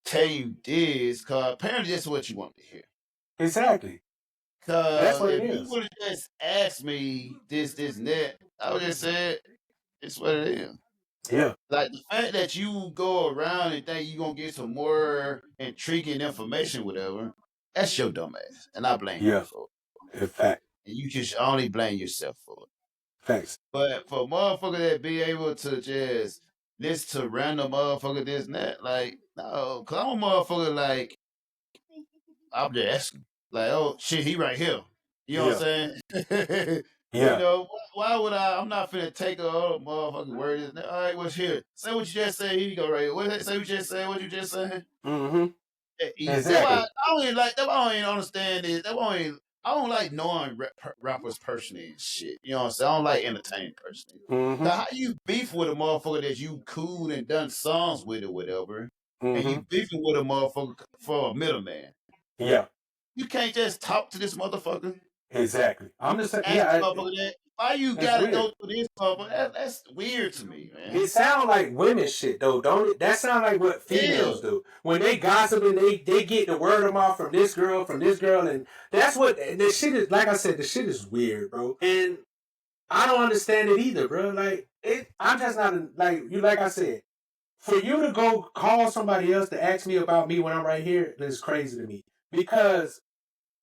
S4: tell you this, cause apparently that's what you want to hear.
S3: Exactly.
S4: Cause
S3: that's what
S4: if
S3: it
S4: you
S3: is.
S4: would have just asked me this, and that, I would have said it's what it is.
S3: Yeah.
S4: Like the fact that you go around and think you're gonna get some more intriguing information, whatever, that's your dumb ass. And I blame you for it.
S3: In fact.
S4: And you just only blame yourself for it.
S3: Thanks.
S4: But for a motherfucker that be able to just listen to random motherfucker this and that, like, no, cause I'm a motherfucker like I'm just asking. Like, oh shit, he right here. You know what I'm saying?
S3: Yeah.
S4: You know, why would I'm not finna take a motherfucking word. All right, what's here? Say what you just said. Here you go, right here. Say what you just said. What you just said.
S3: Mm-hmm.
S4: Exactly.
S3: Exactly.
S4: I don't even like that. I don't even understand this. I don't like knowing rappers personally and shit. You know what I'm saying? I don't like entertaining personally.
S3: Mm-hmm.
S4: How you beef with a motherfucker that you cool and done songs with or whatever, and you beefing with a motherfucker for a middleman?
S3: Yeah.
S4: You can't just talk to this motherfucker.
S3: Exactly. I'm just saying.
S4: Why you gotta go through this motherfucker? That's weird to me, man.
S3: It sounds like women shit though, don't it? That sounds like what females do. When they gossip and they get the word of mouth from this girl, and that's what the shit is. Like I said, the shit is weird, bro. And I don't understand it either, bro. Like I'm just not like you. Like I said, for you to go call somebody else to ask me about me when I'm right here is crazy to me. Because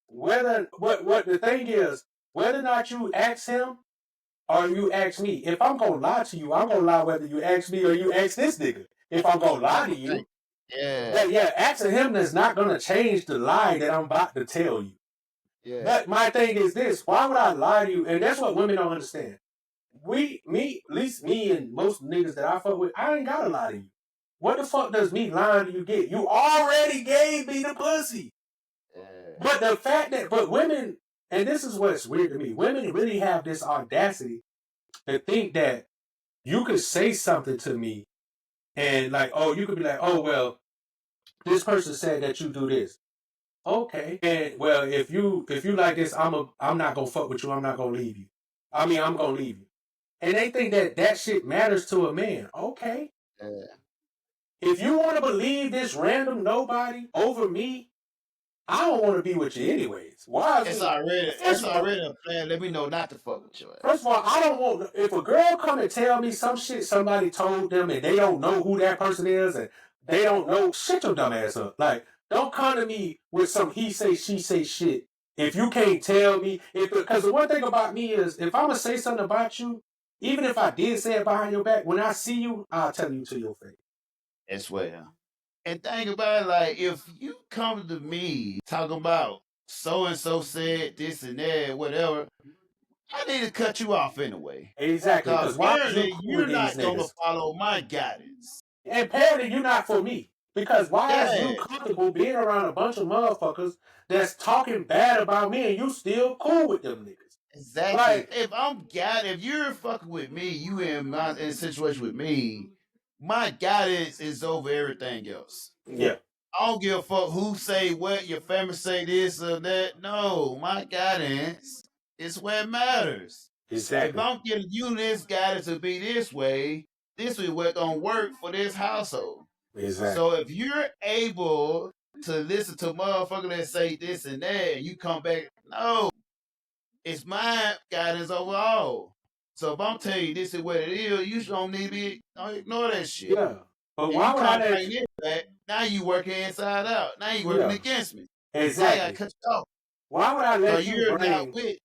S3: what the thing is, whether or not you ask him or you ask me, if I'm gonna lie to you, I'm gonna lie whether you ask me or you ask this nigga. If I'm gonna lie to you, asking him is not gonna change the lie that I'm about to tell you. Yeah. But my thing is this: why would I lie to you? And that's what women don't understand. At least me and most niggas that I fuck with, I ain't gotta lie to you. What the fuck does me lying to you get? You already gave me the pussy. Yeah. But the fact but women, and this is what's weird to me, women really have this audacity to think that you could say something to me and like, oh, you could be like, oh, well, this person said that you do this. Okay. And well, if you like this, I'm not gonna fuck with you. I'm not gonna leave you. I mean, I'm gonna leave you. And they think that shit matters to a man. Okay. Yeah. If you want to believe this random nobody over me, I don't want to be with you anyways. Why?
S4: It's already a plan. Let me know not to fuck with you.
S3: First of all, I don't want. If a girl come and tell me some shit somebody told them and they don't know who that person is and they don't know, shut your dumb ass up. Like, don't come to me with some he say she say shit. If you can't tell me, because the one thing about me is if I'm gonna say something about you, even if I did say it behind your back, when I see you, I'll tell you to your face.
S4: As well. And think about it, like, if you come to me talking about so-and-so said this and that, whatever, I need to cut you off anyway.
S3: Exactly,
S4: Because
S3: because why is you
S4: apparently
S3: cool
S4: you're
S3: with these
S4: not gonna
S3: niggas?
S4: follow my guidance.
S3: And apparently you're not for me. Because why is you
S4: Yeah,
S3: comfortable being around a bunch of motherfuckers that's talking bad about me and you still cool with them niggas?
S4: exactly.
S3: Like,
S4: If you're fucking with me, you in a situation with me, my guidance is over everything else.
S3: yeah,
S4: I don't give a fuck who say what, your family say this or that. No, my guidance is what matters. If
S3: exactly,
S4: I'm giving you this guidance to be this is what gonna work for this household.
S3: exactly.
S4: So if you're able to listen to motherfuckers that say this and that, and you come back, no, it's my guidance overall. So if I'm telling you this is what it is, you don't need to don't ignore that shit.
S3: Yeah. But
S4: And you
S3: why would I
S4: come
S3: let
S4: bring this back, now you working inside out. Now you working
S3: yeah,
S4: against me. Now I gotta
S3: exactly.
S4: cut you off.
S3: Why would I
S4: Cause
S3: let you
S4: you're not
S3: bring
S4: with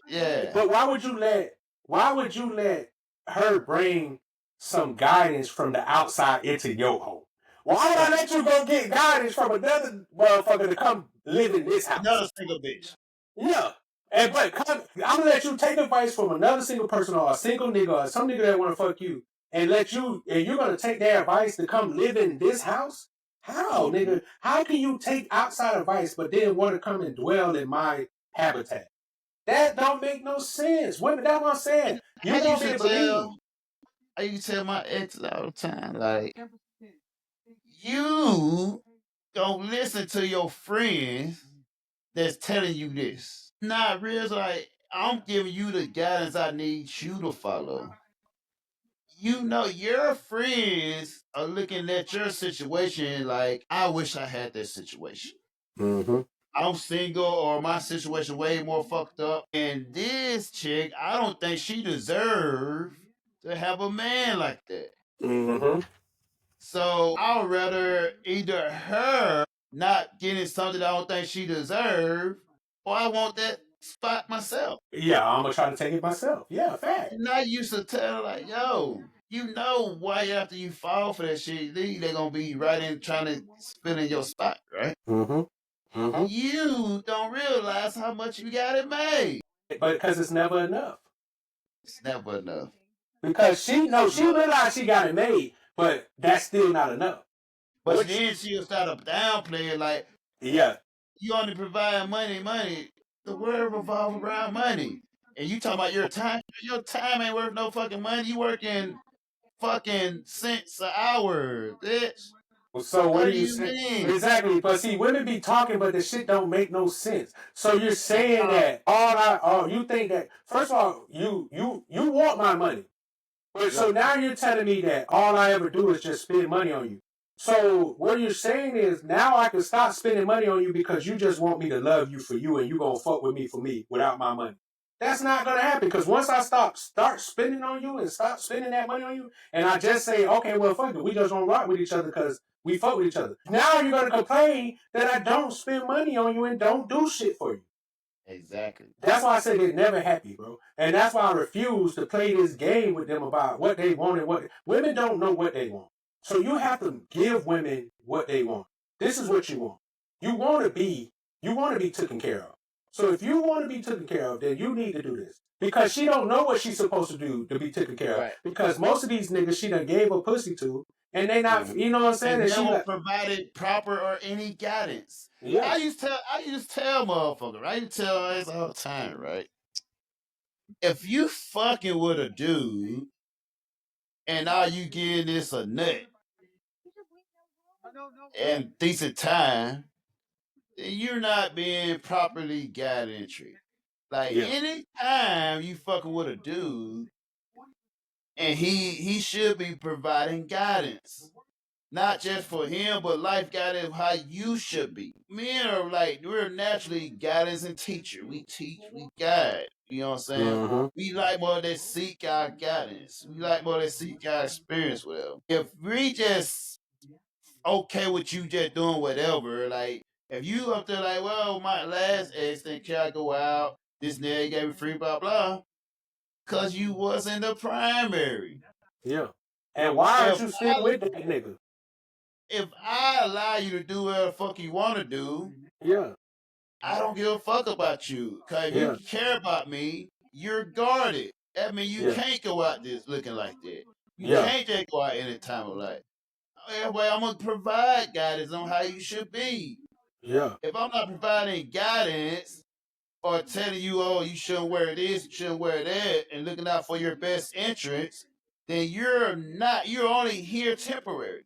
S4: yeah.
S3: but why would you let her bring some guidance from the outside into your home? Why would I let you go get guidance from another motherfucker to come live in this house?
S4: Another single bitch.
S3: Yeah. And but I'm gonna let you take advice from another single person or a single nigga or some nigga that wanna fuck you and you're gonna take their advice to come live in this house? How,
S4: Mm-hmm.
S3: nigga? How can you take outside advice but then want to come and dwell in my habitat? That don't make no sense. Women, that's what I'm saying. You
S4: I
S3: want
S4: used
S3: me
S4: to
S3: to believe.
S4: tell I used to tell my ex all the time, like, you don't listen to your friends that's telling you this. Not real like I'm giving you the guidance I need you to follow. You know your friends are looking at your situation like I wish I had that situation.
S3: Mm-hmm.
S4: I'm single or my situation way more fucked up. And this chick, I don't think she deserves to have a man like that.
S3: Mm-hmm.
S4: So I'd rather either her not getting something I don't think she deserves, or I want that spot myself.
S3: Yeah, I'm gonna try to take it myself. Yeah, fact.
S4: And I used to tell her, like, yo, you know why after you fall for that shit, they're gonna be right in trying to spin in your spot, right?
S3: Mm-hmm. Mm-hmm.
S4: You don't realize how much you got it made.
S3: But because it's never enough.
S4: It's never enough.
S3: Because she realized she got it made, but that's still not enough.
S4: But
S3: Which
S4: then she'll start to downplay it like,
S3: yeah.
S4: you only provide money. The world revolves around money. And you talking about your time. Your time ain't worth no fucking money. You working fucking cents an hour, bitch.
S3: So what
S4: What
S3: do
S4: do
S3: you
S4: you
S3: say?
S4: mean?
S3: Exactly. But see, women be talking, but the shit don't make no sense. So you're saying that you think that first of all, you want my money. But so now you're telling me that all I ever do is just spend money on you. So what you're saying is now I can stop spending money on you because you just want me to love you for you and you gonna fuck with me without my money. That's not gonna happen because once I start spending on you and stop spending that money on you, and I just say, okay, well fuck it, we just gonna rock with each other because we fuck with each other. Now you're gonna complain that I don't spend money on you and don't do shit for you.
S4: Exactly.
S3: That's why I say they're never happy, bro. And that's why I refuse to play this game with them about what they want and what women don't know what they want. So you have to give women what they want. This is what you want. You want to be taken care of. So if you want to be taken care of, then you need to do this. Because she don't know what she's supposed to do to be taken care of.
S4: Right.
S3: Because most of these niggas she done gave a pussy to, and they not, you know what I'm saying?
S4: And
S3: And she
S4: never
S3: like,
S4: provided proper or any guidance.
S3: yeah.
S4: I used to tell motherfucker, right? I used to tell us all the time, right? If you fucking with a dude and all you getting this a nut and decent time, then you're not being properly guided and treated. Like
S3: Yeah.
S4: anytime you fucking with a dude and he should be providing guidance. Not just for him, but life guidance how you should be. Men are like we're naturally guidance and teacher. We teach, we guide. You know what I'm saying?
S3: Mm-hmm.
S4: We like more that seek our guidance. We like more that seek our experience with them. If we just okay with you just doing whatever, like if you up there like, well, my last ex didn't care I go out, this nigga gave me free blah blah, cause you wasn't the primary.
S3: Yeah. And why aren't
S4: If
S3: you still with that nigga?
S4: if I allow you to do whatever the fuck you want to do,
S3: Yeah.
S4: I don't give a fuck about you. Cause if you
S3: Yeah.
S4: care about me, you're guarded. I mean, you
S3: Yeah.
S4: can't go out this looking like that. You
S3: Yeah.
S4: can't just go out any time of life. Well, I'm gonna provide guidance on how you should be.
S3: Yeah.
S4: If I'm not providing guidance or telling you, oh, you shouldn't wear this, you shouldn't wear that, and looking out for your best interests, then you're only here temporary.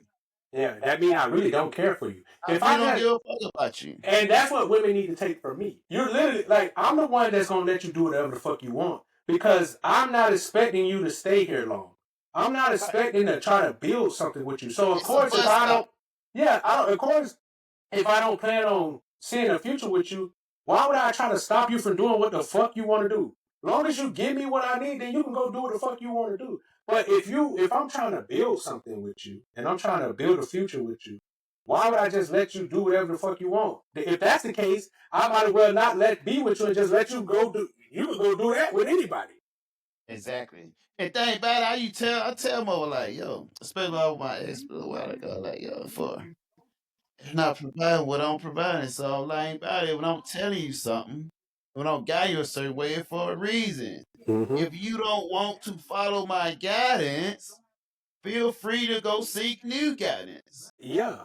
S3: Yeah. That means I really don't care for you. If
S4: I
S3: I
S4: don't
S3: just,
S4: give a fuck about you.
S3: and that's what women need to take from me. You're literally like, I'm the one that's gonna let you do whatever the fuck you want because I'm not expecting you to stay here long. I'm not expecting to try to build something with you. So of
S4: It's a
S3: course, if
S4: bus
S3: I
S4: stop.
S3: don't, yeah, I don't. Of course, if I don't plan on seeing a future with you, why would I try to stop you from doing what the fuck you want to do? Long as you give me what I need, then you can go do what the fuck you want to do. But if I'm trying to build something with you and I'm trying to build a future with you, why would I just let you do whatever the fuck you want? If that's the case, I might as well not be with you and just let you go do. You can go do that with anybody.
S4: Exactly. And thing about it, I tell mother like, yo, especially over my ex a while ago, like, yo, for not providing what I'm providing. So I'm lying about it when I'm telling you something, when I'm guiding you a certain way it's for a reason.
S3: Mm-hmm.
S4: If you don't want to follow my guidance, feel free to go seek new guidance.
S3: Yeah.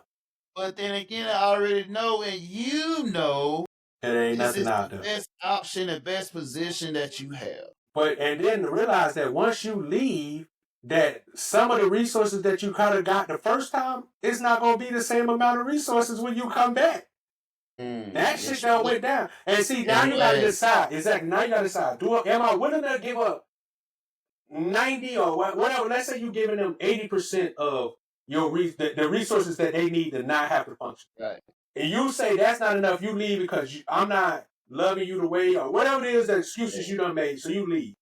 S4: But then again, I already know, and you know,
S3: It ain't
S4: this
S3: nothing
S4: is
S3: out
S4: the
S3: there.
S4: best option, the best position that you have.
S3: But and then to realize that once you leave, that some of the resources that you kind of got the first time, it's not gonna be the same amount of resources when you come back. That shit done went down. And see, now you gotta decide. Exactly. Now you gotta decide. Am I willing to give up 90 or whatever? Let's say you're giving them 80% of your the resources that they need to not have to function.
S4: Right.
S3: And you say that's not enough, you leave because I'm not loving you the way, or whatever it is, the excuses you done made, so you leave.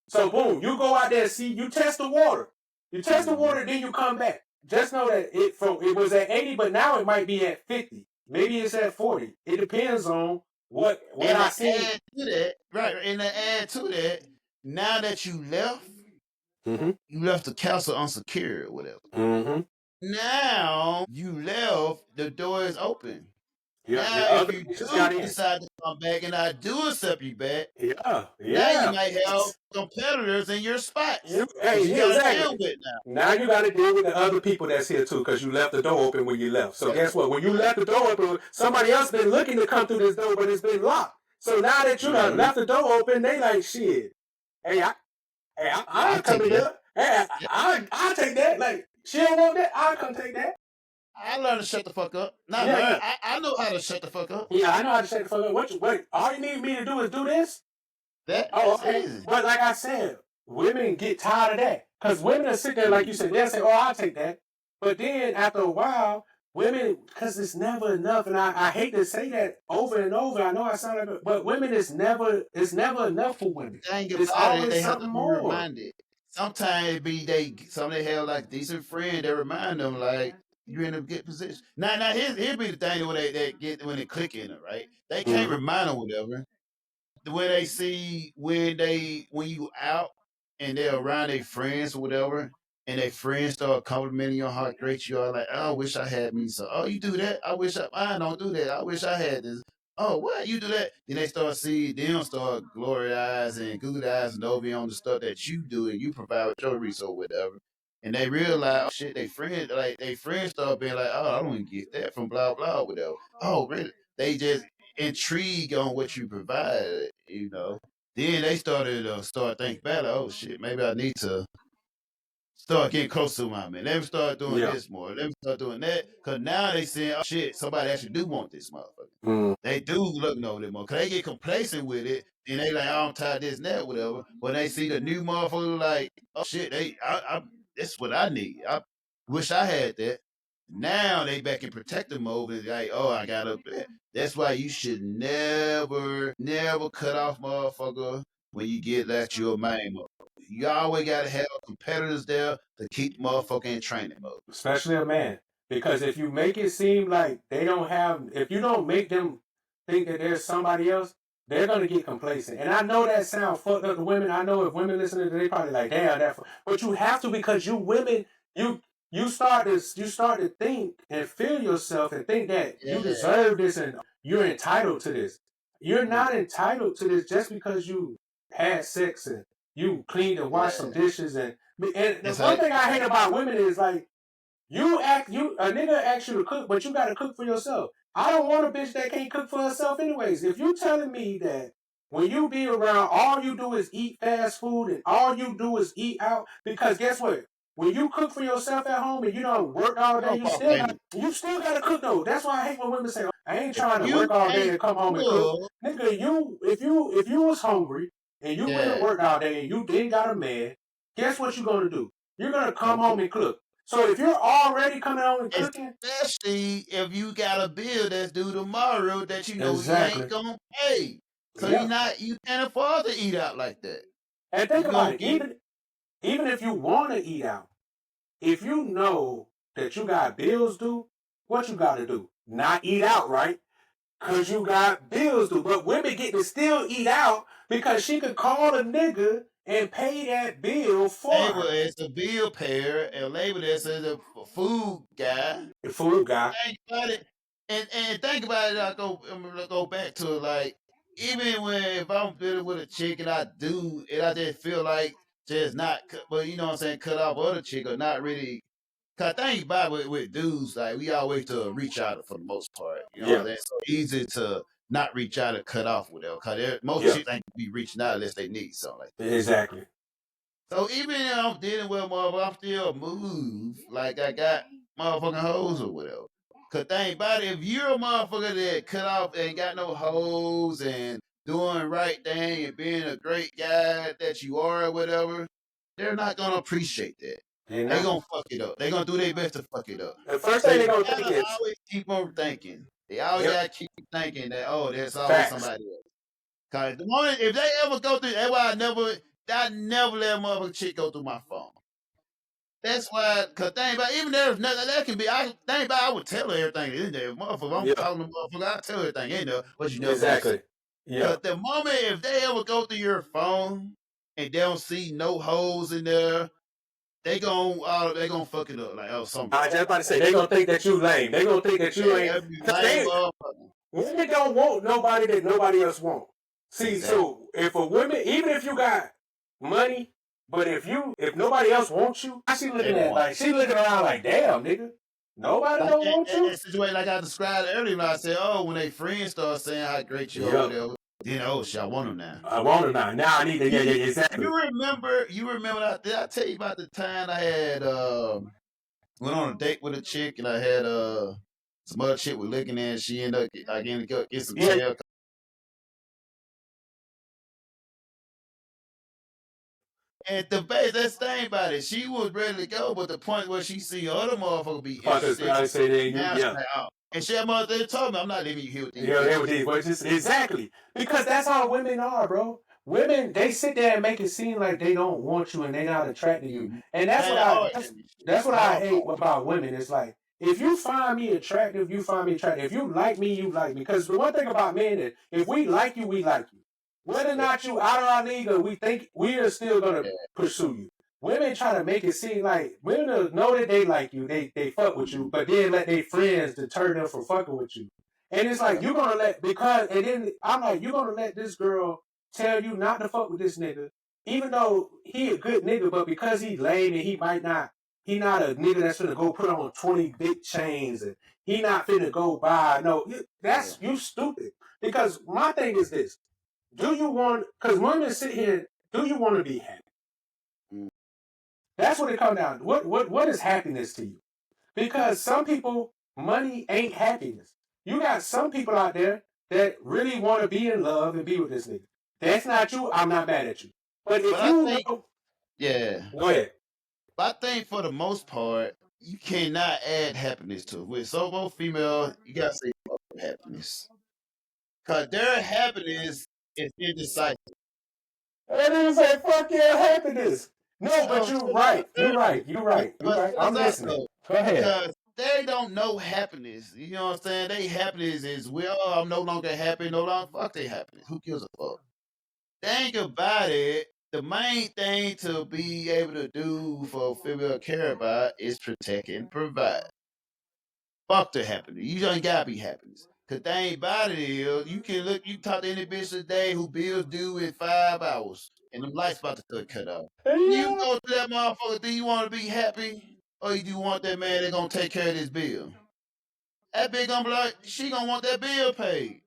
S3: So boom, you go out there and see, you test the water. You test the water, then you come back. Just know that it was at 80, but now it might be at 50. Maybe it's at 40. It depends on what I see.
S4: Add to that, right? And to add to that, now that you left, you left the castle unsecured or whatever.
S3: Mm-hmm.
S4: Now you left, the door is open.
S3: Yeah,
S4: now, if you do decide to come back and I do accept you back, now you might have competitors in your spots. You gotta deal with
S3: now you got to deal with the other people that's here too, because you left the door open when you left. So guess what? When you left the door open, somebody else been looking to come through this door, but it's been locked. So now that you done left the door open, they like, shit. Hey, I'll come in here. Hey, I'll take that. Like, she don't want that. I'll come take that.
S4: I learned to shut the fuck up. I know how to shut the fuck up.
S3: Yeah, I know how to shut the fuck up. What? All you need me to do is do this?
S4: That's
S3: okay.
S4: easy.
S3: But like I said, women get tired of that. Because women are sitting there, like you said, they'll say, oh, I'll take that. But then after a while, women, because it's never enough, and I hate to say that over and over. I know I sound like, but women it's never enough for women. It's always
S4: they
S3: something more.
S4: Reminded. Sometimes they have like decent friends that remind them like you're in a good position. Now here's be the thing when they get when they click in it, right? They can't remind them whatever. When they see when you out and they're around their friends or whatever, and their friends start complimenting you on how great you are, like, oh, I wish I had me. So, oh, you do that? I don't do that. I wish I had this. Oh, what? You do that? Then they start glory eyes and good eyes and over on the stuff that you do and you provide with your resource or whatever. And they realize, oh, shit, they friends start being like, oh, I don't even get that from blah, blah, whatever. Oh, really? They just intrigue on what you provide, you know. Then they start thinking back, like, oh shit, maybe I need to start getting close to my man. Let me start doing this more. Let me start doing that. Cause now they saying, oh shit, somebody actually do want this motherfucker. They do look over them more. Cause they get complacent with it. And they like, I'm tired of this and that, whatever. When they see the new motherfucker, like, oh shit, that's what I need. I wish I had that. Now they back in protective mode. And like, oh, I got up there. That's why you should never cut off motherfucker when you get at your main mode. You always gotta have competitors there to keep motherfucker in training mode.
S3: Especially a man. Because if you make it seem like if you don't make them think that there's somebody else, they're gonna get complacent. And I know that sounds fucked up to women. I know if women listen to it, they probably like, damn, but you have to, because you women, you start to think and feel yourself and think that you deserve this and you're entitled to this. You're not entitled to this just because you had sex and you cleaned and washed some dishes and the
S4: That's
S3: one
S4: how.
S3: thing I hate about women is like a nigga asks you to cook, but you gotta cook for yourself. I don't want a bitch that can't cook for herself anyways. If you telling me that when you be around, all you do is eat fast food and all you do is eat out, because guess what? When you cook for yourself at home and you don't work all day,
S4: No fuck ain't it?
S3: you still gotta cook though. That's why I hate when women say, I ain't
S4: If
S3: trying to
S4: you
S3: work all day
S4: can't
S3: and come home and cook.
S4: cook,
S3: Nigga, if you was hungry and you went to
S4: yeah.
S3: work all day and you didn't got a man, guess what you gonna do? You're gonna come home and cook. So if you're already coming home and cooking,
S4: Especially if you got a bill that's due tomorrow that you know you ain't
S3: exactly.
S4: gonna pay. So
S3: Yeah.
S4: you can't afford to eat out like that.
S3: And think
S4: You
S3: about
S4: gonna
S3: it.
S4: get
S3: Even if you want to eat out, if you know that you got bills due, what you got to do? Not eat out, right? Because you got bills due. But women get to still eat out because she could call a nigga and pay that bill for
S4: labor
S3: her.
S4: as a bill payer and labor as a food guy.
S3: The food guy.
S4: Think about it, and think about it. I'm gonna go back to like even when if I'm dealing with a chick and I just feel like just not, but you know what I'm saying, cut off other chick or not really. Cause think about it with dudes, like we always to reach out for the most part. You know what
S3: Yeah.
S4: I'm saying? So easy to not reach out and cut off with them. Cause most
S3: Yeah.
S4: chicks ain't be reaching out unless they need something like that.
S3: Exactly.
S4: So even if I'm dealing with motherfucker, I'm still move like I got motherfucking hoes or whatever. Cause think about it, if you're a motherfucker that cut off and got no hoes and doing right thing and being a great guy that you are or whatever, they're not gonna appreciate that.
S3: You're
S4: They
S3: not.
S4: gonna fuck it up. They gonna do their best to fuck it up.
S3: The first
S4: So
S3: thing
S4: you
S3: they're going to think
S4: gotta
S3: is,
S4: always keep on thinking. They always
S3: yep,
S4: gotta keep thinking that there's always
S3: facts.
S4: somebody else. Cause the moment if they ever go through, that's why I never let a motherfucking chick go through my phone. That's why, cause think about even there's nothing that can be. I think about I would tell her everything in there. Motherfucker, I'm
S3: Yeah.
S4: calling the motherfucker. I tell her everything in there, but you never gonna see.
S3: Exactly. Yeah.
S4: Cause the moment if they ever go through your phone and they don't see no holes in there, they gonna fuck it up like something
S3: I
S4: wrong.
S3: was just about to say, they going to think that you lame. They going to think that you
S4: Yeah,
S3: ain't.
S4: that'd be
S3: Cause
S4: lame motherfucker.
S3: women don't want nobody that nobody else want. See,
S4: Exactly.
S3: so if a woman, even if you got money, but if nobody else wants you, she
S4: They
S3: looking
S4: don't
S3: at
S4: want
S3: like she looking around like, damn, nigga, nobody
S4: like
S3: don't want you.
S4: that situation like I described earlier when I said, when they friends start saying how great you are,
S3: Yep.
S4: whatever, then shit, I want them now.
S3: I want her now. Now I need to. Yeah, exactly.
S4: You remember did I tell you about the time I had went on a date with a chick and I had some other chick was looking at she ended up getting some
S3: Yeah.
S4: tail. And the base, that's the thing about it. She was ready to go, but the point where she see other motherfucker be interested,
S3: I say that you.
S4: now she's
S3: Yeah.
S4: like, and she mother they told me I'm not leaving you here with these
S3: Yeah, they were
S4: bitches.
S3: these, but just exactly because that's how women are, bro. Women, they sit there and make it seem like they don't want you and they not attracted to you, and that's
S4: Man,
S3: what that's what I hate
S4: hard.
S3: about women. It's like if you find me attractive, you find me attractive. If you like me, you like me. Because the one thing about men is if we like you, we like you. Whether or not you out of our league or we think we are still gonna pursue you. Women try to make it seem like women know that they like you, they fuck with you, but then let their friends deter them from fucking with you. And it's like you're gonna let and then I'm like, you're gonna let this girl tell you not to fuck with this nigga, even though he a good nigga, but because he lame and he not a nigga that's finna go put on 20 big chains and he not finna go buy that's you stupid. Because my thing is this. Because women sit here, do you want to be happy? That's what it comes down to. What is happiness to you? Because some people, money ain't happiness. You got some people out there that really want to be in love and be with this nigga. That's not you. I'm not mad at you. But if you know, go ahead.
S4: But I think for the most part, you cannot add happiness to it. With so female, you gotta say happiness. Cause their happiness is indecisive.
S3: I didn't say fuck your happiness. No, but
S4: I'm
S3: you're
S4: telling
S3: right.
S4: you,
S3: You're right. You're right. You're
S4: but
S3: right. I'm listening. Go ahead.
S4: because they don't know happiness. You know what I'm saying? They happiness is I'm no longer happy, no longer fuck their happiness. Who gives a fuck? Think about it. The main thing to be able to do for female care about is protect and provide. Fuck their happiness. You don't gotta be happiness. Cause they ain't about it is. You talk to any bitch today who bills due in 5 hours and them lights about to start cut off. You
S3: Yeah.
S4: go to that motherfucker, do you want to be happy? Or you do want that man that gonna take care of this bill? That bitch gonna be like, she gonna want that bill paid.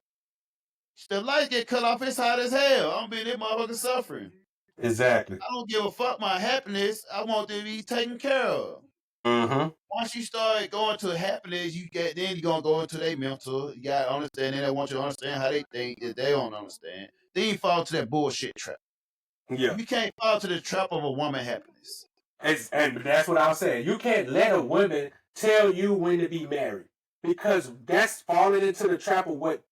S4: The lights get cut off, it's hot as hell. I'm being that motherfucker suffering.
S3: Exactly.
S4: I don't give a fuck my happiness. I want them to be taken care of.
S3: Mm-hmm.
S4: Once you start going to happiness, then you're gonna go into their mental. You gotta understand, and they want you to understand how they think. If they don't understand, then you fall to that bullshit trap.
S3: Yeah.
S4: You can't fall to the trap of a woman happiness.
S3: And that's what I was saying. You can't let a woman tell you when to be married because that's falling into the trap of what.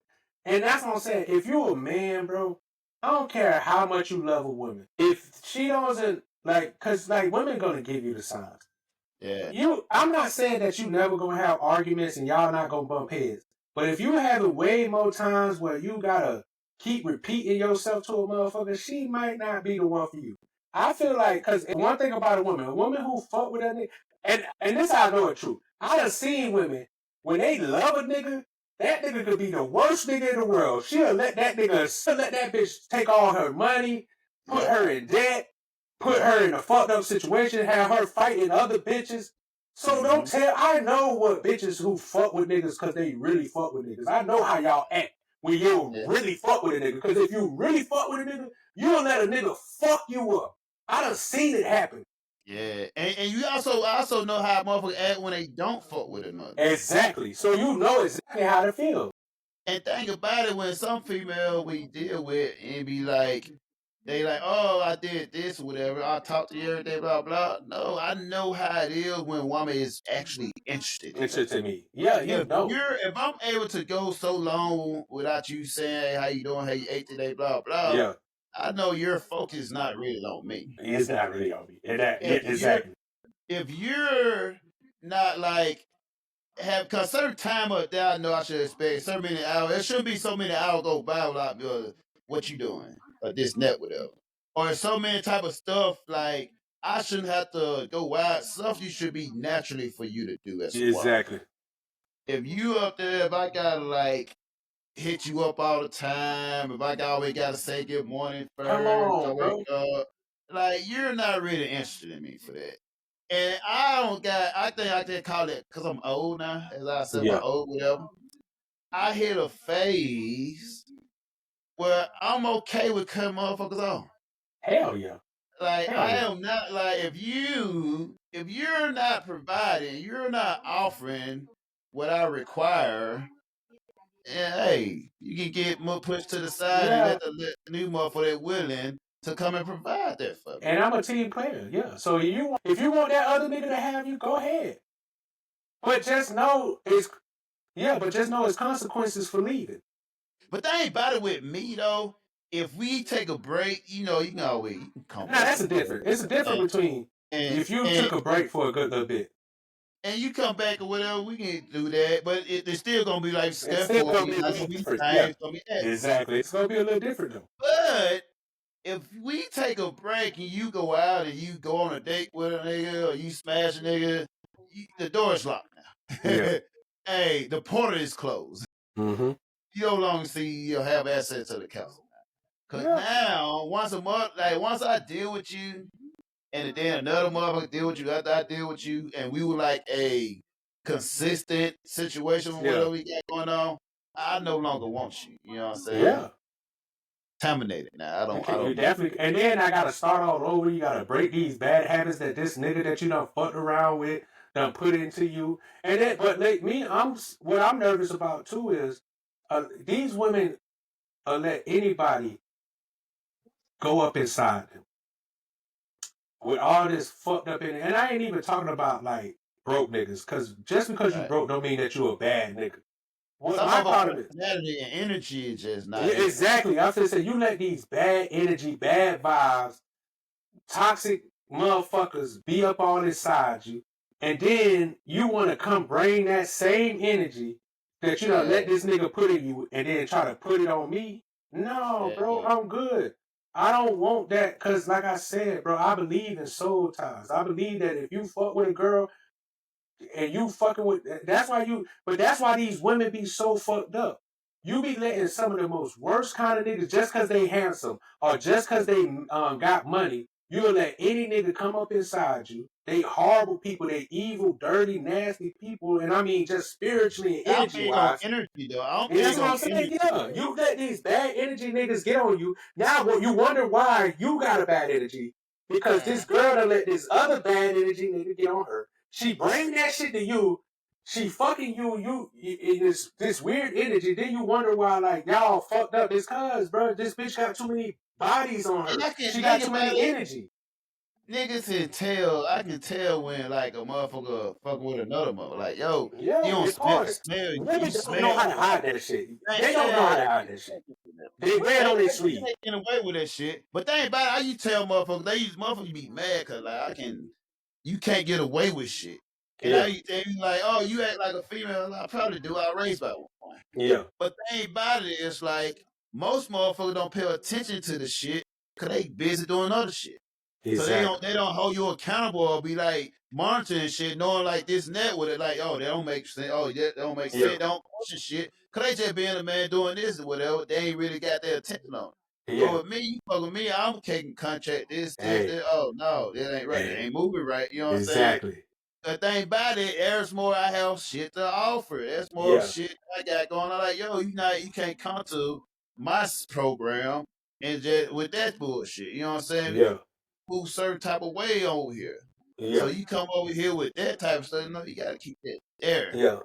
S3: And that's what I'm saying. If you're a man, bro, I don't care how much you love a woman. If she doesn't cause women gonna give you the signs.
S4: Yeah.
S3: I'm not saying that you never gonna have arguments and y'all not gonna bump heads. But if you having way more times where you gotta keep repeating yourself to a motherfucker, she might not be the one for you. I feel like, cause one thing about a woman who fuck with that nigga, and this how I know it's true. I done seen women when they love a nigga, that nigga could be the worst nigga in the world. She'll let that bitch take all her money, put her in debt, put her in a fucked up situation, have her fighting other bitches. So don't tell. I know what bitches who fuck with niggas because they really fuck with niggas. I know how y'all act when you really fuck with a nigga. Because if you really fuck with a nigga, you'll let a nigga fuck you up. I done seen it happen.
S4: Yeah, and you also know how motherfuckers act when they don't fuck with another.
S3: Exactly. So you know exactly how to feel.
S4: And think about it, when some female we deal with and be like, they like, oh, I did this, whatever. I talk to you every day, blah blah. No, I know how it is when a woman is actually interested.
S3: Interested in me. Yeah, you know.
S4: If I'm able to go so long without you saying, hey, how you doing, how you ate today, blah blah.
S3: Yeah.
S4: I know your focus is not really on me.
S3: It's not really on me. Exactly.
S4: If you're not like cause certain time of that I know I should expect so many hours. There shouldn't be so many hours go by without what you doing or this net whatever. Or so many type of stuff like I shouldn't have to go wild. Stuff you should be naturally for you to do as well.
S3: Exactly.
S4: If you up there, if I gotta like hit you up all the time, if I always gotta say good morning first,
S3: Come on, bro.
S4: Like you're not really interested in me for that. And I think I just call it, because I'm old now, as I said, my old whatever. I hit a phase where I'm okay with cutting motherfuckers off.
S3: Hell yeah.
S4: Like, I am not, like, if you're not providing, you're not offering what I require, and hey, you can get more pushed to the side and let the new motherfucker that willing to come and provide that for me.
S3: And I'm a team player, yeah. So if you want that other nigga to have you, go ahead. But just know it's consequences for leaving.
S4: But that ain't about it with me though. If we take a break, you can always come.
S3: Nah, that's a difference. It's a difference between if you took a break for a good little bit.
S4: And you come back or whatever, we can do that. But it's still gonna be like stuff.
S3: It's still gonna be a little different. Yeah. Exactly. It's gonna be a little different though.
S4: But if we take a break and you go out and you go on a date with a nigga or you smash a nigga, the door is locked now.
S3: Yeah.
S4: Hey, the portal is closed.
S3: Mm-hmm.
S4: You no longer see you'll have access to the castle. Cause now once I deal with you, and then another motherfucker deal with you after I deal with you, and we were like a consistent situation with whatever we got going on, I no longer want you. You know what I'm saying?
S3: Yeah.
S4: Terminated now. I don't.
S3: You definitely. And then I gotta start all over. You gotta break these bad habits that this nigga that you done fucked around with done put into you. And then, but like me, what I'm nervous about too is these women let anybody go up inside them with all this fucked up in it. And I ain't even talking about like broke niggas, because just because you broke don't mean that you a bad nigga.
S4: Well, my part of it, personality and energy is just not.
S3: Yeah, exactly. I was gonna say, you let these bad energy, bad vibes, toxic motherfuckers be up all inside you, and then you want to come bring that same energy that you done let this nigga put in you, and then try to put it on me. No, bro, I'm good. I don't want that, because like I said, bro, I believe in soul ties. I believe that if you fuck with a girl, and you fucking with. That's why you. But that's why these women be so fucked up. You be letting some of the most worst kind of niggas just cause they handsome or just cause they got money. You'll let any nigga come up inside you. They horrible people. They evil, dirty, nasty people, and I mean just spiritually and
S4: I'm
S3: energy
S4: big on
S3: wise.
S4: energy though. I'm
S3: And that's
S4: big
S3: what
S4: on
S3: I'm saying.
S4: energy.
S3: Yeah, you let these bad energy niggas get on you. Now, what you wonder why you got a bad energy because this girl that let this other bad energy nigga get on her. She bring that shit to you. She fucking you in this weird energy. Then you wonder why like y'all fucked up. This cause, bro, this bitch got too many bodies on
S4: And
S3: her.
S4: I can
S3: She got
S4: think
S3: too
S4: about
S3: many
S4: it.
S3: energy.
S4: Niggas can tell. I can tell when like a motherfucker fucking with another mother. Like, yo, you
S3: Yeah,
S4: don't
S3: it's
S4: smell,
S3: hard.
S4: smell. You
S3: Women don't know
S4: smell.
S3: how to hide that shit.
S4: Hey,
S3: They don't know how
S4: hey,
S3: to hide that shit. They wear it
S4: they
S3: on their sleeve.
S4: getting away with that shit. But they ain't about it. How you tell motherfuckers? They use motherfuckers be mad because like you can't get away with shit. And
S3: Yeah,
S4: they be like, oh, you act like a female. I probably do. I raised by one.
S3: yeah,
S4: But the thing about it is like most motherfuckers don't pay attention to the shit because they busy doing other shit. So
S3: exactly.
S4: they don't hold you accountable or be like monitoring shit, knowing like this and that with it, like, oh, they don't make sense. Oh, that don't make sense.
S3: Yeah,
S4: They don't question shit. Cause they just being a man doing this or whatever. They ain't really got their attention on it. But
S3: yeah.
S4: with me, you fuck with me, I'm taking contract
S3: Hey,
S4: this. Oh no, that ain't right. That
S3: hey,
S4: ain't moving right. You know what I'm saying?
S3: exactly.
S4: The thing about it, there's more I have shit to offer. There's more
S3: Yeah,
S4: shit I got going on. Like, yo, you can't come to my program and just with that bullshit. You know what I'm saying?
S3: yeah,
S4: Move certain type of way over here. So
S3: yeah,
S4: you come over here with that type of stuff. No, you gotta keep that there.
S3: yeah.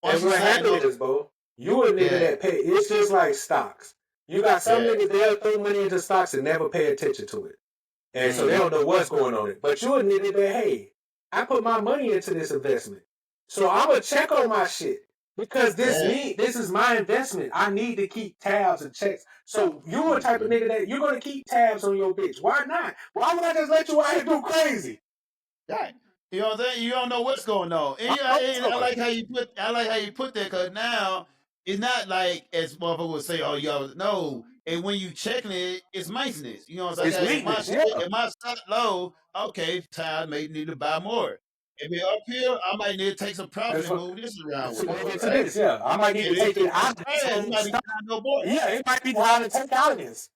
S4: Once
S3: And
S4: you
S3: what
S4: sign
S3: happened
S4: those,
S3: is, bro, you a nigga
S4: yeah,
S3: that pay. It's just like stocks. You got some
S4: yeah,
S3: niggas they'll throw money into stocks and never pay attention to it, and so they
S4: mm,
S3: don't know what's going on it. But you a nigga that hey, I put my money into this investment, so I'm gonna check on my shit because
S4: yeah.
S3: this is my investment. I need to keep tabs and checks. So you a type of
S4: Mm-hmm.
S3: nigga that you're gonna keep tabs on your bitch. Why not? Why would I just let you out here do crazy?
S4: Right. You know what I'm saying? You don't know what's going on. And, and I like how you put that because now it's not like as motherfucker would say, oh y'all no. And when you checking it, it's maintenance. You know what I'm
S3: It's
S4: saying? Okay,
S3: maintenance, yeah.
S4: if my stock low, okay, time may need to buy more. If it up here, I might need to take some profit
S3: That's
S4: and
S3: what.
S4: move this around,
S3: So
S4: whatever,
S3: maybe into
S4: right?
S3: this, yeah. I might need to
S4: And if
S3: take it out.
S4: it's bad, you might be trying to go more.
S3: Yeah, it might be time to take out of this.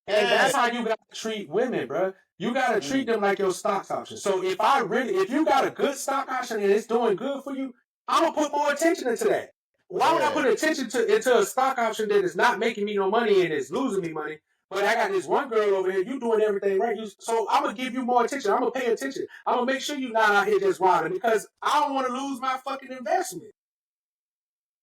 S3: And
S4: Yeah.
S3: that's how you gotta treat women, bro. You gotta treat
S4: Mm,
S3: them like your stock option. So if you got a good stock option and it's doing good for you, I'm gonna put more attention into that. Why would I
S4: yeah.
S3: put attention into a stock option that is not making me no money and is losing me money? But I got this one girl over here, you doing everything right. So I'm gonna give you more attention. I'm gonna pay attention. I'm gonna make sure you're not out here just wilding because I don't want to lose my fucking investment.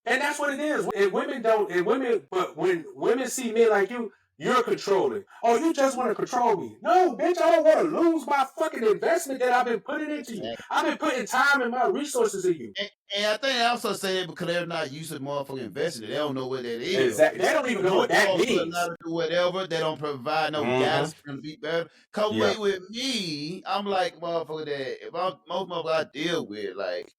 S3: And that's what it is. And women don't, and women, but when women see men like you, you're controlling. Oh, you just want to control me. No, bitch, I don't want to lose my fucking investment that I've been putting into you. I've been putting time and my resources in you.
S4: And I think I also say that because they're not used to motherfucking investing. They don't know what that is.
S3: Exactly. They don't even know
S4: Most
S3: what that
S4: motherfuckers know how
S3: means.
S4: to do whatever. They don't provide no
S3: Mm-hmm.
S4: guidance for them to be better. Cause
S3: Yeah.
S4: with me, I'm like motherfucker that if I'm most motherfuckers I deal with, like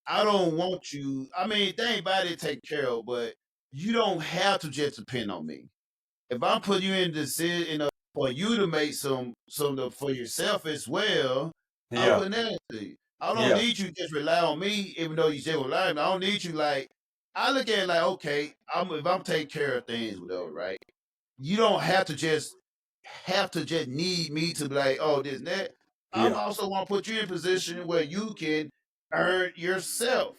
S4: I don't want you. I mean, they ain't about to take care of, but you don't have to just depend on me. If I'm putting you in the decision for you to make some for yourself as well, I'm
S3: Yeah.
S4: putting that into you. I don't
S3: Yeah.
S4: need you to just rely on me, even though you say rely on me. I don't need you like I look at it like, okay, if I'm taking care of things, whatever, right? You don't have to just need me to be like, oh, this and that. I'm
S3: Yeah.
S4: also want to put you in a position where you can earn yourself.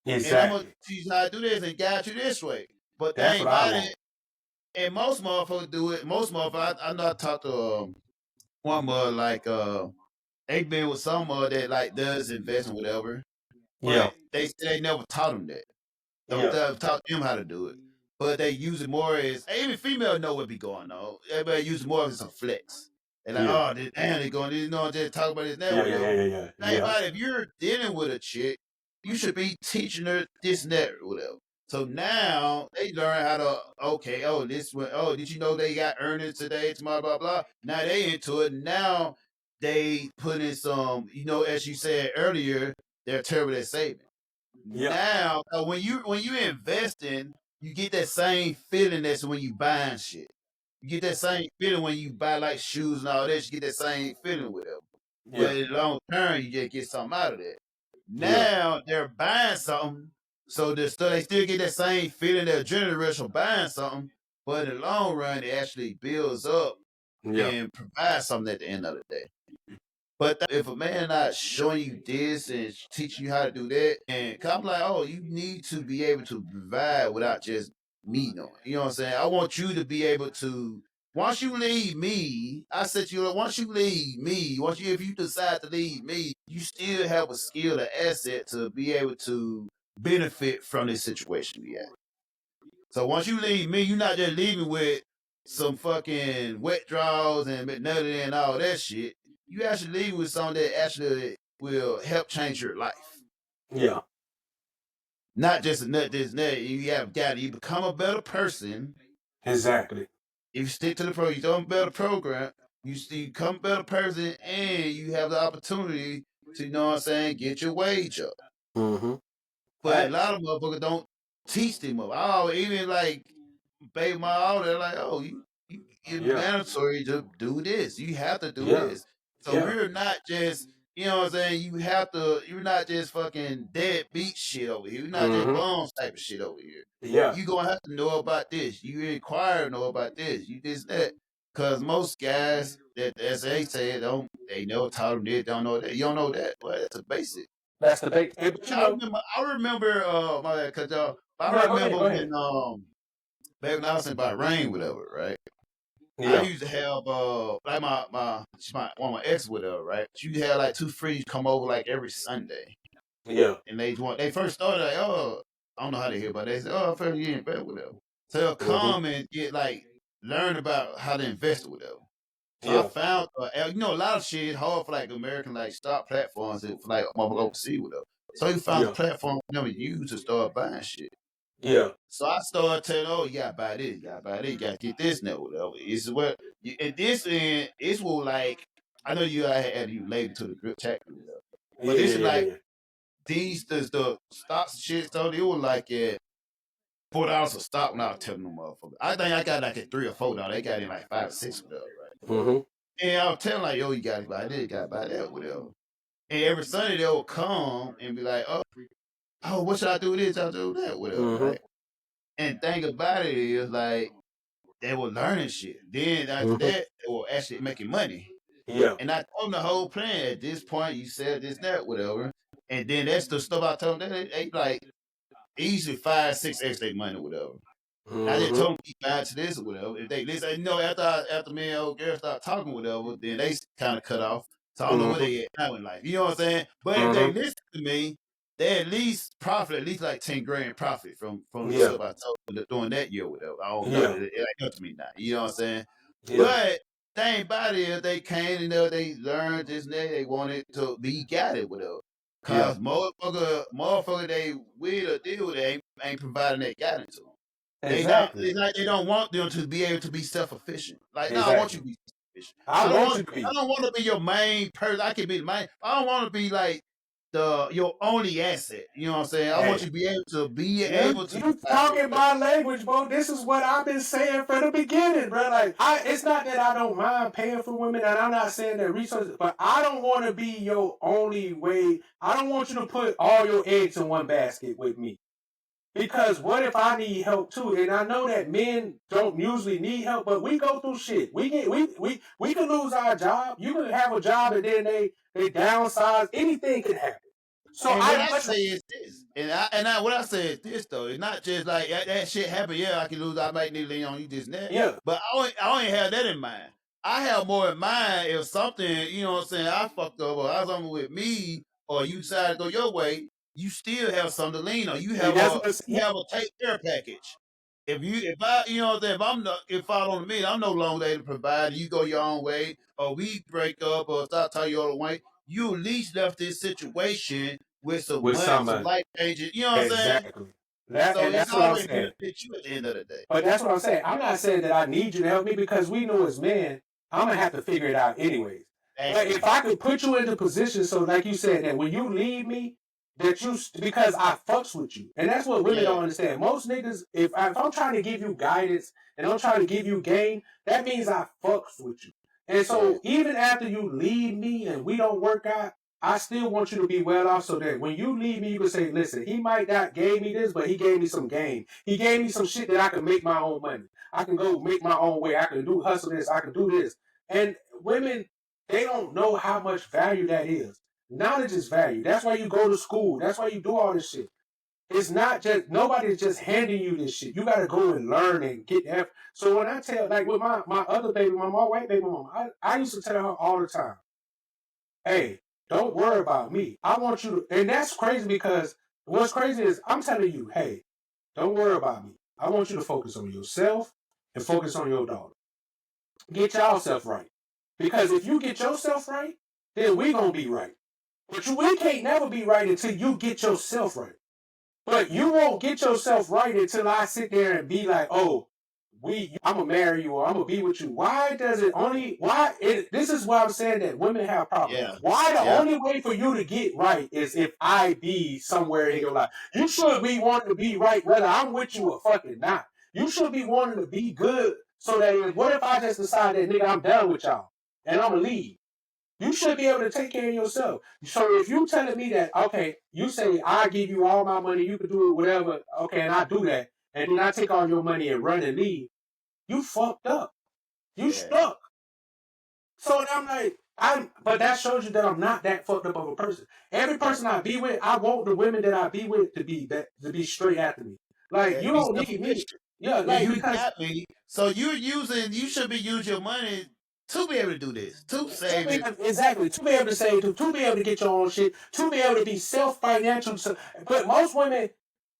S4: And I'm gonna
S3: Exactly.
S4: teach you how to do this and guide you this way. But
S3: That's
S4: thing
S3: what I
S4: about
S3: want.
S4: it, and most motherfuckers do it. Most motherfuckers, I know I talked to one mother like they been with some mother that like does invest and whatever,
S3: Yeah.
S4: but they never taught them that. Don't
S3: Yeah.
S4: taught them how to do it. But they use it more as even female know what be going on. Everybody use it more as a flex. They're like,
S3: Yeah.
S4: oh, damn, they going, you know, just talk about this and that,
S3: Yeah. Yeah.
S4: whatever.
S3: Yeah. Yeah.
S4: Think
S3: Yeah.
S4: about it, if you're dealing with a chick, you should be teaching her this and that, whatever. So now they learn how to okay, oh this one, oh did you know they got earnings today, tomorrow, blah blah. Now they into it. Now they put in some, you know, as you said earlier, they're terrible at saving.
S3: Yeah.
S4: Now when you investing, you get that same feeling that's when you buying shit. You get that same feeling when you buy like shoes and all that. You get that same feeling with them.
S3: Yeah.
S4: But in the long term, you just get something out of that. Now they're buying something, so they still get that same feeling, that adrenaline rush from buying something, but in the long run, it actually builds up and provides something at the end of the day. But if a man not showing you this and teaching you how to do that, and I'm like, oh, you need to be able to provide without just me knowing. You know what I'm saying? I want you to be able to. Once you leave me, I said to you, once you leave me, if you decide to leave me, you still have a skill, an asset to be able to benefit from this situation we have. So once you leave me, you're not just leaving with some fucking wet draws and McNutty and all that shit. You actually leave with something that actually will help change your life.
S3: Yeah.
S4: Not just a nut, this nut. You have got to, you become a better person.
S3: Exactly.
S4: If you stick to the program, you do a better program, you become a better person, and you have the opportunity to, you know what I'm saying, get your wage up.
S3: Mm-hmm.
S4: But a lot of motherfuckers don't teach them up. Oh, even like baby my all, they're like, oh, it's mandatory to do this. You have to do this. So we're not just, you know what I'm saying, you're not just fucking deadbeat shit over here. You're not just bones type of shit over here.
S3: Yeah.
S4: You're gonna have to know about this. You require to know about this. You this, that. Cause most guys that, as they say, they never taught them this, don't know that. You don't know that. Well, that's a basic.
S3: That's the basic.
S4: I remember my cause I remember when back when I was in Bahrain, whatever, right? I used to have like one of my ex, whatever, right? She had like 2 friends come over like every Sunday.
S3: Yeah.
S4: And they first started like, oh, I don't know how to hear, but they said, oh, I feel you in bed, whatever. So they'll come and get like learn about how to invest, whatever. So I found, a lot of shit is hard for like American like stock platforms and for like overseas, whatever. So you found a platform for them to use to start buying shit.
S3: Yeah.
S4: So I started telling, oh, you gotta buy this, you gotta get this now, whatever. It's what, and this end, it's what like, I know you had you related to the group chat, whatever. But this is like, the stocks and shit, so they were like at $4 a stock when I was telling them motherfuckers. I think I got like at $3 or $4. They got in like 5 or 6 whatever, right? And I was telling like, yo, you gotta buy this, you gotta buy that, whatever. And every Sunday they'll come and be like, oh, what should I do with this? I'll do that, whatever, right? And thing about it is like they were learning shit. Then after that, they were actually making money.
S3: Yeah.
S4: And I told them the whole plan. At this point, you said this, that, whatever. And then that's the stuff I told them. They like easily 5, 6x their money, whatever. I just told them keep buying to this or whatever. If they listen, after me and old girl start talking, whatever, then they kind of cut off. So I don't know where they at now in life. You know what I'm saying? But if they listen to me, they at least profit at least like 10 grand profit from the stuff I told them during that year or whatever. I don't know. It ain't up to me now. You know what I'm saying? But thing about it is they came and they learned this and that. They wanted to be guided, whatever. Cause motherfucker they with or deal with it ain't providing that guidance to them. Exactly. They don't want them to be able to be self-efficient. Like, no, I want you to be self-efficient. I don't want to be your main person. I can be the main. I don't want to be like your only asset. You know what I'm saying? I want you to be able to.
S3: You talking my language, bro. This is what I've been saying from the beginning, bro. Like, it's not that I don't mind paying for women, and I'm not saying that resources, but I don't want to be your only way. I don't want you to put all your eggs in one basket with me. Because what if I need help too? And I know that men don't usually need help, but we go through shit. We can lose our job. You can have a job and then they downsize. Anything can happen. So
S4: what I say is this, what I say is this though. It's not just like that shit happen. Yeah, I can lose. I might need to lean on you this and that.
S3: Yeah.
S4: But I only have that in mind. I have more in mind if something, you know what I'm saying, I fucked up or I was on with me or you decided to go your way. You still have something to lean on. You have a take care package. If I fall on me, I'm no longer able to provide. You go your own way, or we break up, or start telling you all the way. You at least left this situation with some life changes. You know what I'm saying?
S3: Exactly.
S4: That's what I'm saying. You at the end of the day.
S3: But that's what I'm saying. I'm not saying that I need you to help me because we know as men, I'm gonna have to figure it out anyways. Like if I could put you into position, so like you said, that when you leave me. Because I fucks with you. And that's what women don't understand. Most niggas, if I'm trying to give you guidance and I'm trying to give you game, that means I fucks with you. And so even after you leave me and we don't work out, I still want you to be well off so that when you leave me, you can say, listen, he might not gave me this, but he gave me some game. He gave me some shit that I can make my own money. I can go make my own way. I can do hustle this. I can do this. And women, they don't know how much value that is. Knowledge is value. That's why you go to school. That's why you do all this shit. It's not just, nobody's just handing you this shit. You got to go and learn and get that. So when I tell, like with my other baby mama, my white baby mama, I used to tell her all the time, hey, don't worry about me. I want you to, and that's crazy because what's crazy is I'm telling you, hey, don't worry about me. I want you to focus on yourself and focus on your daughter. Get yourself right. Because if you get yourself right, then we going to be right. But we can't never be right until you get yourself right. But you won't get yourself right until I sit there and be like, oh, I'm going to marry you or I'm going to be with you. Why does it only, this is why I'm saying that women have problems.
S4: Yeah.
S3: Why the only way for you to get right is if I be somewhere in your life. You should be wanting to be right whether I'm with you or fucking not. You should be wanting to be good so that what if I just decide that, nigga, I'm done with y'all and I'm going to leave? You should be able to take care of yourself. So if you telling me that, okay, you say, I give you all my money, you can do it, whatever, okay, and I do that, and then I take all your money and run and leave, you fucked up. You stuck. So I'm like, but that shows you that I'm not that fucked up of a person. Every person I be with, I want the women that I be with to be straight after me. Like, you don't need me. Yeah, like,
S4: you
S3: because
S4: got me. So you should be using your money to be able to do this, to save it.
S3: Exactly. To be able to save, to be able to get your own shit, to be able to be self-financial. But most women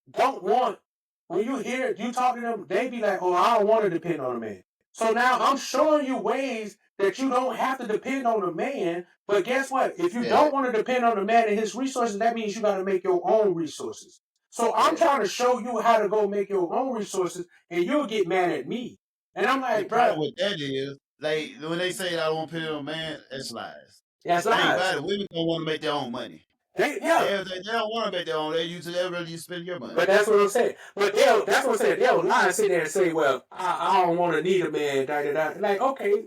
S3: don't want, when you talk to them, they be like, oh, I don't want to depend on a man. So now I'm showing you ways that you don't have to depend on a man. But guess what? If you don't want to depend on a man and his resources, that means you got to make your own resources. So I'm trying to show you how to go make your own resources, and you'll get mad at me. And I'm like, bro,
S4: what that is, like when they say I don't want to pay on a man, that's lies.
S3: That's lies.
S4: About it, women don't want to make their own money. They don't want to make their own. They rather spend your money.
S3: But that's what I'm saying. But that's what I'm saying. They'll lie and sit there and say, well, I don't want to need a man. Da, da, da. Like, okay.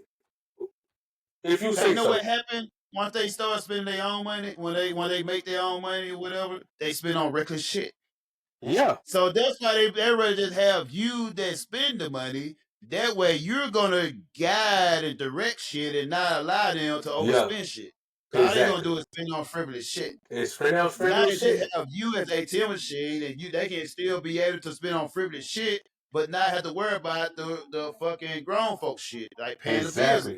S3: If you say,
S4: you know what happened? Once they start spending their own money, when they make their own money or whatever, they spend on reckless shit.
S3: Yeah.
S4: So that's why they rather just have you that spend the money. That way you're gonna guide and direct shit and not allow them to overspend shit. Exactly. All they gonna do is spend on frivolous shit.
S3: It's spend on frivolous shit.
S4: Now they have you as a ATM machine and they can still be able to spend on frivolous shit, but not have to worry about the fucking grown folks shit, like paying the bills.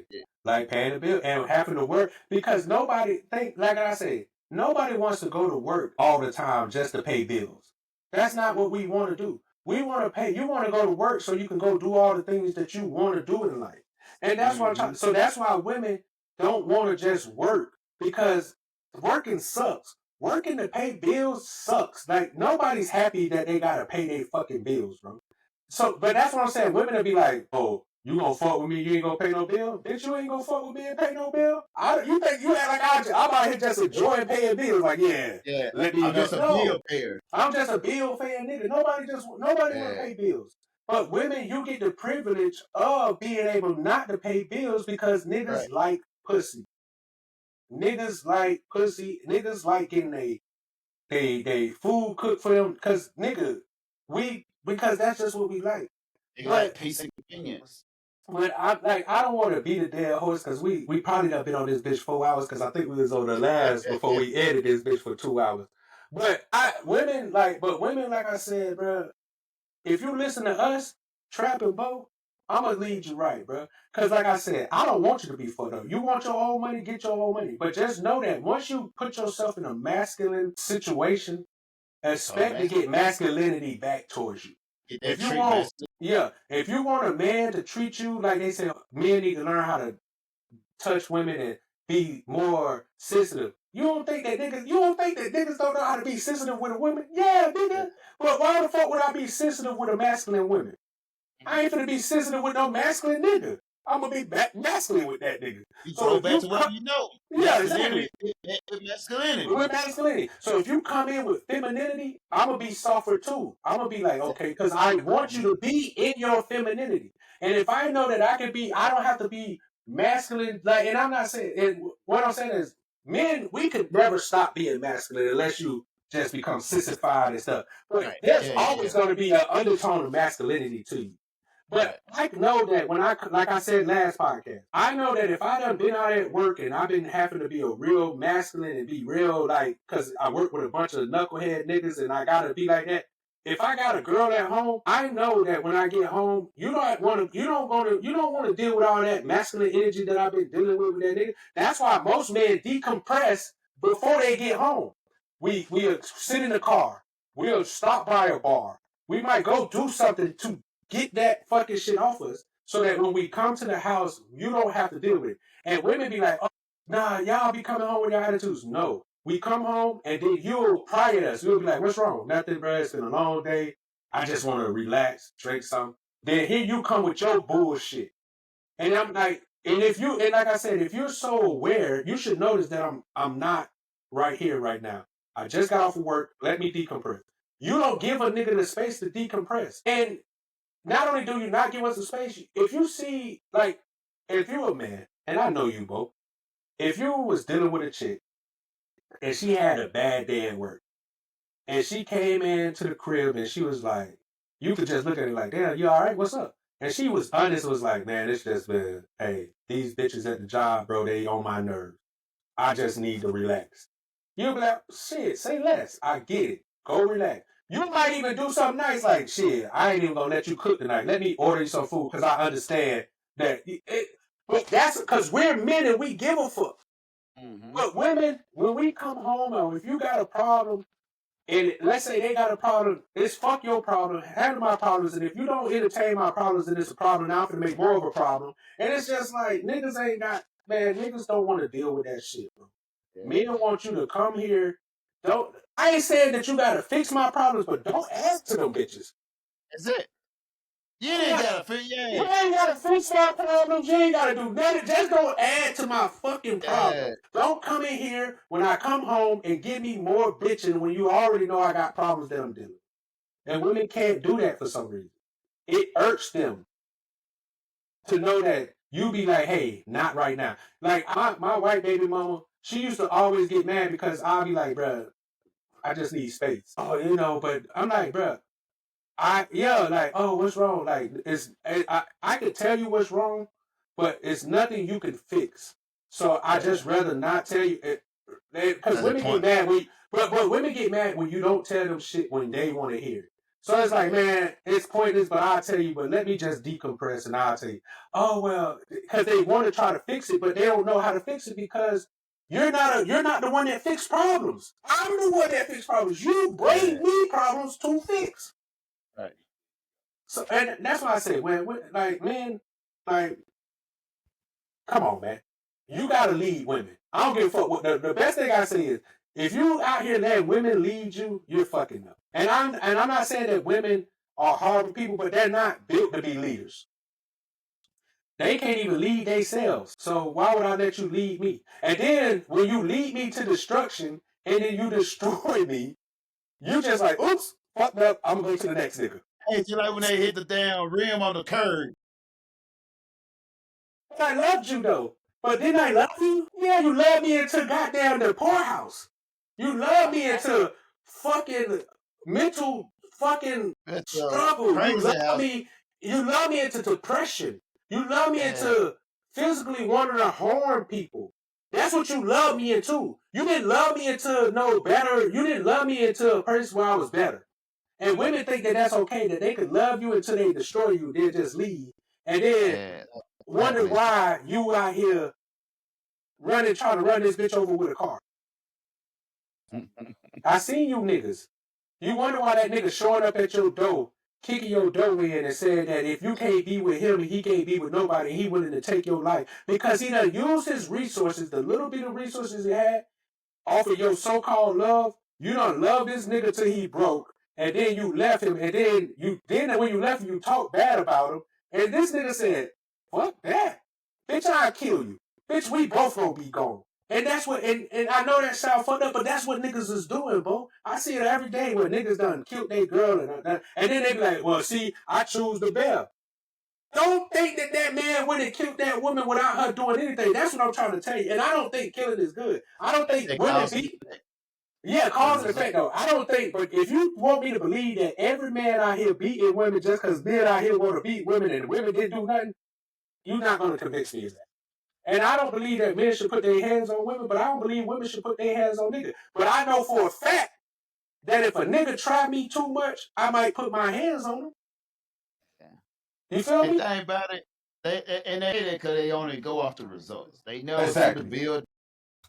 S3: Like paying the bill and having to work, because like I said, nobody wants to go to work all the time just to pay bills. That's not what we want to do. We want to pay. You want to go to work so you can go do all the things that you want to do in life. And that's why I'm talking. So that's why women don't want to just work, because working sucks. Working to pay bills sucks. Like, nobody's happy that they got to pay their fucking bills, bro. So, but that's what I'm saying. Women will be like, oh, you gonna fuck with me, you ain't gonna pay no bill? Bitch, you ain't gonna fuck with me and pay no bill? You think you act like I'm out here just enjoying paying bills? Like, let me
S4: I'm just a bill payer.
S3: I'm just a bill paying nigga. Nobody want to pay bills. But women, you get the privilege of being able not to pay bills because niggas like pussy. Niggas like pussy. Niggas like getting they food cooked for them. Cause because that's just what we like.
S4: They like peace and convenience.
S3: But I don't want to beat a dead horse, because we probably done been on this bitch 4 hours, because I think we was on the last before we edited this bitch for 2 hours. But women, like I said, bro, if you listen to us, Trap and Bo, I'm going to lead you right, bro. Because like I said, I don't want you to be fucked up. You want your own money, get your own money. But just know that once you put yourself in a masculine situation, expect to get masculinity back towards you. If you want a man to treat you like they say, men need to learn how to touch women and be more sensitive. You don't think that niggas don't know how to be sensitive with a woman? Yeah, nigga. But why the fuck would I be sensitive with a masculine woman? I ain't finna be sensitive with no masculine nigga. I'm gonna be masculine with that nigga.
S4: You go back to what you know.
S3: Yeah, exactly.
S4: With
S3: masculinity. So if you come in with femininity, I'm gonna be softer too. I'm gonna be like, okay, because I want you to be in your femininity. And if I know that I don't have to be masculine. Like, and I'm not saying. And what I'm saying is, men, we could never stop being masculine unless you just become sissified and stuff. But
S4: Right.
S3: there's
S4: Yeah,
S3: always going to be an undertone of masculinity to you. But I know that when like I said last podcast, I know that if I done been out at work and I've been having to be a real masculine and be real, like, cause I work with a bunch of knucklehead niggas and I gotta be like that. If I got a girl at home, I know that when I get home, you don't want to deal with all that masculine energy that I've been dealing with that nigga. That's why most men decompress before they get home. We'll sit in the car. We'll stop by a bar. We might go do something to get that fucking shit off us so that when we come to the house, you don't have to deal with it. And women be like, oh, nah, y'all be coming home with your attitudes. No. We come home and then you'll pry at us. You'll be like, what's wrong? Nothing, bro. It's been a long day. I just want to relax, drink something. Then here you come with your bullshit. And I'm like, and like I said, if you're so aware, you should notice that I'm not right here right now. I just got off of work. Let me decompress. You don't give a nigga the space to decompress. And not only do you not give us the space, if you see, like, if you're a man, and I know you both, if you was dealing with a chick and she had a bad day at work, and she came into the crib and she was like, you could just look at her like, damn, you all right? What's up? And she was honest, was like, man, it's just been, hey, these bitches at the job, bro, they on my nerves. I just need to relax. You'll be like, shit, say less. I get it. Go relax. You might even do something nice like, shit, I ain't even gonna let you cook tonight. Let me order you some food because I understand that. But that's because we're men and we give a fuck.
S4: Mm-hmm.
S3: But women, when we come home or if you got a problem, and let's say they got a problem, it's fuck your problem, handle my problems, and if you don't entertain my problems, then it's a problem. Now I'm gonna make more of a problem. And it's just like, niggas don't want to deal with that shit, bro.
S4: Yeah.
S3: Men want you to come here. I ain't saying that you gotta fix my problems, but don't add to them bitches.
S4: That's it. You ain't gotta fix.
S3: You
S4: Yeah.
S3: ain't gotta fix my problems. You ain't gotta do nothing. Just don't add to my fucking problem.
S4: Yeah.
S3: Don't come in here when I come home and give me more bitching when you already know I got problems that I'm dealing with. And women can't do that for some reason. It irks them to know that you be like, hey, not right now. Like my white baby mama, she used to always get mad because I'll be like, bruh, I just need space. Oh, but I'm like, bruh, like, oh, what's wrong? Like, I could tell you what's wrong, but it's nothing you can fix. So I just rather not tell you it, because women get mad but women get mad when you don't tell them shit when they want to hear it. So it's like, man, it's pointless, but I'll tell you, but let me just decompress and I'll tell you. Oh well, because they want to try to fix it, but they don't know how to fix it because you're not the one that fixed problems. I'm the one that fixed problems. You bring me problems to fix.
S4: Right.
S3: So and that's why I say when like men, like, come on, man. You gotta lead women. I don't give a fuck. What the best thing I say is if you out here letting women lead you, you're fucking up. And I'm not saying that women are horrible people, but they're not built to be leaders. They can't even lead themselves. So why would I let you lead me? And then when you lead me to destruction and then you destroy me, you just like, oops, fucked up. I'm going to the next nigga.
S4: Hey, you like when they hit the damn rim on the curb.
S3: I loved you though. But didn't I love you? Yeah, you love me into goddamn the poorhouse. You love me into fucking mental fucking struggle. You love me into depression. You love me into physically wanting to harm people. That's what you love me into. You didn't love me into no better. You didn't love me into a person where I was better. And women think that that's okay, that they could love you until they destroy you, then just leave. And then wonder why you out here trying to run this bitch over with a car. I seen you niggas. You wonder why that nigga showing up at your door, kicking your door in and saying that if you can't be with him, he can't be with nobody, he willing to take your life. Because he done used his resources, the little bit of resources he had, off of your so-called love. You done love this nigga till he broke. And then you left him, and then when you left him, you talk bad about him. And this nigga said, fuck that. Bitch, I'll kill you. Bitch, we both gonna be gone. And that's what, and I know that sound fucked up, but that's what niggas is doing, bro. I see it every day where niggas done killed their girl, and then they be like, well, see, I choose the bear. Don't think that man would have killed that woman without her doing anything. That's what I'm trying to tell you. And I don't think killing is good. I don't think women beat. Yeah, cause and effect though. I don't think, but if you want me to believe that every man out here beating women just because men out here want to beat women and women didn't do nothing, you're not going to convince me of that. And I don't believe that men should put their hands on women, but I don't believe women should put their hands on niggas. But I know for a fact that if a nigga try me too much, I might put my hands on him. You feel me?
S4: The thing about it, they did it because they only go off the results. They never
S3: Exactly.
S4: see the build.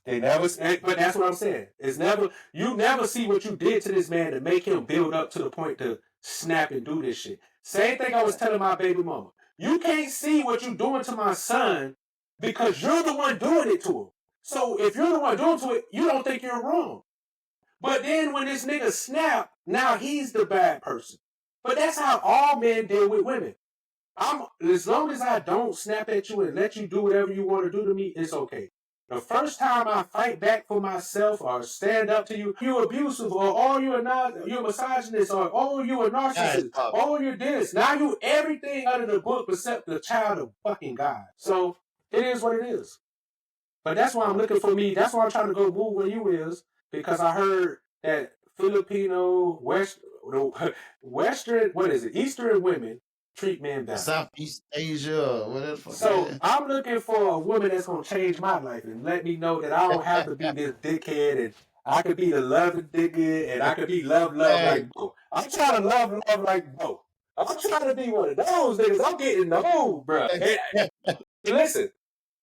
S3: They never, but that's what I'm saying. It's never, you never see what you did to this man to make him build up to the point to snap and do this shit. Same thing I was telling my baby mama. You can't see what you're doing to my son because you're the one doing it to him. So if you're the one doing to it, you don't think you're wrong. But then when this nigga snap, now he's the bad person. But that's how all men deal with women. As long as I don't snap at you and let you do whatever you want to do to me, it's okay. The first time I fight back for myself or stand up to you, you're abusive, or oh, you're a misogynist, or oh, you're a narcissist, oh, you're this. Now you everything under the book except the child of fucking God. So it is what it is. But that's why I'm looking for me. That's why I'm trying to go move where you is, because I heard that Filipino, Western, what is it, Eastern women treat men better.
S4: Southeast Asia, whatever.
S3: So I'm looking for a woman that's gonna change my life and let me know that I don't have to be this dickhead, and I could be the loving nigga, and I could be love like Bo. I'm trying to love like Bo. I'm trying to be one of those niggas. I'm getting old, bro. And listen,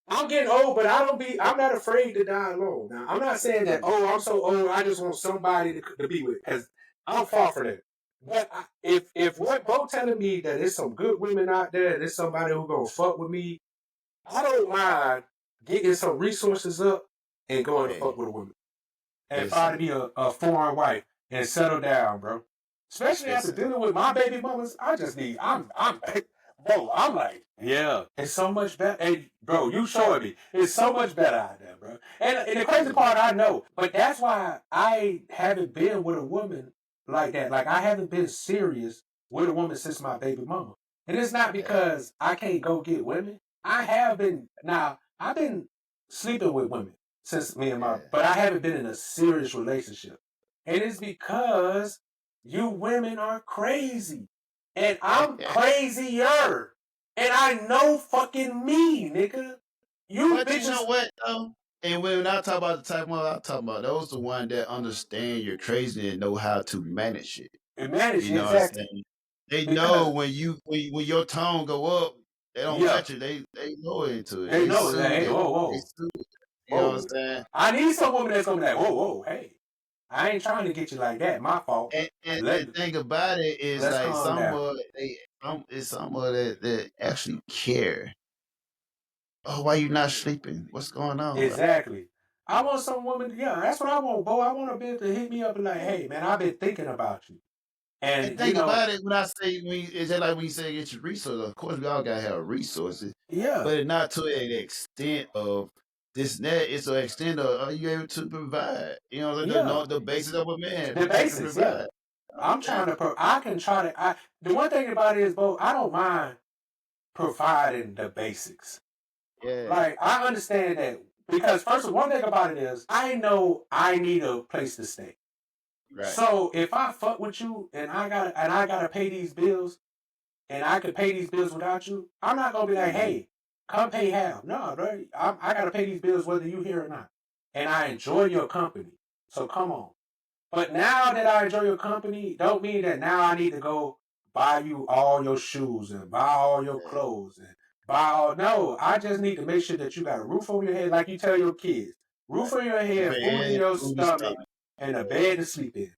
S3: I'm getting old, but I'm not afraid to die alone. Now, I'm not saying that, oh, I'm so old, I just want somebody to be with, because I'm far from that. But if what Bo telling me that there's some good women out there, there's somebody who gonna fuck with me, I don't mind getting some resources up and going to fuck with a woman. And find me a foreign wife and settle down, bro. Especially after dealing with my baby mamas, I'm like, yeah, it's so much better. Hey, bro, you showing me. It's so much better out there, bro. And the crazy part, I know. But that's why I haven't been with a woman like that. Like, I haven't been serious with a woman since my baby mama. And it's not because I can't go get women. I've been sleeping with women since me and but I haven't been in a serious relationship. And it's because you women are crazy. And I'm crazier. And I know fucking me, nigga.
S4: But bitches, you know what, though? And when I talk about the type of I'm talking about, those the ones that understand you're crazy and know how to manage it.
S3: And manage it,
S4: you know
S3: exactly.
S4: What I'm saying? They know when your tone go up, they don't match it. They know into it.
S3: They know that. Hey, whoa.
S4: You know what I'm saying?
S3: I need some woman that's gonna be like, whoa, hey. I ain't trying to get you like that. My fault.
S4: And the thing about it is like someone that actually care. Oh, why you not sleeping? What's going on?
S3: Exactly. I want some woman. Yeah, that's what I want, Bo. I want a bitch to hit me up and like, hey, man, I've been thinking about you.
S4: And think about it when I say is that like when you say get your resources? Of course, we all gotta have resources.
S3: Yeah.
S4: But not to an extent of this and that. It's an extent of are you able to provide? You know, the basis of a man.
S3: The basis, yeah. I'm trying to. I can try to. The one thing about it is, Bo, I don't mind providing the basics.
S4: Yeah.
S3: Like, I understand that because first of all, one thing about it is I know I need a place to stay. Right. So if I fuck with you and I gotta pay these bills, and I could pay these bills without you, I'm not gonna be like, hey, come pay half. No, bro, I gotta pay these bills whether you here or not, and I enjoy your company. So come on. But now that I enjoy your company, don't mean that now I need to go buy you all your shoes and buy all your clothes and buy all. No, I just need to make sure that you got a roof over your head, like you tell your kids. Roof over your head, food in your stomach, and a bed to sleep in.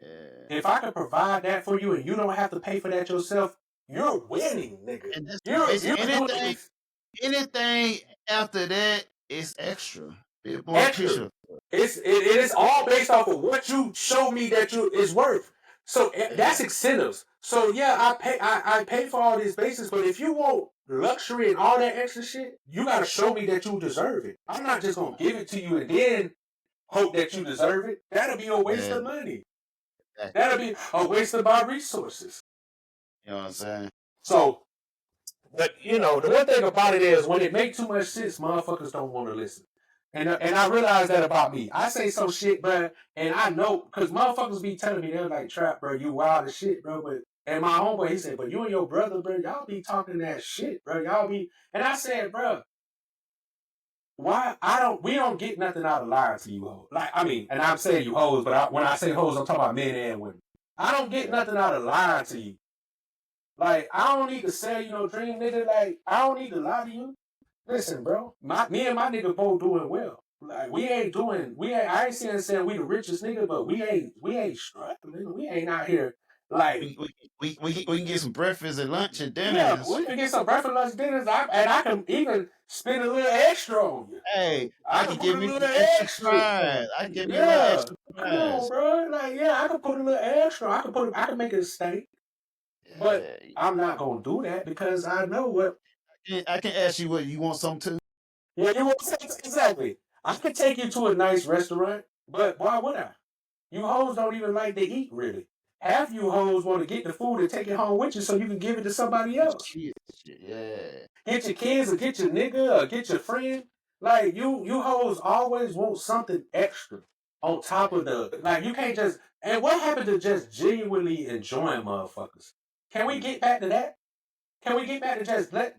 S3: Yeah. If I can provide that for you and you don't have to pay for that yourself, you're winning, nigga.
S4: And anything after that is extra. Extra.
S3: It is all based off of what you show me that you is worth. So that's incentives. So yeah, I pay for all these bases, but if you want luxury and all that extra shit, you gotta show me that you deserve it. I'm not just gonna give it to you and then hope that you deserve it. That'll be a waste of money. That'll be a waste of my resources.
S4: You know what I'm saying?
S3: So But you know, the one thing about it is when it make too much sense, motherfuckers don't want to listen. And I realize that about me. I say some shit, bro, and I know because motherfuckers be telling me they're like, "Trap, bro, you wild as shit, bro." But and my homeboy, he said, "But you and your brother, bro, y'all be talking that shit, bro. Y'all be." And I said, "Bro, why we don't get nothing out of lying to you hoes. Like, I mean, and I'm saying you hoes, but when I say hoes, I'm talking about men and women. I don't get nothing out of lying to you. Like, I don't need to sell you no dream, nigga. Like, I don't need to lie to you. Listen, bro, me and my nigga both doing well. Like, I ain't saying we the richest nigga, but we ain't struggling. We ain't out here like,
S4: We can get some breakfast and lunch and dinner.
S3: yeah,
S4: And
S3: we can get some breakfast, lunch, dinners, and I can even spend a little extra on you.
S4: hey,
S3: I
S4: I
S3: can
S4: can
S3: put
S4: give
S3: a
S4: me
S3: little
S4: some extra
S3: extra.
S4: fries. I can give me a little
S3: Yeah,
S4: extra
S3: come on,
S4: fries.
S3: bro. Like, yeah, I can put a little extra. I can make it a steak, but
S4: Yeah.
S3: I'm not gonna do that because I know what.
S4: I can ask you what you want some too.
S3: Yeah, you want exactly. I could take you to a nice restaurant, but why would I? You hoes don't even like to eat, really. Half you hoes want to get the food and take it home with you so you can give it to somebody else.
S4: Yeah.
S3: Get your kids or get your nigga or get your friend. Like you hoes always want something extra on top of like you can't just. And what happened to just genuinely enjoying motherfuckers? Can we get back to that? Can we get back to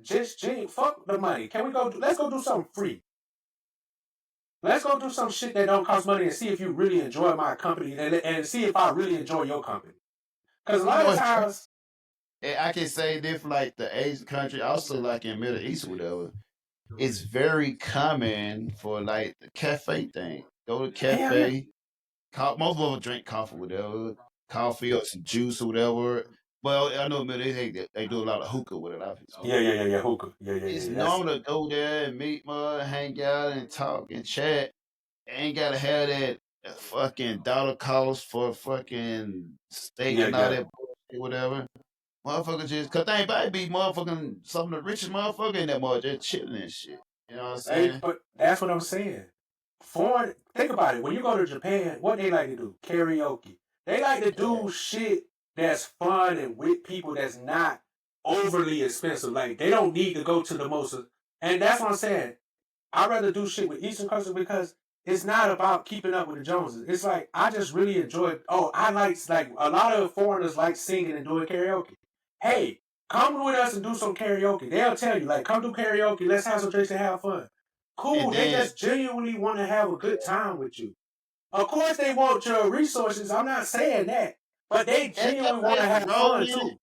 S3: just fuck the money? Can we go? Let's go do something free. Let's go do some shit that don't cost money and see if you really enjoy my company and see if I really enjoy your company. Because a
S4: You
S3: lot
S4: know
S3: of
S4: what?
S3: times,
S4: I can say this for like the Asian country, also like in Middle East or whatever. It's very common for like the cafe thing. Go to
S3: hell yeah,
S4: cafe. Most of them drink coffee, whatever, coffee or some juice or whatever. Well, I know they do a lot of hookah with it.
S3: yeah, hookah,
S4: It's
S3: yeah. That's
S4: normal to go there and meet mud, hang out and talk and chat. Ain't gotta have that fucking dollar cost for fucking steak and all
S3: yeah.
S4: that bullshit, whatever. Motherfucker just cause they ain't about to be motherfucking some of the richest motherfucker in that mother just chilling and shit. You know what I'm
S3: Hey,
S4: saying?
S3: but that's what I'm saying. Foreign, think about it. When you go to Japan, what they like to do? Karaoke. They like to
S4: Yeah.
S3: do shit that's fun and with people that's not overly expensive. Like they don't need to go to the most. And that's what I'm saying. I'd rather do shit with Eastern culture because it's not about keeping up with the Joneses. It's like I just really enjoy. Oh, I like a lot of foreigners like singing and doing karaoke. Hey, come with us and do some karaoke. They'll tell you like, come do karaoke. Let's have some drinks and have fun.
S4: And
S3: Cool. They
S4: then
S3: just genuinely want to have a good time with you. Of course, they want your resources. I'm not saying that, but they
S4: and
S3: genuinely want to
S4: there's
S3: have
S4: role
S3: fun
S4: in it,
S3: too.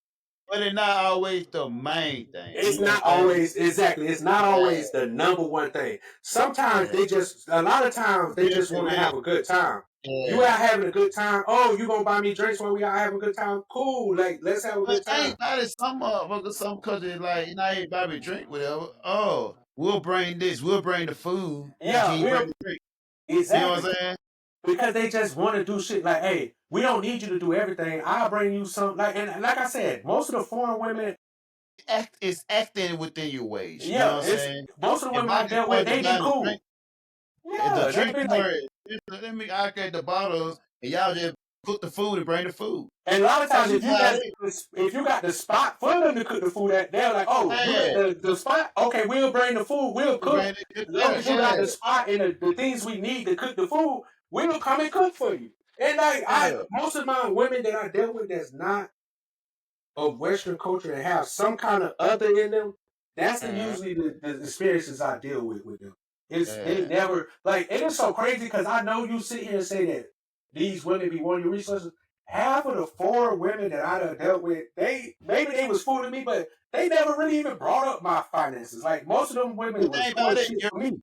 S4: but it's not always the main thing.
S3: It's
S4: You know
S3: not
S4: what I'm saying?
S3: always exactly. It's not
S4: Yeah,
S3: always the number one thing. Sometimes
S4: yeah.
S3: a lot of times they just want to
S4: Really,
S3: have a good time. You
S4: yeah.
S3: out having a good time. Oh, you gonna buy me drinks when we out having a good time? Cool. Like let's have a
S4: But
S3: good time.
S4: ain't that is some motherfuckers, some countries like ain't buy me drink, whatever. Oh, we'll bring this, we'll bring the food, but you
S3: Yeah,
S4: ain't bring the drink. You know what
S3: exactly
S4: I'm saying?
S3: because they just want to do shit like, hey, we don't need you to do everything. I'll bring you some and like I said, most of the foreign women,
S4: It's acting within your ways. You know
S3: yeah,
S4: what I'm
S3: it's
S4: saying?
S3: most of the
S4: If
S3: women
S4: I
S3: I
S4: can
S3: dealt with,
S4: point to
S3: they be
S4: buying the
S3: cool.
S4: drink, if the
S3: Yeah, they
S4: drink
S3: be like,
S4: part, let me allocate the bottles, and y'all just cook the food and bring the food.
S3: and a lot of
S4: That's
S3: times,
S4: just how it
S3: if you got the spot for them to cook the food at, they're like, "Oh, you got
S4: is.
S3: the spot? Okay, we'll bring the food. We'll
S4: Yeah,
S3: cook.
S4: bring it,
S3: As long as you got
S4: yeah,
S3: the spot and the things we need to cook the food, we'll come and cook for you." And like
S4: yeah,
S3: most of my women that I dealt with, that's not of Western culture and have some kind of other in them, that's
S4: yeah,
S3: usually the experiences I deal with them. It's they
S4: yeah.
S3: never like it is so crazy because I know you sit here and say that these women be wanting your resources. Half of the four women that I done dealt with, they maybe they was fooling me, but they never really even brought up my finances. Like most of them women
S4: The
S3: was
S4: thing
S3: doing
S4: about it,
S3: shit for me.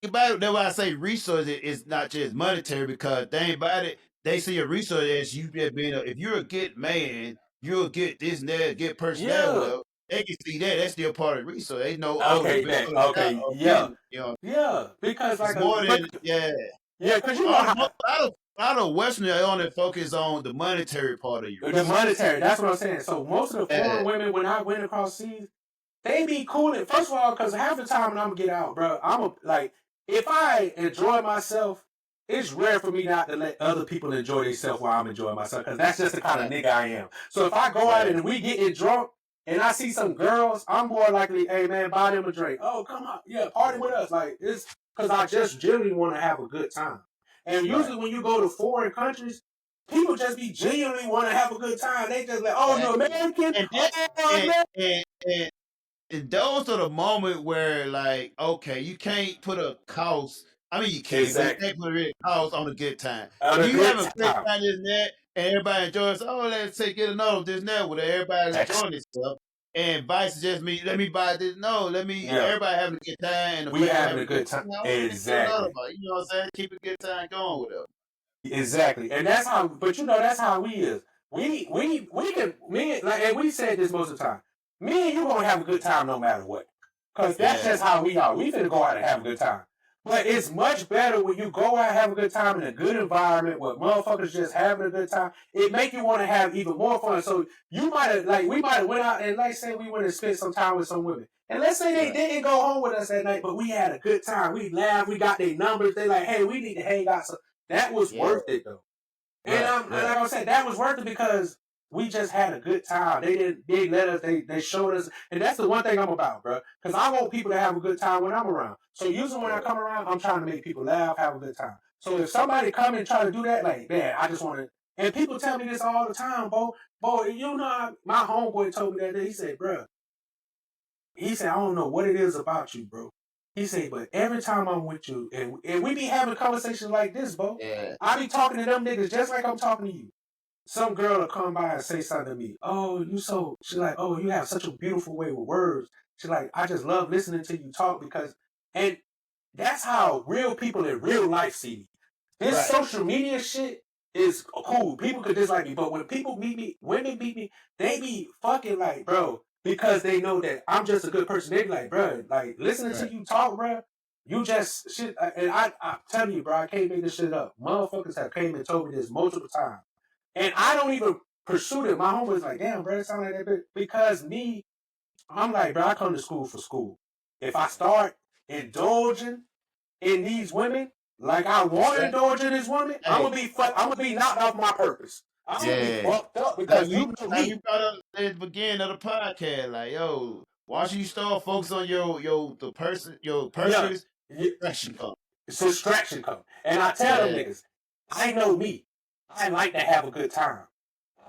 S4: about it, that's why I say resources is not just monetary because they about it, they see a resource as you just being if you're a good man, you'll get this and that, get personality,
S3: Yeah.
S4: whatever. They can see that that's still part of the resource. They know, oh, the
S3: Okay.
S4: building
S3: Okay.
S4: of
S3: Yeah.
S4: getting, you know,
S3: Yeah. Because
S4: it's
S3: like
S4: more than yeah.
S3: yeah, because you know
S4: All,
S3: how
S4: a lot of Westerners only focus on the monetary part of your
S3: the
S4: resource.
S3: monetary. That's what I'm saying. So most of the
S4: Yeah,
S3: foreign women, when I went across seas, they be cool. First of all, because half the time when I'm gonna get out, bro, like if I enjoy myself, it's rare for me not to let other people enjoy themselves while I'm enjoying myself, because that's just the kind of
S4: yeah,
S3: nigga I am. So if I go out
S4: yeah,
S3: and we getting drunk, and I see some girls, I'm more likely, hey man, buy them a drink. Oh, come on, yeah, party with us. Like it's because I just genuinely want to have a good time. And usually when you go to foreign countries, people just be genuinely want to have a good time. They just like, oh, no American,
S4: and,
S3: oh,
S4: and,
S3: man.
S4: and those are the moment where, like, okay, you can't put a cost. I mean, you can, but you can't put a real cost on a good time.
S3: On a
S4: You
S3: good
S4: have a great
S3: time.
S4: time, this and that, and everybody enjoys. Oh, let's say get another this and that, where everybody's enjoying this stuff. And vice just me, let me buy this. No, let me.
S3: Yeah.
S4: Everybody having a good time, and the
S3: We
S4: place
S3: having a good time.
S4: You know,
S3: Exactly.
S4: you know what I'm saying? Keep a good time going with them.
S3: Exactly, and that's how. But you know, that's how we is. We can like, and we said this most of the time. Me and you gonna have a good time no matter what, cause that's just how we are. We finna go out and have a good time. But it's much better when you go out and have a good time in a good environment where motherfuckers just having a good time. It make you want to have even more fun. So you might have we might have went out and like say we went and spent some time with some women. And let's say they didn't go home with us that night, but we had a good time. We laughed, we got their numbers. They like, hey, we need to hang out. So that was worth it though. And and like I said, that was worth it because we just had a good time. They let us, they showed us, and that's the one thing I'm about, bro. Because I want people to have a good time when I'm around. So usually when I come around, I'm trying to make people laugh, have a good time. So if somebody come and try to do that, like, man, I just want to. And people tell me this all the time, boy. You know, my homeboy told me that day. He said, bro, he said, I don't know what it is about you, bro. He said, but every time I'm with you, and we be having conversations like this, bro.
S4: Yeah.
S3: I be talking to them niggas just like I'm talking to you. Some girl will come by and say something to me. Oh, she's like, oh, you have such a beautiful way with words. She's like, I just love listening to you talk because, and that's how real people in real life see me. This social media shit is cool. People could dislike me, but when people meet me, women meet me, they be fucking like, bro, because they know that I'm just a good person. They be like, bro, like listening to you talk, bro. You just shit, and I'm telling you, bro, I can't make this shit up. Motherfuckers have came and told me this multiple times, and I don't even pursue it. My homeboy's like, damn, bro, it sound like that, because me, I'm like, bro, I come to school for school. If I start indulging in these women, like I want to indulge in this woman, I'm gonna be knocked off my purpose. I'm gonna be fucked up because you know me.
S4: You brought up at the beginning of the podcast, like, yo, once you start focus on your purpose, distraction come.
S3: Distraction come. And I tell them niggas, I know me. I like to have a good time.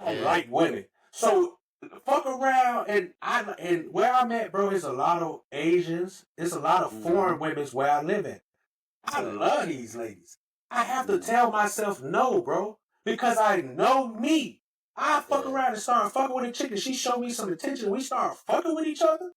S3: I like women. So fuck around and where I'm at, bro, is a lot of Asians. It's a lot of foreign women's where I live at. I love these ladies. I have to tell myself no, bro, because I know me. I fuck around and start fucking with a chick and she show me some attention. We start fucking with each other.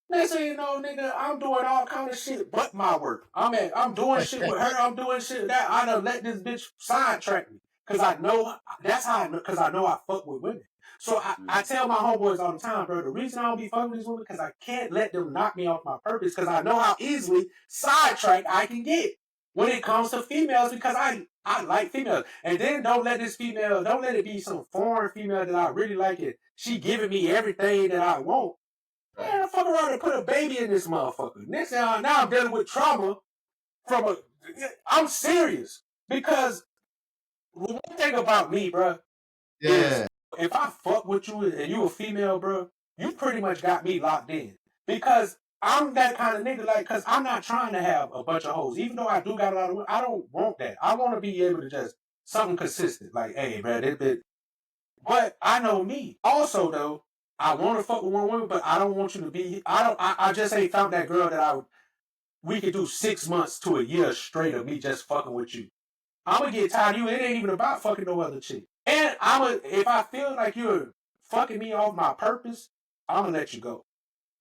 S3: Next thing you know, nigga, I'm doing all kind of shit but my work. I'm doing shit with her. I'm doing shit that I done let this bitch sidetrack me. Cause I know that's how cause I know I fuck with women. So I tell my homeboys all the time, bro, the reason I don't be fucking with these women because I can't let them knock me off my purpose because I know how easily sidetracked I can get when it comes to females because I like females. And then don't let it be some foreign female that I really like it. She giving me everything that I want. Man, I fuck around and put a baby in this motherfucker. Next thing now I'm dealing with trauma I'm serious. Because one thing about me, bro, is if I fuck with you and you a female, bro, you pretty much got me locked in. Because I'm that kind of nigga, like, because I'm not trying to have a bunch of hoes. Even though I do got a lot of women, I don't want that. I want to be able to just, something consistent. Like, hey, bro, this bit. But I know me. Also, though, I want to fuck with one woman, but I don't want you to be, I just ain't found that girl that we could do 6 months to a year straight of me just fucking with you. I'm gonna get tired of you. It ain't even about fucking no other chick. And if I feel like you're fucking me off my purpose, I'm gonna let you go.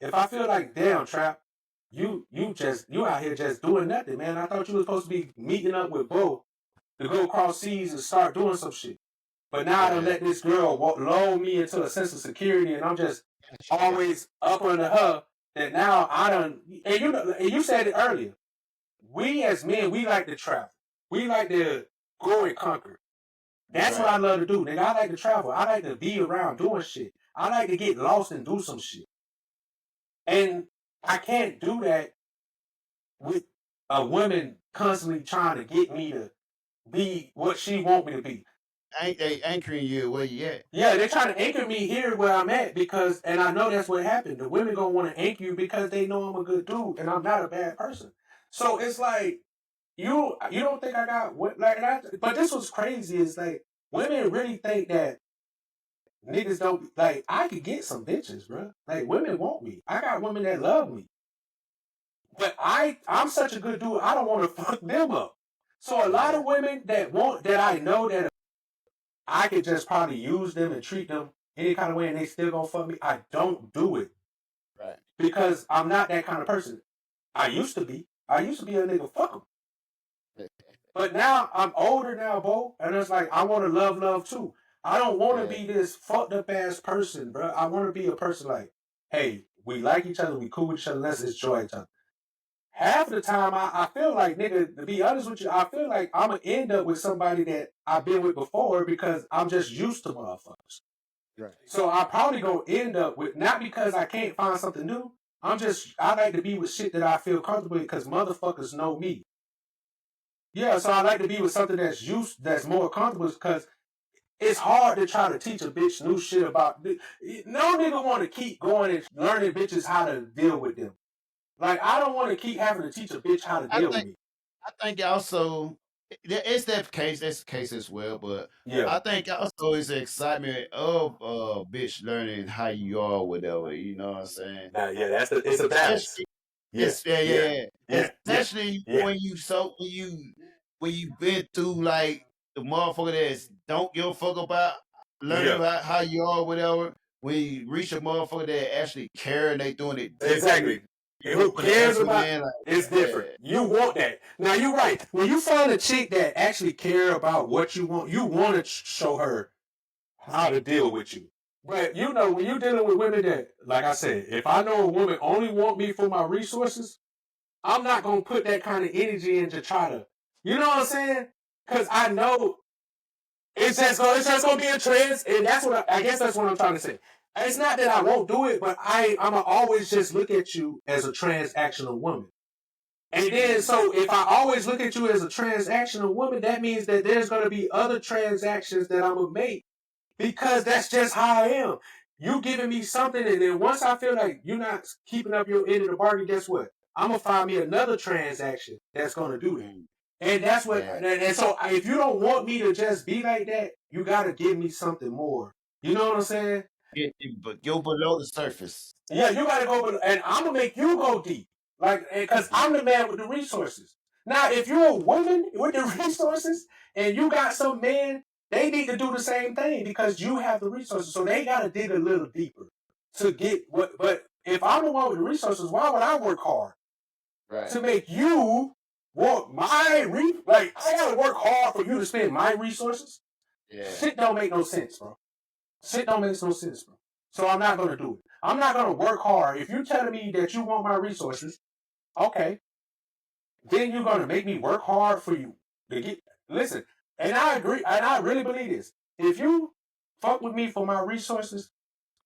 S3: If I feel like, damn, Trap, you out here just doing nothing, man. I thought you were supposed to be meeting up with Bo to go across seas and start doing some shit. But now I done let this girl lull me into a sense of security, and I'm just always up under her. That now I done, and you said it earlier. We as men, we like to travel. We like to go and conquer. That's what I love to do, nigga. I like to travel. I like to be around doing shit. I like to get lost and do some shit. And I can't do that with a woman constantly trying to get me to be what she want me to be.
S4: ain't they anchoring you where you at?
S3: Yeah, they're trying to anchor me here where I'm at because, and I know that's what happened. The women gonna want to anchor you because they know I'm a good dude and I'm not a bad person. So it's like you don't think I got what like that? But this was crazy. Is like women really think that niggas don't like. I could get some bitches, bro. Like women want me. I got women that love me, but I'm such a good dude. I don't want to fuck them up. So a lot
S4: Yeah,
S3: of women that want that I know that I could just probably use them and treat them any kind of way, and they still gonna fuck me. I don't do it
S4: right.
S3: because I'm not that kind of person. I used to be. I used to be a nigga fuck 'em. But now I'm older now, Bo, and it's like I want to love too. I don't want to
S4: Yeah,
S3: be this fucked up ass person, bro. I want to be a person like, hey, we like each other, we cool with each other, let's enjoy each other. Half the time, I feel like, nigga, to be honest with you, I feel like I'm gonna end up with somebody that I've been with before because I'm just used to motherfuckers.
S4: right.
S3: So I probably gonna end up with not because I can't find something new. I like to be with shit that I feel comfortable with because motherfuckers know me. Yeah, so I like to be with something that's more comfortable because it's hard to try to teach a bitch new shit about. No nigga want to keep going and learning bitches how to deal with them. Like I don't want to keep having to teach a bitch how to
S4: I
S3: deal with
S4: think
S3: me.
S4: I think also it's that case. That's the case as well. But
S3: Yeah,
S4: I think also it's the excitement of bitch learning how you are, whatever. You know what I'm saying?
S3: yeah, it's a balance.
S4: Especially,
S3: Yeah,
S4: yeah,
S3: yeah,
S4: yeah,
S3: yeah, yeah,
S4: especially
S3: yeah,
S4: when you been through like the motherfucker that don't give a fuck about learning
S3: yeah.
S4: about how you are, whatever. When you reach a motherfucker that actually care and they doing it deeply,
S3: Exactly.
S4: you
S3: Who
S4: put the
S3: cares
S4: effort
S3: about
S4: in. Like,
S3: it's different.
S4: yeah,
S3: You want that. Now you're right. When you find a chick that actually care about what you want to show her how to deal with you. But you know, when you're dealing with women that, like I said, if I know a woman only want me for my resources, I'm not gonna put that kind of energy in to try to, you know what I'm saying? Because I know it's just gonna be a trend, and that's what I guess that's what I'm trying to say. It's not that I won't do it, but I'ma always just look at you as a transactional woman. And then,
S4: mm,
S3: so if I always look at you as a transactional woman, that means that there's going to be other transactions that I'm going to make because that's just how I am. You giving me something, and then once I feel like you're not keeping up your end of the bargain, guess what? I'm gonna find me another transaction that's gonna do that.
S4: mm,
S3: And that's what.
S4: yeah.
S3: And so, if you don't want me to just be like that, you gotta give me something more. You know what I'm saying?
S4: But go below the surface.
S3: Yeah, you gotta go, and I'm gonna make you go deep, like, because
S4: Mm,
S3: I'm the man with the resources. Now, if you're a woman with the resources and you got some men, they need to do the same thing because you have the resources, so they gotta dig a little deeper to get what. But if I'm the one with the resources, why would I work hard
S4: right.
S3: to make you want like I gotta work hard for you to spend my resources?
S4: Yeah.
S3: Shit don't make no sense, bro. Shit don't make no sense, bro. So I'm not gonna do it. I'm not gonna work hard. If you're telling me that you want my resources, okay, then you're gonna make me work hard for you to get. Listen, and I agree, and I really believe this. If you fuck with me for my resources,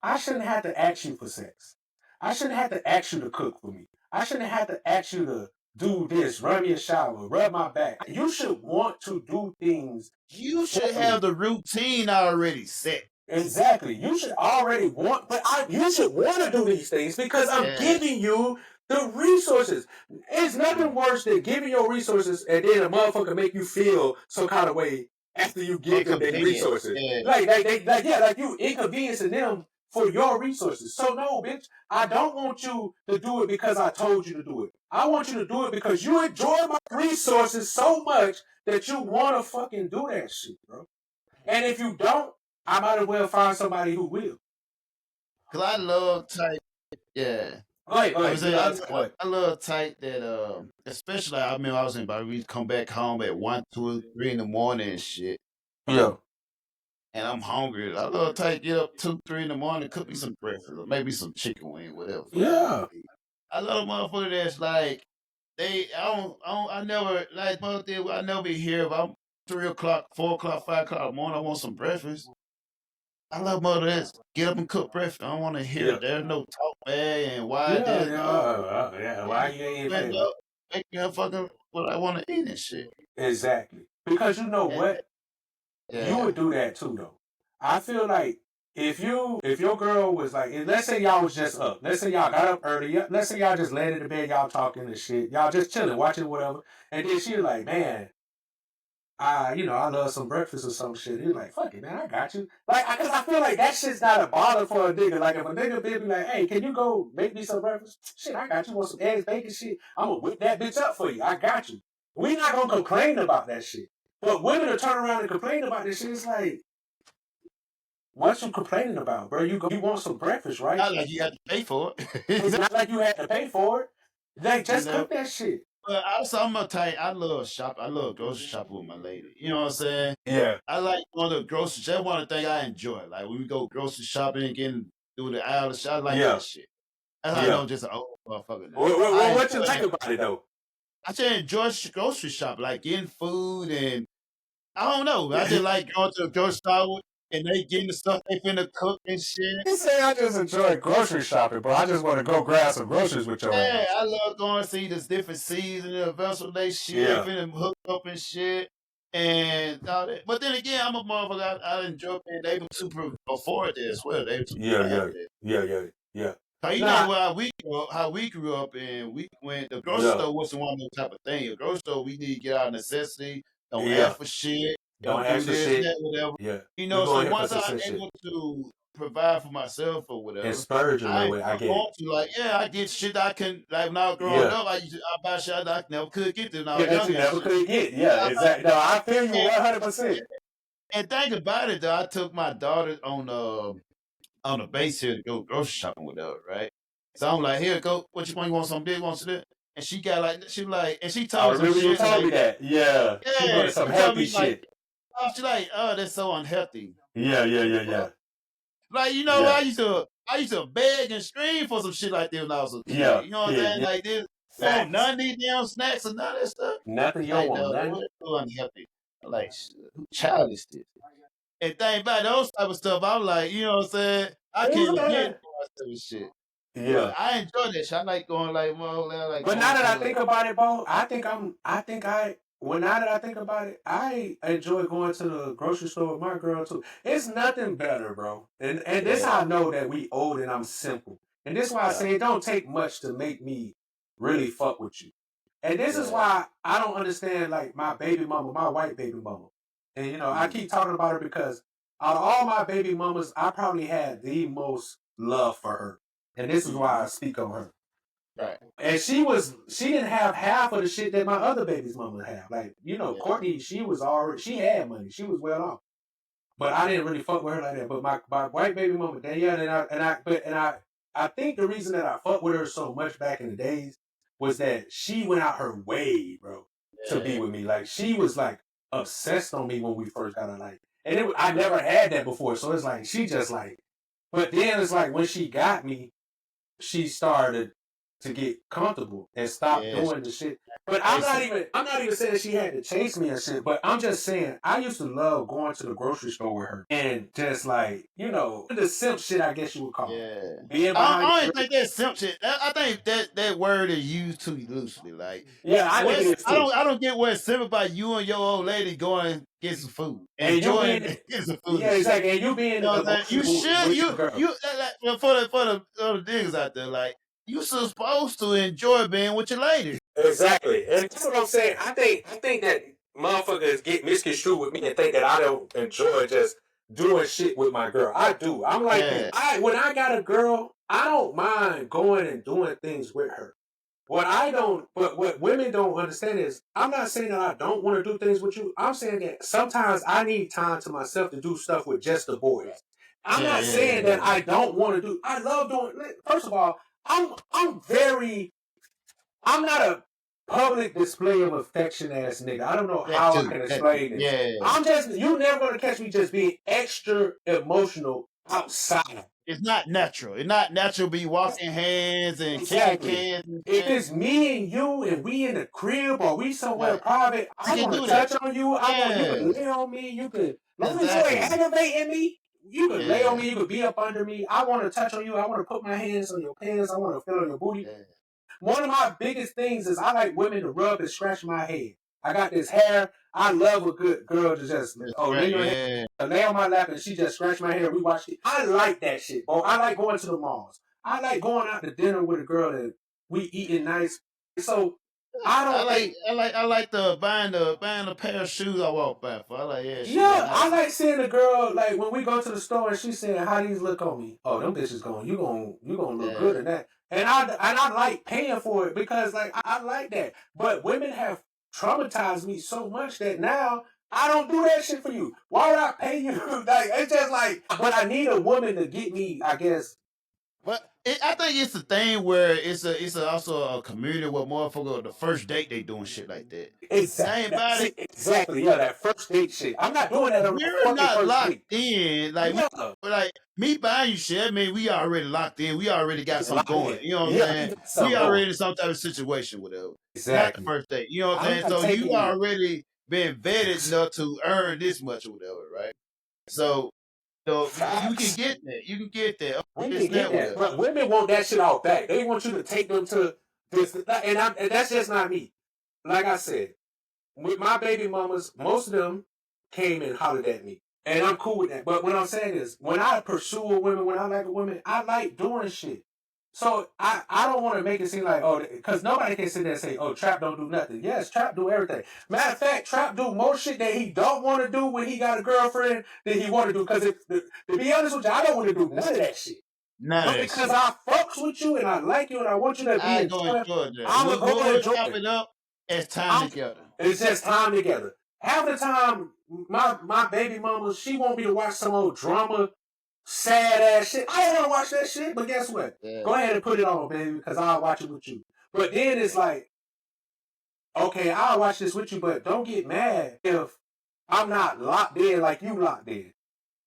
S3: I shouldn't have to ask you for sex. I shouldn't have to ask you to cook for me. I shouldn't have to ask you to do this, run me a shower, rub my back. You should want to do things
S4: You
S3: for
S4: should have
S3: me.
S4: the routine already set.
S3: Exactly. You should already want, but you should want to do these things because I'm
S4: Yeah.
S3: giving you the resources. It's nothing
S4: Mm.
S3: worse than giving your resources and then a motherfucker make you feel some kind of way after you give them their
S4: Inconvenient.
S3: resources.
S4: Yeah.
S3: Like you inconveniencing them for your resources. So no, bitch, I don't want you to do it because I told you to do it. I want you to do it because you enjoy my resources so much that you want to fucking do that shit, bro. And if you don't, I might as well find somebody who will.
S4: Cause I love type. Yeah.
S3: Go
S4: I was
S3: ahead,
S4: saying,
S3: go ahead.
S4: I love type that especially I mean I was in Bobby, we come back home at 1, 2, 3 in the morning and shit.
S3: Yeah,
S4: And I'm hungry. I love type get up 2, 3 in the morning, cook me some breakfast, or maybe some chicken wing, whatever fuck I want
S3: yeah,
S4: to eat. I love a motherfucker that's like I never like I never be here if I'm 3 o'clock, 4 o'clock, 5 o'clock in the morning, I want some breakfast. I love mother that's get up and cook breakfast. I don't want to hear
S3: yeah,
S4: there's no talk bad and why
S3: yeah,
S4: this. No,
S3: yeah.
S4: yeah,
S3: Why you ain't
S4: wake
S3: paying?
S4: up, make me a fucking what I want to eat and shit.
S3: Exactly. Because you know
S4: And
S3: what? you would do that too, though. I feel like if your girl was like, let's say y'all was just up, let's say y'all got up early, let's say y'all just laid in the bed, y'all talking and shit, y'all just chilling, watching whatever, and then she was like, man, I love some breakfast or some shit. He's like, fuck it, man, I got you. Like, cause I feel like that shit's not a bother for a nigga. Like, if a nigga be like, hey, can you go make me some breakfast? Shit, I got you. Want some eggs, bacon, shit? I'm gonna whip that bitch up for you. I got you. We not gonna complain about that shit. But women are turn around and complain about this shit. It's like, what you complaining about, bro? You want some breakfast, right?
S4: Not like you had to pay for it.
S3: It's not like you had to pay for it. They just cook that shit.
S4: But also, I'm gonna tell you, I love shopping. I love grocery shopping with my lady. You know what I'm saying?
S3: Yeah.
S4: I like going to the grocery. That's one of the things I enjoy. Like when we go grocery shopping and getting through the aisle, I like that shit. That's how I know I'm just an old motherfucker.
S3: What you like about it though?
S4: I just enjoy grocery shopping, like getting food, and I don't know. I just like going to the grocery store and they getting the stuff they finna cook and shit.
S3: You say I just enjoy grocery shopping, bro. I just want to go grab some groceries with your ass.
S4: I love going to see this different seasons and vessel they shit, finna hook up and shit. And all that. But then again, I'm a motherfucker. I enjoy being able to afford it as well.
S3: Yeah.
S4: You know how we grew up, and we went. The grocery store wasn't one of those type of thing. The grocery store, we need to get our necessity. Don't ask for shit.
S3: Don't ask for shit.
S4: Whatever.
S3: Yeah.
S4: You know, so once I'm able to provide for myself or whatever,
S3: and splurge I get
S4: I get shit I can, like when I was growing up, I buy shit I never could get to.
S3: That you never could get. Yeah, exactly. No, I feel you 100%.
S4: And think about it though, I took my daughter on the base here to go grocery shopping with her, right? So I'm like, here, go. What you want? You want some big? Want some this? And she got and she told me
S3: you told me that. Yeah. She wanted some healthy shit.
S4: She like, oh, that's so unhealthy.
S3: Yeah.
S4: Like, I used to beg and scream for some shit like this when I was a kid.
S3: Yeah.
S4: You know what I'm saying? Like this. None of these damn snacks and none of that stuff.
S3: Nothing you want.
S4: Nothing. So unhealthy. Like, who child is this? And think about those type of stuff. I'm like, you know what I'm saying? I can't get shit.
S3: Yeah,
S4: but I enjoy that shit. I like going like more like.
S3: But now that I think about it, bro, now that I think about it, I enjoy going to the grocery store with my girl too. It's nothing better, bro. And this how I know that we old and I'm simple. And this is why I say it don't take much to make me really fuck with you. And this is why I don't understand like my baby mama, my white baby mama. And I keep talking about her because out of all my baby mamas, I probably had the most love for her. And this is why I speak on her.
S4: Right.
S3: And she didn't have half of the shit that my other baby's mama have. Like, Courtney, she had money. She was well off. But I didn't really fuck with her like that. But my white baby mama, Danielle, I think the reason that I fucked with her so much back in the days was that she went out her way, bro, to be with me. Like, she was like obsessed on me when we first got her life. And I never had that before. So it's like, she just like, but then it's like when she got me, she started to get comfortable and stop doing the shit. But I'm not even saying that she had to chase me and shit, but I'm just saying I used to love going to the grocery store with her and just like, the simp shit, I guess you would call it.
S4: Yeah. I don't think that's simp shit. I think that word is used too loosely. Like, I don't get what's simp about you and your old lady going get some food.
S3: And enjoying
S4: get some food.
S3: Yeah, exactly. And you being
S4: you should for the niggas out there, like, you supposed to enjoy being with your lady.
S3: Exactly. And that's what I'm saying. I think that motherfuckers get misconstrued with me and think that I don't enjoy just doing shit with my girl. I do. I'm like, when I got a girl, I don't mind going and doing things with her. But what women don't understand is, I'm not saying that I don't want to do things with you. I'm saying that sometimes I need time to myself to do stuff with just the boys. I'm not saying that I don't want to do. I love doing. First of all, I'm not a public display of affection ass nigga. I don't know how I can explain it. I'm just, you never gonna catch me just being extra emotional outside.
S4: It's not natural. It's not natural to be walking hands and kicking hands.
S3: If it's me and you and we in the crib or we somewhere private, I want to touch on you. I want you to lay on me. You could, as long as you ain't aggravating me, you could lay on me. You could be up under me. I want to touch on you. I want to put my hands on your pants. I want to feel on your booty. One of my biggest things is I like women to rub and scratch my head. I got this hair. I love a good girl to just lay on my lap and she just scratch my hair. We watch it. I like that shit, bro. I like going to the malls. I like going out to dinner with a girl that we eating nice. So
S4: I like the buying a pair of shoes I walk by for. I like
S3: I like seeing a girl like when we go to the store and she's saying how these look on me. Oh, them bitches going, you gonna look good in that. And I like paying for it because like I like that. But women have traumatized me so much that now I don't do that shit for you. Why would I pay you? Like it's just like, but I need a woman to get me, I guess.
S4: But I think it's a thing where it's also a community where motherfucker the first date they doing shit like that.
S3: Exactly. Exactly. Yeah, that first date shit. I'm not doing that.
S4: We're not locked in. Like like me buying you shit. I mean, we already locked in. We already got something going. You know what I'm saying? We already in some type of situation with it.
S3: Exactly.
S4: Not the first date. You know what I'm saying? So you already been vetted enough to earn this much or whatever, right? So you can get that. You can get that.
S3: We can get that. But women want that shit out back. They want you to take them to this, and that's just not me. Like I said, with my baby mamas, most of them came and hollered at me. And I'm cool with that. But what I'm saying is, when I pursue a woman, when I like a woman, I like doing shit. So I don't want to make it seem like, oh, because nobody can sit there and say, oh, Trap don't do nothing. Yes, Trap do everything. Matter of fact, Trap do more shit that he don't want to do when he got a girlfriend than he want to do. Because to be honest with you, I don't want to do none of that shit. Because I fucks with you and I like you and I want you to be
S4: I'm going to go enjoy it up. It's time together.
S3: It's just time together. Half the time, my baby mama, she want me to watch some old drama, sad ass shit. I don't want to watch that shit, but guess what? Yeah. Go ahead and put it on, baby, because I'll watch it with you. But then it's like, okay, I'll watch this with you, but don't get mad if I'm not locked in like you locked in.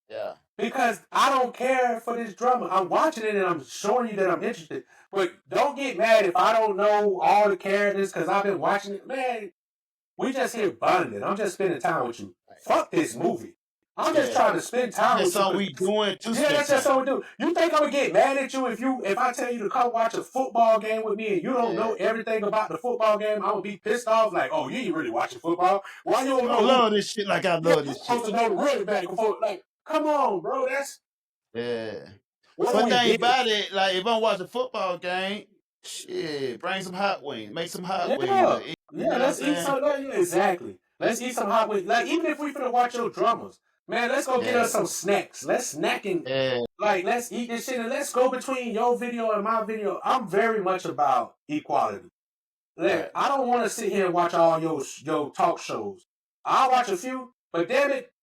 S4: Yeah.
S3: Because I don't care for this drama. I'm watching it and I'm showing you that I'm interested. But don't get mad if I don't know all the characters because I've been watching it. Man, we just here bonding. I'm just spending time with you. Fuck this movie. I'm just trying to spend time with you.
S4: That's all we doing.
S3: That's just all we do. You think I'm gonna get mad at you if I tell you to come watch a football game with me and you don't know everything about the football game? I'm gonna be pissed off like, oh, you ain't really watching football. Why you don't know?
S4: I love this shit like I love this shit.
S3: I'm supposed to know the running back before, like, come on, bro. That's
S4: But thing about it, like if I'm watching a football game, shit, bring some hot wings, make some hot wings.
S3: Let's eat some. Exactly. Let's eat some hot wings. Like even if we finna watch your dramas, man, let's go get us some snacks. Let's snack and like let's eat this shit and let's go between your video and my video. I'm very much about equality. Like I don't want to sit here and watch all your talk shows. I'll watch a few, but damn it,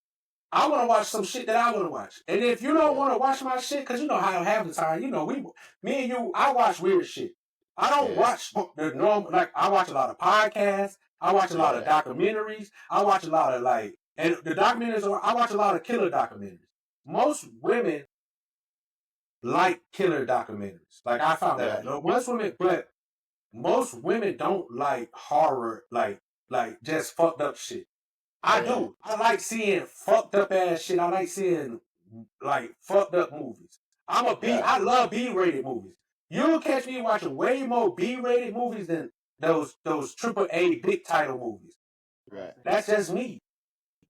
S3: I want to watch some shit that I want to watch. And if you don't want to watch my shit, because you know how I have the time, you know, me and you, I watch weird shit. I don't watch the normal, like, I watch a lot of podcasts. I watch a lot of documentaries. I watch a lot of, like, and the documentaries, I watch a lot of killer documentaries. Most women like killer documentaries. Like, I found that. Most women don't like horror, like just fucked up shit. I do. I like seeing fucked up ass shit. I like seeing like fucked up movies. I love B-rated movies. You'll catch me watching way more B-rated movies than those AAA big title movies.
S4: Right.
S3: That's just me.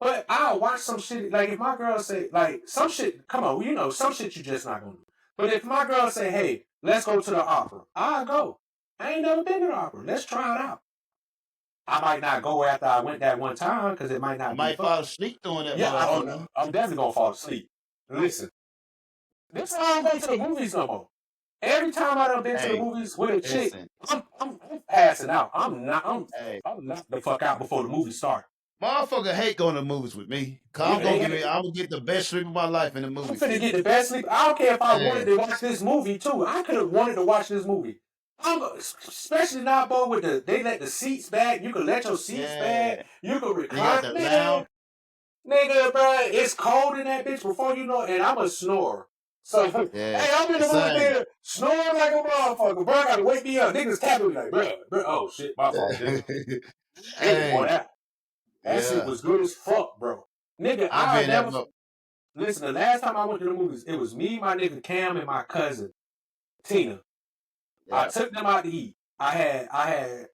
S3: But I'll watch some shit like if my girl say like some shit. Come on, you know some shit you just not gonna do. But if my girl say, "Hey, let's go to the opera," I'll go. I ain't never been to the opera. Let's try it out. I might not go after I went that one time because it might not.
S4: I might fall asleep doing it.
S3: Yeah, I don't know. I'm definitely gonna fall asleep. Listen, this time I don't go to the movies no more. Every time I done been to the movies with a chick, I'm passing out. I'm not the fuck out before the movie start.
S4: Motherfucker hate going to movies with me. Cause I'm gonna get the best sleep of my life in the movie.
S3: I'm finna get the best sleep. I don't care if I wanted to watch this movie too. I could have wanted to watch this movie. Especially now, boy, with they let the seats back. You can let your seats back. You can recline. Nigga, bro, it's cold in that bitch before you know it, and I'm a snorer. So, hey, I'm in the movie theater snoring like a motherfucker. Bro, I gotta wake me up. Niggas tapping me like, bro, oh shit, my fault. That shit was good as fuck, bro. Nigga, I never. Listen, the last time I went to the movies, it was me, my nigga Cam, and my cousin Tina. I took them out to eat. I had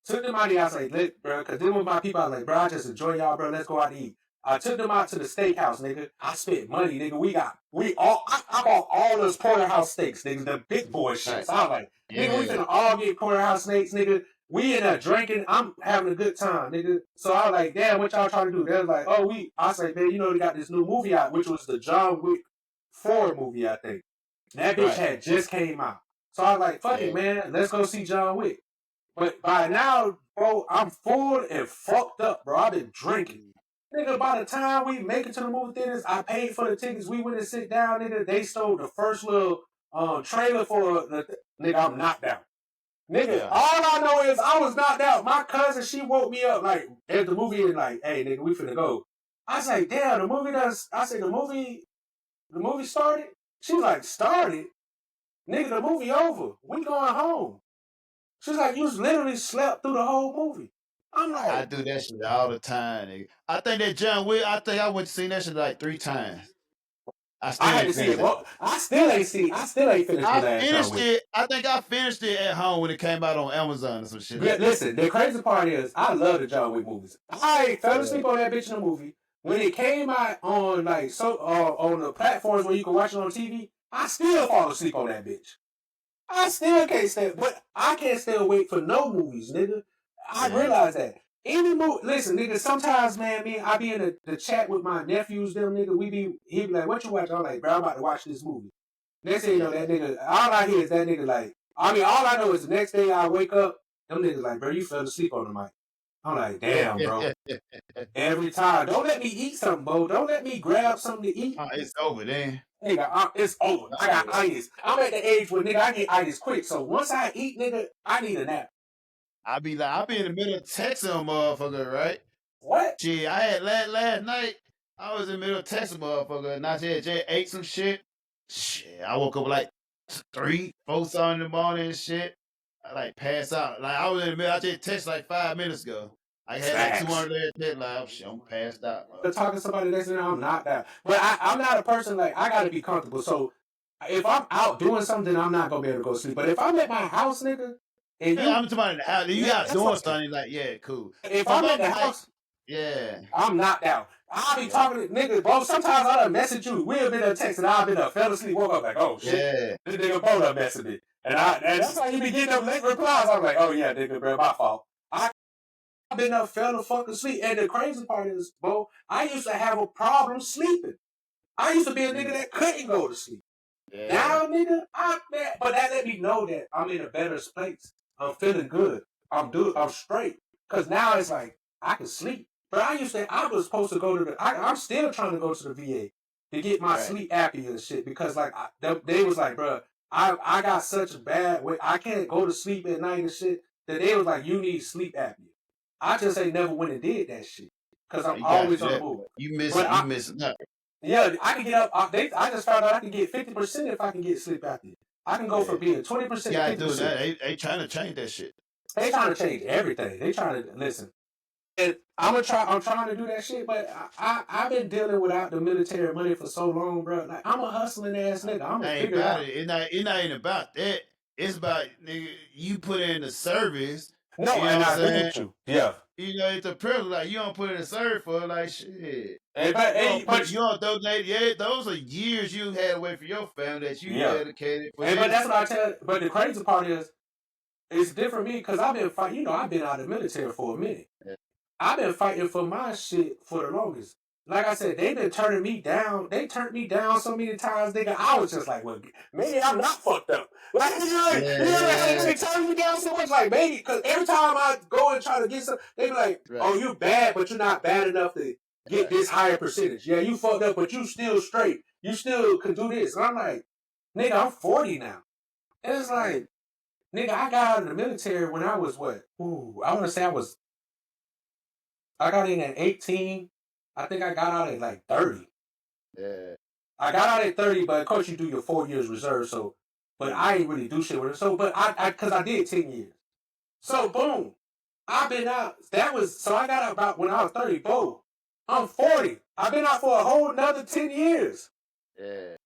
S3: Took them out. I was like, look, bro, because them was my people. I was like, bro, I just enjoy y'all, bro. Let's go out to eat. I took them out to the steakhouse, nigga. I spent money, nigga. I bought all those porterhouse steaks, nigga, the big boy shit. So I was like, nigga, we finna all get porterhouse steaks, nigga. We in there drinking. I'm having a good time, nigga. So I was like, damn, what y'all trying to do? They was like, oh, I was like, man, you know, they got this new movie out, which was the John Wick 4 movie, I think. That bitch had just came out. So I was like, fuck it, man. Let's go see John Wick. But by now, bro, I'm full and fucked up, bro. I've been drinking. Nigga, by the time we make it to the movie theaters, I paid for the tickets. We went and sit down, nigga. They stole the first little trailer for the nigga, I'm knocked out. Nigga, all I know is I was knocked out. My cousin, she woke me up like at the movie and like, hey, nigga, we finna go. I was like, damn, the movie does. I said, the movie started? She was like, started? Nigga, the movie over. We going home. She was like, you literally slept through the whole movie. I'm like,
S4: I do that shit all the time, nigga. I think that John Wick, I went to see that shit like 3 times.
S3: I had to see it. Well, I still ain't finished it.
S4: I think I finished it at home when it came out on Amazon or some shit.
S3: Listen, the crazy part is I love the John Wick movies. I fell asleep on that bitch in the movie. When it came out on on the platforms where you can watch it on TV, I still fall asleep on that bitch. I still can't stand, but I can't still wait for no movies, nigga. I realize that. Any movie, listen, nigga, sometimes, man, I be in the chat with my nephews, them, nigga, he be like, what you watching? I'm like, bro, I'm about to watch this movie. Next thing you know, that nigga, all I hear is that nigga like, all I know is the next day I wake up, them niggas like, bro, you fell asleep on the mic. I'm like, damn, bro. Every time. Don't let me eat something, bro. Don't let me grab something to eat.
S4: It's over then.
S3: Nigga, it's over. I got itis. I'm at the age where, nigga, I get itis quick. So once I eat, nigga, I need a nap.
S4: I be in the middle of texting a motherfucker, right?
S3: What?
S4: Gee, I had last night, I was in the middle of texting a motherfucker, and I just ate some shit. Shit, I woke up like 3, 4 something in the morning and shit. I like passed out. Like I was in the middle, I just texted like 5 minutes ago. I had like 200 there, like, oh shit, I'm passed out.
S3: But talking to somebody next to me, I'm not that. But I'm not a person like, I gotta be comfortable. So if I'm out doing something, I'm not gonna be able to go to sleep. But if I'm at my house, nigga, and
S4: I'm talking about in the house. You out doing something, like, yeah, cool.
S3: If I'm at the house, I'm knocked out. I'll be talking to niggas, bro. Sometimes I'll message you. We'll be there texting. I'll be there, fell asleep, woke up like, oh shit. This nigga bro done messaged me. And that's how you be getting them late replies. I'm like, oh yeah, nigga, bro, my fault. I've been up, fell the fuck asleep. And the crazy part is, bro, I used to have a problem sleeping. I used to be a nigga that couldn't go to sleep. Now, nigga, but that let me know that I'm in a better place. I'm feeling good. I'm straight. Cause now it's like I can sleep. But I was supposed to go to I'm still trying to go to the VA to get my sleep apnea and shit because like they was like, bro, I got such a bad way. I can't go to sleep at night and shit that they was like, you need sleep apnea. I just ain't never went and did that shit because I'm always on the move.
S4: You missing up.
S3: Yeah, I can get up. I just found out I can get 50% if I can get sleep apnea. I can go from being 20%.
S4: Yeah, do that. They trying to change that shit.
S3: They trying to change everything. They trying to listen. And I'm trying to do that shit, but I've been dealing without the military money for so long, bro. Like I'm a hustling ass nigga. I'm gonna figure it out.
S4: It's not even about that. It's about nigga, you put in the service.
S3: No,
S4: you know
S3: and
S4: what
S3: I
S4: I'm
S3: look
S4: saying?
S3: at you. Yeah.
S4: You know, it's a privilege. Like you don't put in the service for like shit.
S3: But
S4: you don't donate. Yeah, those are years you had away from your family that you dedicated.
S3: But that's what I tell. But the crazy part is, it's different for me because I've been fighting. You know, I've been out of the military for a minute. Yeah. I've been fighting for my shit for the longest. Like I said, they've been turning me down. They turned me down so many times, nigga. I was just like, well, maybe I'm not fucked up. Like, they turn me down so much, like, maybe, because every time I go and try to get some, they be like, oh, you bad, but you're not bad enough to get this higher percentage. Yeah, you fucked up, but you still straight. You still can do this. And I'm like, nigga, I'm 40 now. And it's like, nigga, I got out of the military when I was what? Ooh, I want to say I got in at 18. I think I got out at like 30.
S4: Yeah.
S3: I got out at 30, but of course you do your 4 years reserve, so, but I ain't really do shit with it. So, but cause I did 10 years. So, boom. I've been out. So I got out about when I was 30. Boom. I'm 40. I've been out for a whole another 10 years.
S4: Yeah.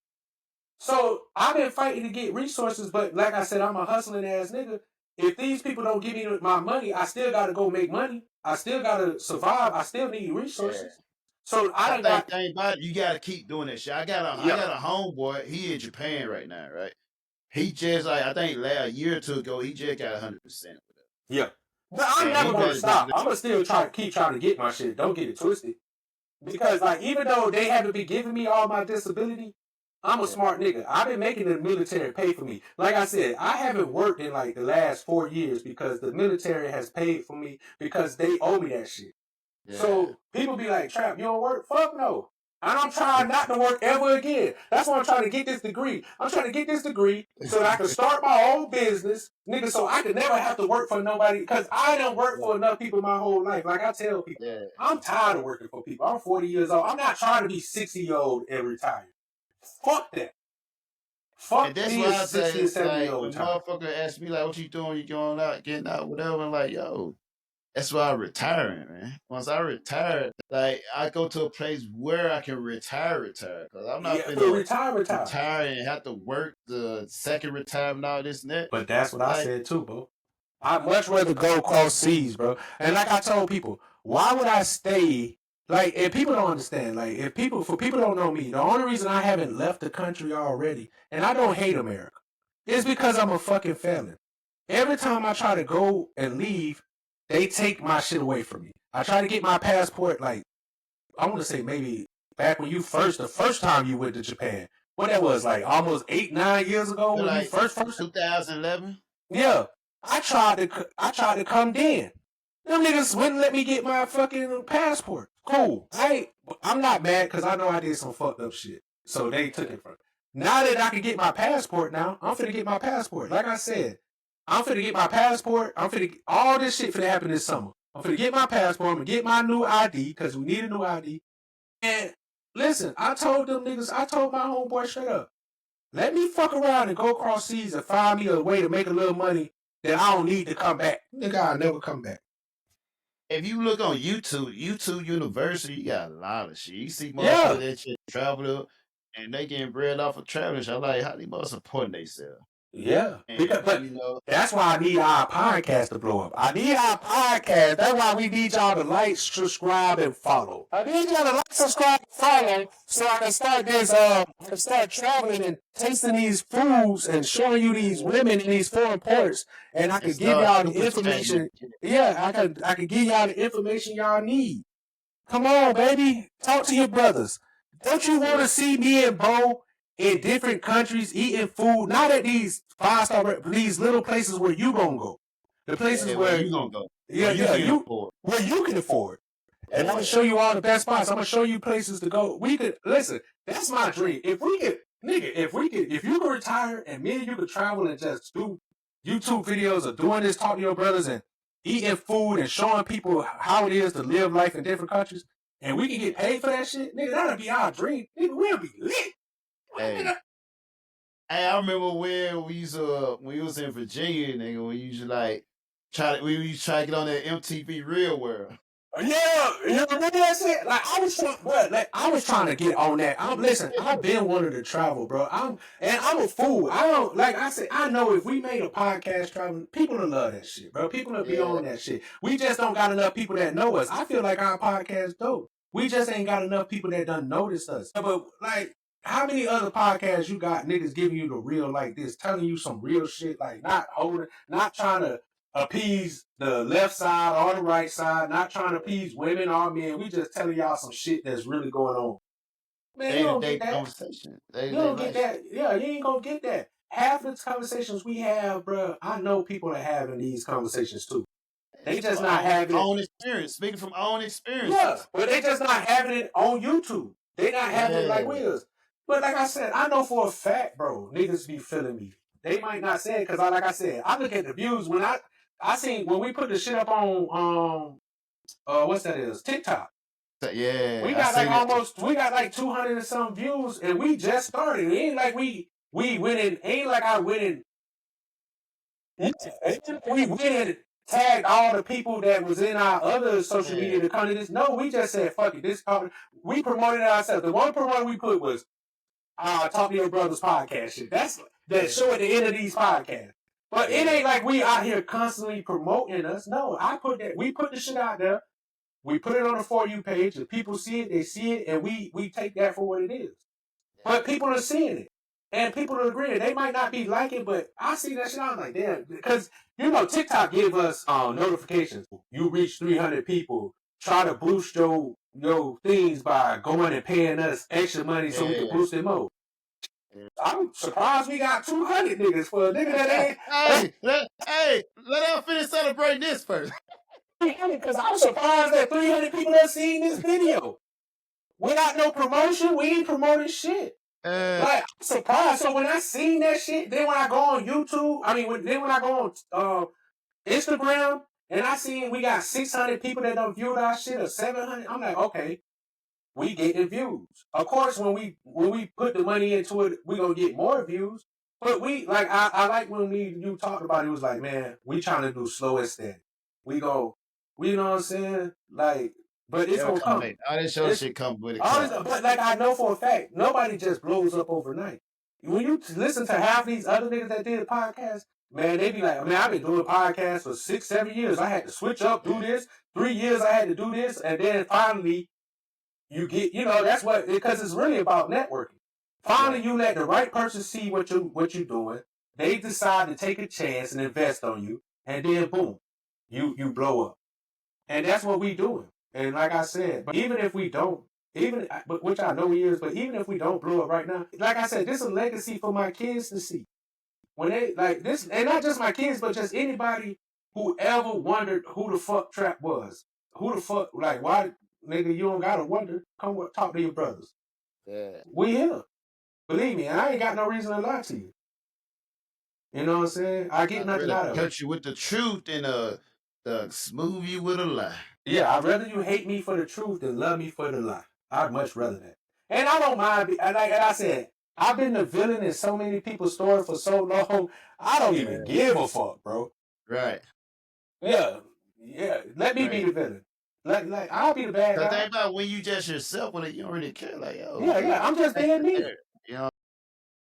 S3: So, I've been fighting to get resources, but like I said, I'm a hustling ass nigga. if these people don't give me my money, I still got to go make money. I still got to survive. I still need resources. So I done got.
S4: Thing about it, you got to keep doing that shit. I got a homeboy. He in Japan right now, right? He just like I think a year or two ago, he just got 100% with it.
S3: Yeah, but I'm never gonna stop. I'm gonna still keep trying to get my shit. Don't get it twisted. Because like even though they haven't been giving me all my disability, I'm a smart nigga. I've been making the military pay for me. Like I said, I haven't worked in like the last 4 years because the military has paid for me because they owe me that shit. Yeah. So people be like, Trap, you don't work? Fuck no. And I'm trying not to work ever again. That's why I'm trying to get this degree. I'm trying to get this degree so that I can start my own business, nigga, so I can never have to work for nobody. Because I done worked for enough people my whole life. Like I tell people, I'm tired of working for people. I'm 40 years old. I'm not trying to be 60-year-old and retire. Fuck that. Fuck
S4: and that's why I say, it's like, when motherfucker ask me, like, what you doing? You going out, getting out, whatever. I'm like, yo, that's why I'm retiring, man. Once I retire, like, I go to a place where I can retire. Because I'm not finna retire and have to work the second retirement, all this and that.
S3: But that's what I said too, bro. I'd much rather go across seas, bro. And like I told people, why would I stay? Like, if people don't understand, like, if people don't know me, the only reason I haven't left the country already, and I don't hate America, is because I'm a fucking felon. Every time I try to go and leave, they take my shit away from me. I try to get my passport, like, I want to say maybe back when the first time you went to Japan. What that was, like, almost 8-9 years ago? When
S4: like
S3: you first
S4: 2011?
S3: Yeah. I tried to come then. Them niggas wouldn't let me get my fucking passport. Cool. I'm not mad because I know I did some fucked up shit. So they took it from me. Now that I can get my passport now, I'm finna get my passport. Like I said, I'm finna get my passport. All this shit finna happen this summer. I'm finna get my passport. I'm gonna get my new ID because we need a new ID. And listen, I told my homeboy straight up, let me fuck around and go across seas and find me a way to make a little money that I don't need to come back. Nigga, I'll never come back.
S4: If you look on YouTube University, you got a lot of shit. You see motherfuckers that shit travel up and they getting bread off of traveling. I'm like, how they must supporting themselves?
S3: Yeah, but that's why I need our podcast to blow up. I need our podcast. That's why we need y'all to like, subscribe, and follow. I need y'all to like, subscribe, and follow, so I can start traveling and tasting these foods and showing you these women in these foreign ports, and I can give y'all the information. Yeah, I can give y'all the information y'all need. Come on, baby, talk to your brothers. Don't you want to see me and Bo in different countries eating food, not at these 5-star, these little places where you gonna go, the places where
S4: you gonna go,
S3: where you can afford. And I'm gonna show you all the best spots. I'm gonna show you places to go. We could listen. That's my dream. If you could retire and me and you could travel and just do YouTube videos of doing this, talking to your brothers and eating food and showing people how it is to live life in different countries, and we can get paid for that shit, nigga, that'll be our dream. Nigga, we'll be lit.
S4: Hey, I remember when we was in Virginia, nigga, we used to like try to get on that MTV Real World.
S3: Yeah, you remember that shit? Like I was trying to get on that. I've been wanting to travel, bro. I'm a fool. I know if we made a podcast traveling, people will love that shit, bro. People will be on that shit. We just don't got enough people that know us. I feel like our podcast dope. We just ain't got enough people that done noticed us. But like, how many other podcasts you got niggas giving you the real like this, telling you some real shit, like not trying to appease the left side or the right side, not trying to appease women or men. We just telling y'all some shit that's really going on. Man, you don't get that.
S4: Conversation.
S3: You don't get that. Yeah, you ain't gonna get that. Half of the conversations we have, bro, I know people are having these conversations too. They just not having
S4: own experience. Speaking from own experience.
S3: Yeah, but they just not having it on YouTube. They not having it like we is. But like I said, I know for a fact, bro, niggas be feeling me. They might not say it because like I said, I look at the views when I seen when we put the shit up on what's that is TikTok.
S4: Yeah,
S3: we got we got like 200 and some views, and we just started. It ain't like we went in. Ain't like I went in. We went and tagged all the people that was in our other social media to come to this. No, we just said fuck it. We promoted it ourselves. The one promoter we put was Talk to Your Brothers podcast shit. That's that show at the end of these podcasts. But it ain't like we out here constantly promoting us. No, we put the shit out there. We put it on the For You page. If people see it, they see it, and we take that for what it is. But people are seeing it. And people are agreeing. They might not be liking, but I see that shit. I'm like, damn. Because, TikTok give us notifications. You reach 300 people. Try to boost your things by going and paying us extra money so we can boost it more. I'm surprised we got 200 niggas for a nigga that ain't.
S4: Let us finish celebrating this first.
S3: Because I'm surprised that 300 people have seen this video. Without no promotion, we ain't promoting shit. I'm surprised. So when I seen that shit, then when I go on YouTube, then when I go on Instagram, and I seen we got 600 people that don't view our shit or 700, I'm like, okay, we getting views. Of course, when we put the money into it, we gonna get more views. But I like when you talked about it, it was like, man, we trying to do slow and steady. We know what I'm saying? But it's gonna come.
S4: All this show shit come with it.
S3: But I know for a fact, nobody just blows up overnight. When you listen to half these other niggas that did podcasts, man, they be like, man, I've been doing podcasts for 6-7 years. I had to switch up, do this. 3 years I had to do this, and then finally you get, that's because it's really about networking. Finally, you let the right person see what you're doing. They decide to take a chance and invest on you, and then boom, you blow up. And that's what we doing. And like I said, but even if we don't, which I know he is, but even if we don't blow up right now, like I said, this is a legacy for my kids to see. When they this, and not just my kids, but just anybody who ever wondered who the fuck Trap was. Who the fuck, why, nigga, you don't gotta wonder. Come talk to your brothers.
S4: Yeah.
S3: We here. Believe me, I ain't got no reason to lie to you. You know what I'm saying? I get nothing out of it.
S4: Cut you with the truth and smooth you with a lie.
S3: Yeah, I'd rather you hate me for the truth than love me for the lie. I'd much rather that. And I don't mind. Like I said, I've been the villain in so many people's stories for so long. I don't even give a fuck, bro.
S4: Right.
S3: Yeah. Let me be the villain. I'll be the bad guy.
S4: Think about when you just yourself, when you don't really care.
S3: I'm just being me.
S4: You know.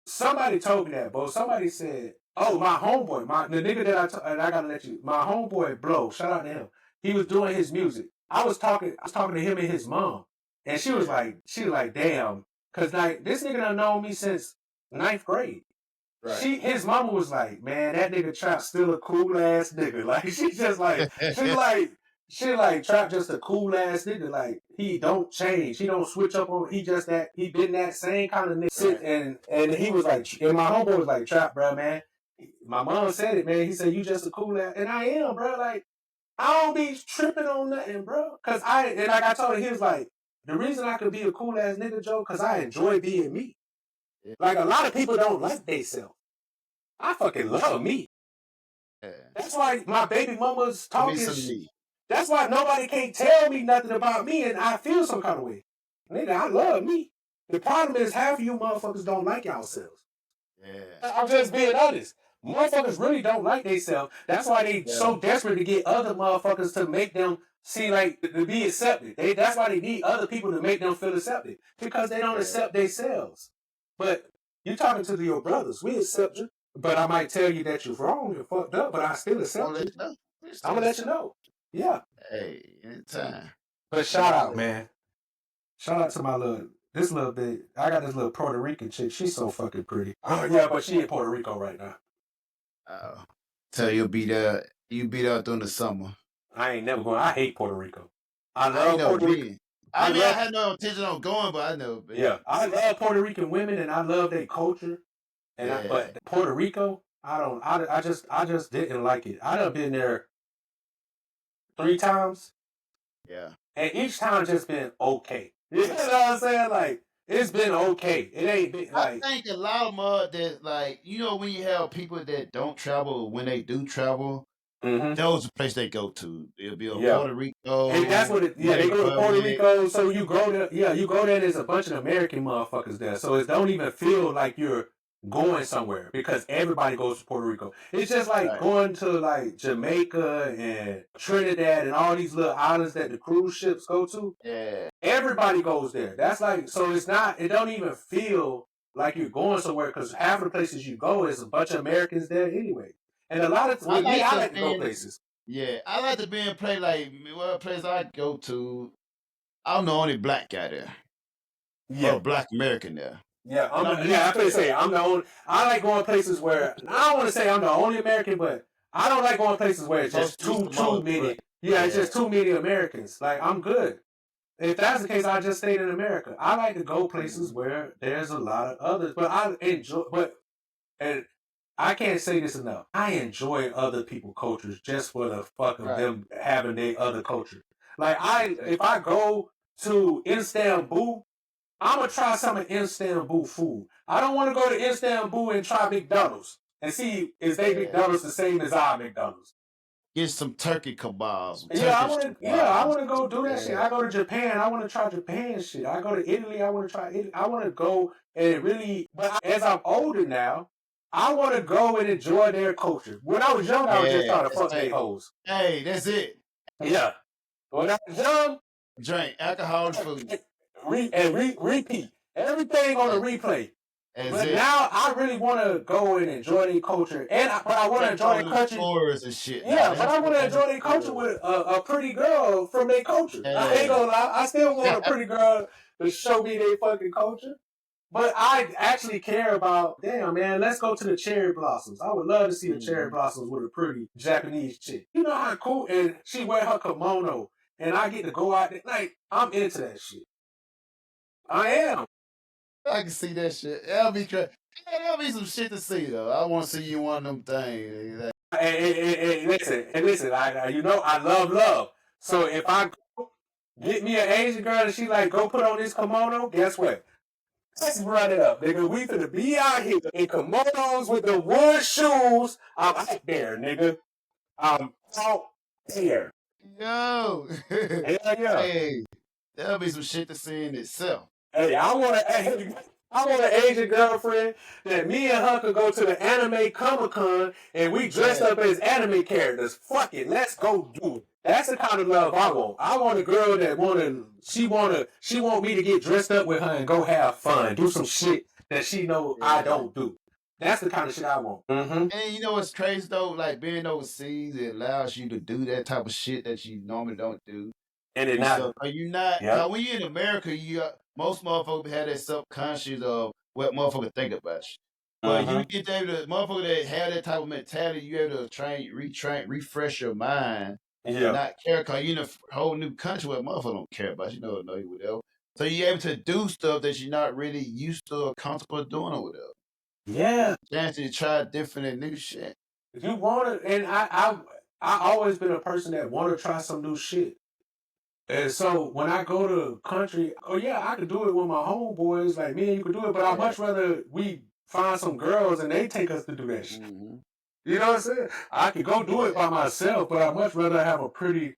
S3: Somebody told me that, bro. Somebody said, "Oh, my homeboy, the nigga that I gotta let you, my homeboy Blow. Shout out to him. He was doing his music. I was talking to him and his mom, and she was like, damn, cause this nigga done known me since 9th grade. Right. His mama was like, man, that nigga Trap still a cool ass nigga. Trap just a cool ass nigga. He don't change. He don't switch up on. He been that same kind of nigga. Right. And he was like, and my homeboy was like, Trap, bro, man. My mom said it, man. He said, you just a cool ass, and I am, bro. I don't be tripping on nothing, bro. Cause like I told him, he was like, the reason I could be a cool ass nigga, Joe, cause I enjoy being me. Yeah. A lot of people don't like theyself. I fucking love me. Yeah. That's why my baby mama's talking shit. That's why nobody can't tell me nothing about me, and I feel some kind of way. Nigga, I love me. The problem is half of you motherfuckers don't like yourselves. Yeah. I'm just being honest. Motherfuckers really don't like themselves. That's why they so desperate to get other motherfuckers to make them see to be accepted. That's why they need other people to make them feel accepted. Because they don't accept themselves. But you talking to your brothers, we accept you. But I might tell you that you're wrong and fucked up, but I still accept you. I'm gonna let you know. Yeah.
S4: Hey, anytime.
S3: But shout out, man. Shout out to my this little bit. I got this little Puerto Rican chick. She's so fucking pretty. Oh yeah, but she in Puerto Rico right now.
S4: Tell you be there during the summer.
S3: I ain't never going. I hate Puerto Rico. I love Puerto Rico.
S4: I had no intention on going, but I know. But
S3: yeah, I love Puerto Rican women and I love their culture. And but Puerto Rico, I just didn't like it. I done been there 3 times. Yeah. And each time just been okay. You know what I'm saying? It's been okay. It ain't been
S4: I think a lot of them that when you have people that don't travel, when they do travel, those are the place they go to. It'll be Puerto Rico.
S3: And that's what they go to Puerto Rico. So you go there, you go there, there's a bunch of American motherfuckers there. So it don't even feel like you're going somewhere because everybody goes to Puerto Rico. It's just going to Jamaica and Trinidad and all these little islands that the cruise ships go to. Yeah. Everybody goes there. That's so it don't even feel like you're going somewhere because half of the places you go is a bunch of Americans there anyway. And a lot of
S4: I
S3: with me,
S4: like
S3: I
S4: to
S3: like to go
S4: be
S3: places.
S4: I like to be in play like what place I go to. I'm the only black guy there,
S3: Yeah.
S4: or black American there.
S3: Yeah,
S4: And I'm
S3: I
S4: used
S3: could
S4: to
S3: say
S4: it.
S3: I'm the only. I like going places where I don't want to say I'm the only American, but I don't like going places where it's just
S4: Most of
S3: too
S4: all,
S3: many. Yeah, it's
S4: yeah,
S3: just too many Americans. Like I'm good. If that's the case, I just stayed in America. I like to go places where there's a lot of others, but I enjoy. But and I can't say this enough. I enjoy other people's cultures just for the fuck of
S4: right.
S3: them having their other culture. Like
S4: Exactly.
S3: if I go to Istanbul, I'm gonna try some of Istanbul food. I don't want to go to Istanbul and try McDonald's and see is they
S4: Yeah.
S3: McDonald's the same as our McDonald's.
S4: Get some turkey kebabs, some
S3: Yeah,
S4: Turkish
S3: I
S4: kebabs.
S3: want to go do that shit.
S4: Yeah.
S3: I go to Japan. I want to try Japan shit. I go to Italy. I want to try Italy. I want to go and really. But as I'm older now, I want to go and enjoy their culture. When I was young, I was just
S4: Yeah.
S3: trying to fuck they hoes.
S4: Hey, that's it.
S3: Yeah. When I was young,
S4: Drink alcohol and food.
S3: repeat everything on the replay.
S4: That's
S3: But
S4: it.
S3: now I really want to go and enjoy their culture, but I want to enjoy their country.
S4: Tours and shit.
S3: Yeah, but I want to enjoy their culture with a pretty girl from their culture. I ain't gonna lie, I still want a pretty girl to show me their fucking culture. But I actually care about, damn man, let's go to the cherry blossoms. I would love to see the cherry blossoms with a pretty Japanese chick. You know how cool, and she wear her kimono, and I get to go out there. Like, I'm into that shit. I am.
S4: I can see that shit. That'll be crazy. Yeah, that'll be some shit to see though. I want to see you one of them things.
S3: And listen, you know, I love love. So if I get me an Asian girl and she like, go put on this kimono, guess what? Let's run it up, nigga. We finna be out here in kimonos with the wood shoes. I'm out there, nigga. I'm out there.
S4: Yo.
S3: Hell yeah.
S4: Hey, that'll be some shit to see in itself.
S3: Hey, I want an Asian girlfriend that me and her could go to the anime Comic-Con and we dressed up as anime characters. Fuck it, let's go do it. That's the kind of love I want. I want a girl that she want me to get dressed up with her and go have fun, do some shit that she know I don't do. That's the kind of shit I want. Mm-hmm.
S4: And you know what's crazy though? Like being overseas, it allows you to do that type of shit that you normally don't do.
S3: And it not.
S4: Are you not?
S3: Yeah.
S4: When you're in America, most motherfuckers have that subconscious of what motherfuckers think about you. But you get able to motherfucker that have that type of mentality, you able to refresh your mind.
S3: Yeah.
S4: Not care because you're in a whole new country where motherfuckers don't care about you, know you whatever. So you're able to do stuff that you're not really used to or comfortable doing or whatever.
S3: Yeah.
S4: Chance to try different and new shit.
S3: If you want to, and I always been a person that want to try some new shit. And so when I go to country, I could do it with my homeboys, like me and you could do it, but I'd much rather we find some girls and they take us to do that shit. Mm-hmm. You know what I'm saying? I could go do it by myself, but I'd much rather have a pretty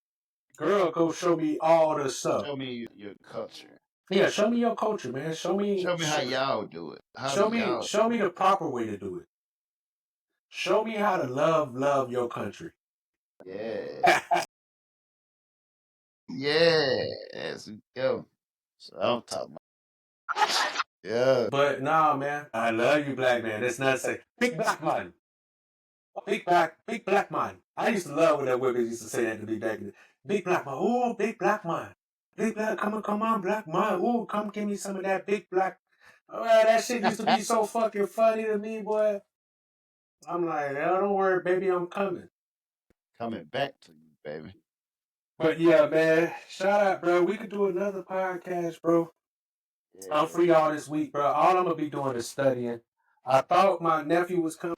S3: girl go show me all the stuff.
S4: Show me your culture.
S3: Yeah, show me your culture, man. Show me
S4: how y'all do it.
S3: Show me the proper way to do it. Show me how to love your country.
S4: Yeah. Yes, go. So I'm talking about. Yeah.
S3: But nah, man. I love you, black man. That's not say big black man. Big black man. I used to love when that women used to say that to me back in the big black man. Ooh, big black man. Big black, come on, black man. Ooh, come give me some of that big black. Oh, that shit used to be so fucking funny to me, boy. I'm like, don't worry, baby, I'm coming.
S4: Coming back to you, baby.
S3: But yeah, man, shout out, bro. We could do another podcast, bro. Yeah. I'm free all this week, bro. All I'm gonna be doing is studying. I thought my nephew was coming.